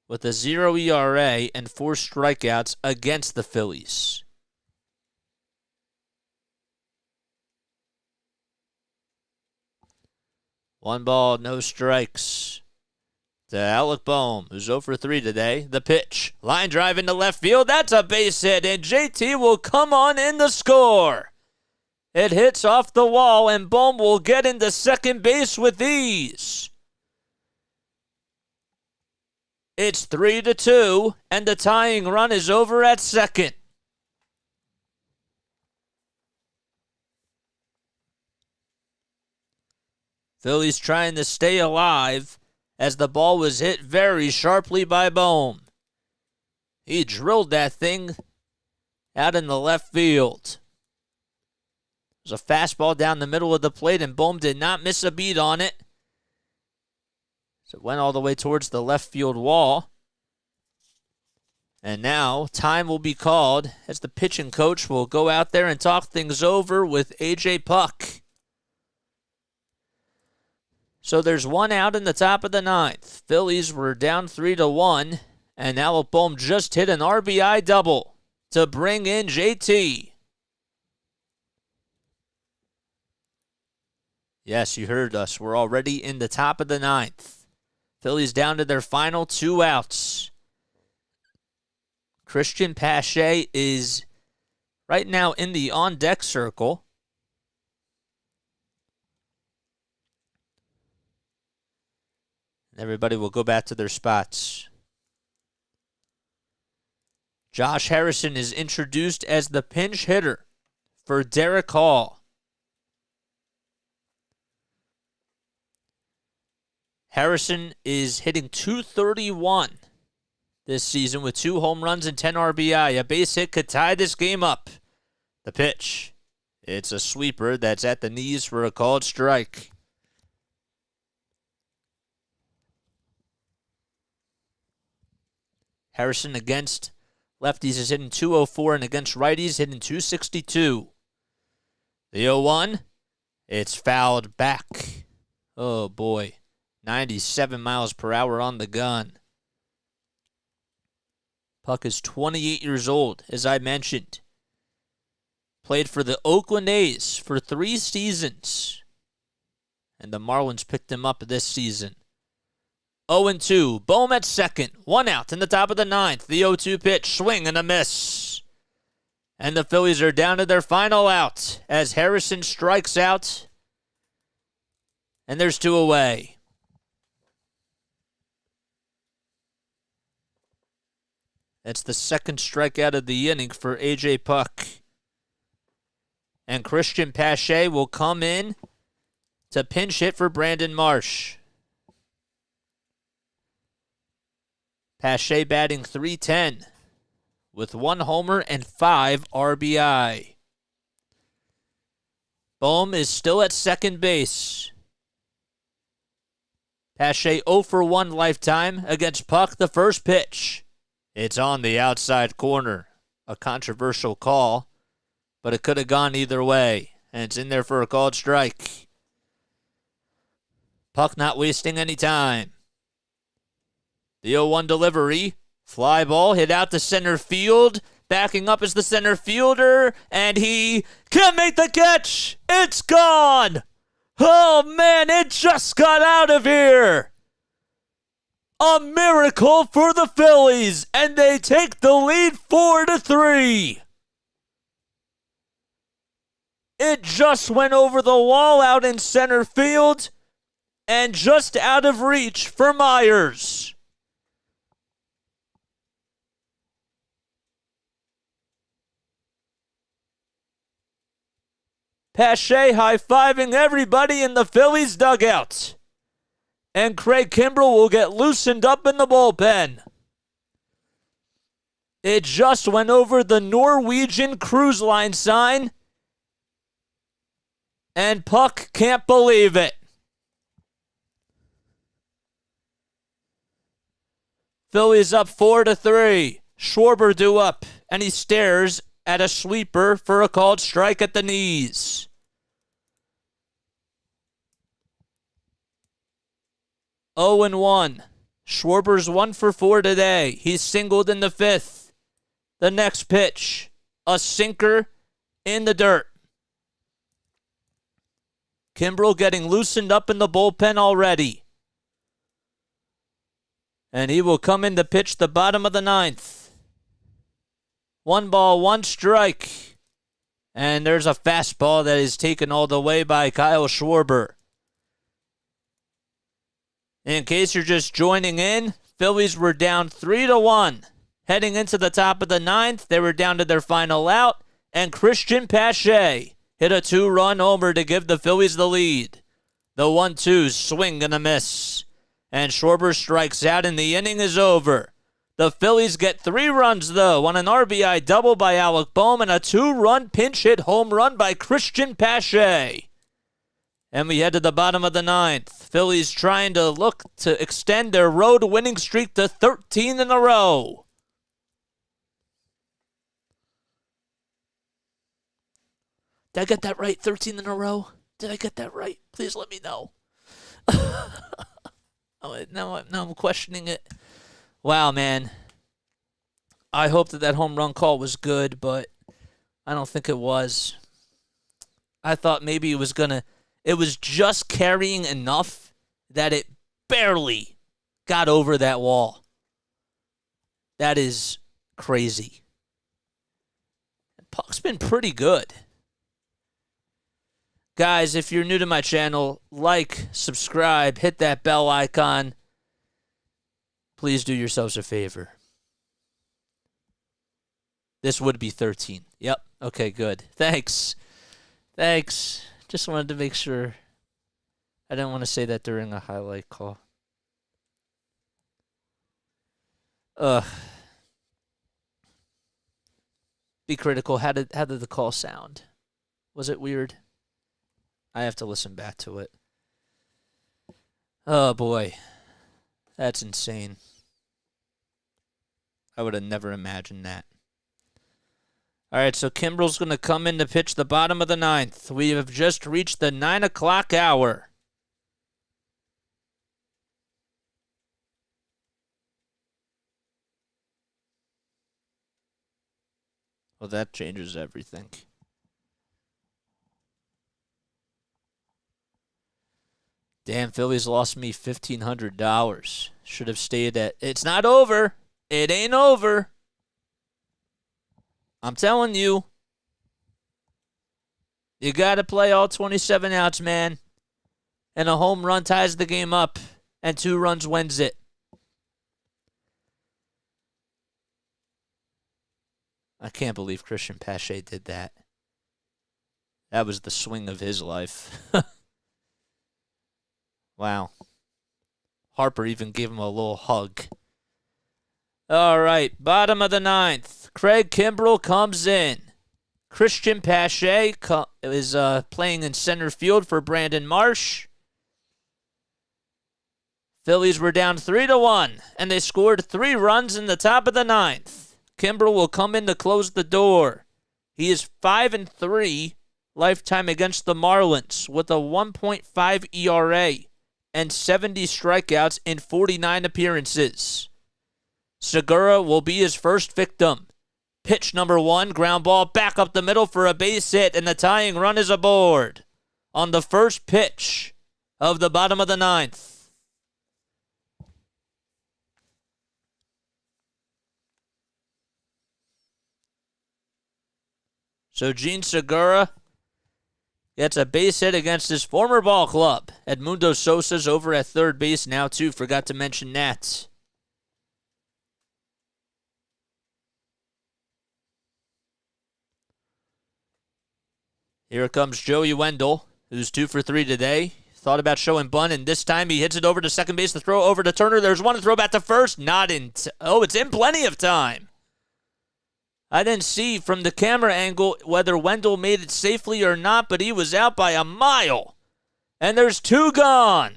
with a 0 ERA and 4 strikeouts against the Phillies. One ball, no strikes to Alec Bohm, who's 0 for 3 today. The pitch, line drive into left field. That's a base hit, and JT will come on in the score. It hits off the wall, and Bohm will get into second base with ease. It's 3-2, and the tying run is over at second. Phillies trying to stay alive as the ball was hit very sharply by Bohm. He drilled that thing out in the left field. It was a fastball down the middle of the plate, and Bohm did not miss a beat on it. So it went all the way towards the left field wall. And now time will be called as the pitching coach will go out there and talk things over with A.J. Puck. So there's 1 out in the top of the 9th. Phillies were down 3-1, and Alec Bohm just hit an RBI double to bring in JT. Yes, you heard us. We're already in the top of the 9th. Phillies down to their final 2 outs. Christian Pache is right now in the on-deck circle. Everybody will go back to their spots. Josh Harrison is introduced as the pinch hitter for Derek Hall. Harrison is hitting .231 this season with 2 home runs and 10 RBI. A base hit could tie this game up. The pitch. It's a sweeper that's at the knees for a called strike. Harrison against lefties is hitting .204 and against righties hitting .262. The 0-1. It's fouled back. Oh boy. 97 miles per hour on the gun. Puck is 28 years old, as I mentioned. Played for the Oakland A's for 3 seasons. And the Marlins picked him up this season. 0-2. Bohm at second. 1 out in the top of the 9th. The 0-2 pitch. Swing and a miss. And the Phillies are down to their final out as Harrison strikes out. And there's 2 away. That's the second strikeout of the inning for A.J. Puck. And Christian Pache will come in to pinch hit for Brandon Marsh. Pache batting .310 with 1 homer and 5 RBI. Bohm is still at second base. Pache 0 for 1 lifetime against Puck. The first pitch. It's on the outside corner. A controversial call, but it could have gone either way. And it's in there for a called strike. Puck not wasting any time. The 0-1 delivery. Fly ball hit out to center field. Backing up is the center fielder. And he can't make the catch. It's gone. Oh, man, it just got out of here. A miracle for the Phillies, and they take the lead 4-3. It just went over the wall out in center field and just out of reach for Myers. Pache high-fiving everybody in the Phillies dugout. And Craig Kimbrell will get loosened up in the bullpen. It just went over the Norwegian Cruise Line sign. And Puck can't believe it. Phillies up 4-3. Schwarber due up, and he stares at a sweeper for a called strike at the knees. 0-1. Schwarber's 1 for 4 today. He's singled in the 5th. The next pitch, a sinker in the dirt. Kimbrell getting loosened up in the bullpen already. And he will come in to pitch the bottom of the 9th. 1 ball, 1 strike. And there's a fastball that is taken all the way by Kyle Schwarber. In case you're just joining in, Phillies were down 3-1. Heading into the top of the 9th, they were down to their final out, and Christian Pache hit a 2-run homer to give the Phillies the lead. The 1-2 swing and a miss. And Schwarber strikes out and the inning is over. The Phillies get 3 runs, though, on an RBI double by Alec Bohm and a 2-run pinch hit home run by Christian Pache. And we head to the bottom of the 9th. Phillies trying to look to extend their road winning streak to 13 in a row. Did I get that right? 13 in a row? Did I get that right? Please let me know. Now I'm questioning it. Wow, man. I hope that home run call was good, but I don't think it was. I thought maybe it was just carrying enough that it barely got over that wall. That is crazy. Puck's been pretty good. Guys, if you're new to my channel, like, subscribe, hit that bell icon. Please do yourselves a favor. This would be 13. Yep. Okay, good. Thanks. Just wanted to make sure. I didn't want to say that during a highlight call. Be critical. How did the call sound? Was it weird? I have to listen back to it. Oh boy. That's insane. I would have never imagined that. All right, so Kimbrel's going to come in to pitch the bottom of the ninth. We have just reached the 9 o'clock hour. Well, that changes everything. Damn, Phillies lost me $1,500. Should have stayed at... It's not over. It ain't over. I'm telling you. You got to play all 27 outs, man. And a home run ties the game up. And 2 runs wins it. I can't believe Christian Pache did that. That was the swing of his life. Wow. Harper even gave him a little hug. All right, bottom of the ninth. Craig Kimbrel comes in. Christian Pache is playing in center field for Brandon Marsh. Phillies were down 3-1, and they scored 3 runs in the top of the ninth. Kimbrel will come in to close the door. He is 5-3 lifetime against the Marlins with a 1.5 ERA and 70 strikeouts in 49 appearances. Segura will be his first victim. Pitch number 1, ground ball back up the middle for a base hit, and the tying run is aboard on the first pitch of the bottom of the ninth. So Gene Segura gets a base hit against his former ball club. Edmundo Sosa's over at third base now, too. Forgot to mention that. Here comes Joey Wendell, who's 2 for 3 today. Thought about showing bunt, and this time he hits it over to second base. The throw over to Turner. There's one to throw back to first. Not in. It's in plenty of time. I didn't see from the camera angle whether Wendell made it safely or not, but he was out by a mile. And there's 2 gone.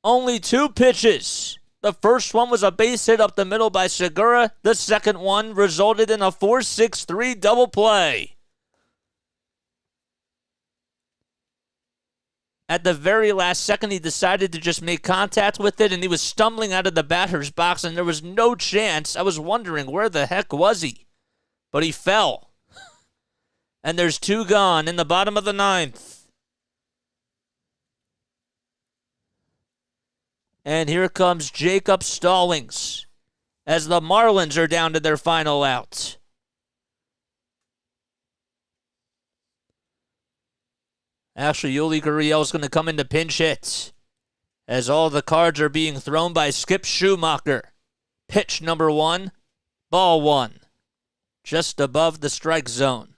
Only 2 pitches. The first one was a base hit up the middle by Segura. The second one resulted in a 4-6-3 double play. At the very last second, he decided to just make contact with it, and he was stumbling out of the batter's box, and there was no chance. I was wondering, where the heck was he? But he fell. And there's 2 gone in the bottom of the ninth. And here comes Jacob Stallings as the Marlins are down to their final out. Actually, Yuli Gurriel is going to come into pinch hit as all the cards are being thrown by Skip Schumacher. Pitch number 1, ball 1, just above the strike zone.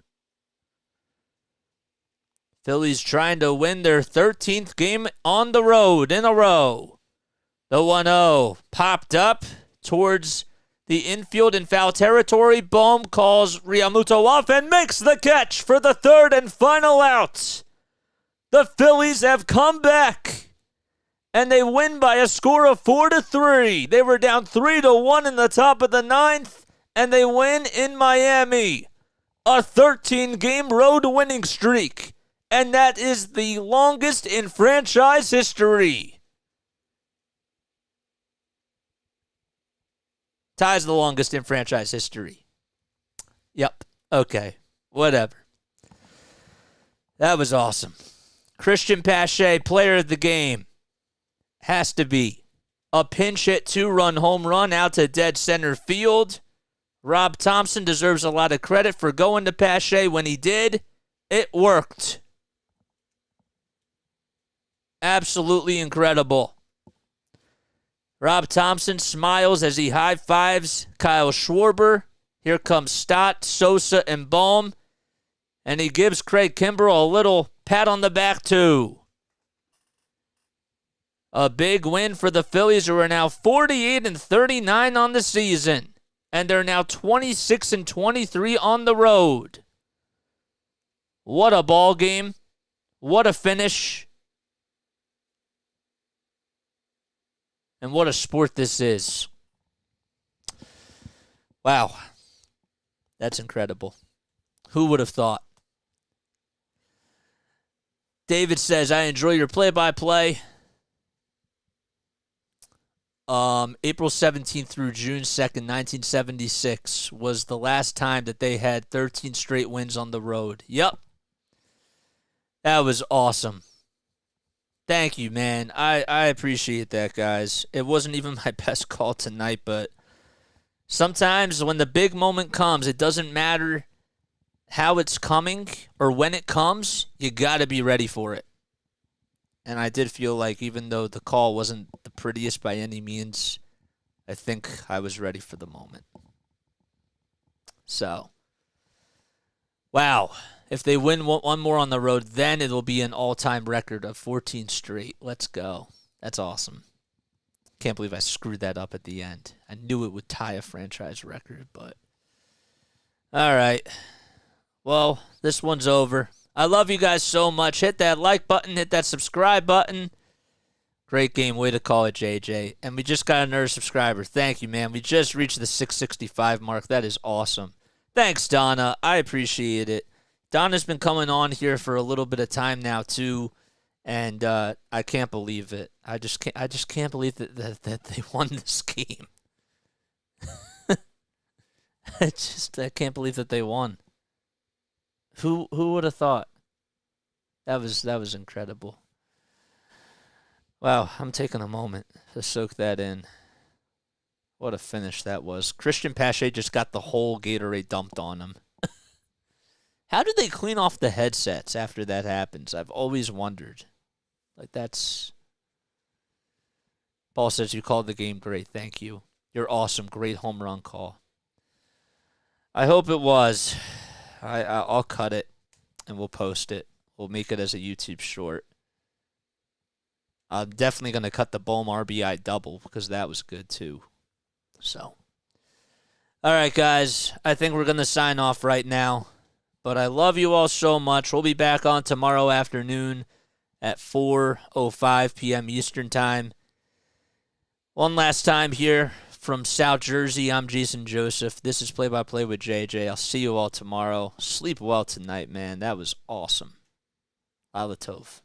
Phillies trying to win their 13th game on the road in a row. The 1-0 popped up towards the infield in foul territory. Bohm calls Realmuto off and makes the catch for the 3rd and final out. The Phillies have come back, and they win by a score of 4-3. They were down 3-1 in the top of the ninth, and they win in Miami. A 13-game road winning streak, and that is the longest in franchise history. Ties the longest in franchise history. Yep. Okay. Whatever. That was awesome. Christian Pache, player of the game, has to be. A pinch hit 2-run home run out to dead center field. Rob Thompson deserves a lot of credit for going to Pache when he did. It worked. Absolutely incredible. Rob Thompson smiles as he high-fives Kyle Schwarber. Here comes Stott, Sosa, and Bohm. And he gives Craig Kimbrell a little pat on the back, too. A big win for the Phillies, who are now 48-39 on the season. And they're now 26-23 on the road. What a ball game. What a finish. And what a sport this is. Wow. That's incredible. Who would have thought? David says, I enjoy your play-by-play. April 17th through June 2nd, 1976 was the last time that they had 13 straight wins on the road. Yep. That was awesome. Thank you, man. I appreciate that, guys. It wasn't even my best call tonight, but sometimes when the big moment comes, it doesn't matter how it's coming or when it comes, you got to be ready for it. And I did feel like even though the call wasn't the prettiest by any means, I think I was ready for the moment. So, wow. If they win one more on the road, then it'll be an all-time record of 14 straight. Let's go. That's awesome. Can't believe I screwed that up at the end. I knew it would tie a franchise record, but all right. Well, this one's over. I love you guys so much. Hit that like button. Hit that subscribe button. Great game. Way to call it, JJ. And we just got another subscriber. Thank you, man. We just reached the 665 mark. That is awesome. Thanks, Donna. I appreciate it. Donna's been coming on here for a little bit of time now, too. And I can't believe it. I just can't believe that they won this game. I can't believe that they won. Who would have thought? That was incredible. Wow, I'm taking a moment to soak that in. What a finish that was. Christian Pache just got the whole Gatorade dumped on him. How do they clean off the headsets after that happens? I've always wondered. Like, that's... Paul says you called the game great. Thank you. You're awesome. Great home run call. I hope it was. I'll cut it, and we'll post it. We'll make it as a YouTube short. I'm definitely going to cut the Bohm RBI double because that was good, too. So, all right, guys. I think we're going to sign off right now. But I love you all so much. We'll be back on tomorrow afternoon at 4:05 p.m. Eastern Time. One last time here from South Jersey, I'm Jason Joseph. This is Play-by-Play with JJ. I'll see you all tomorrow. Sleep well tonight, man. That was awesome. Ala Tov.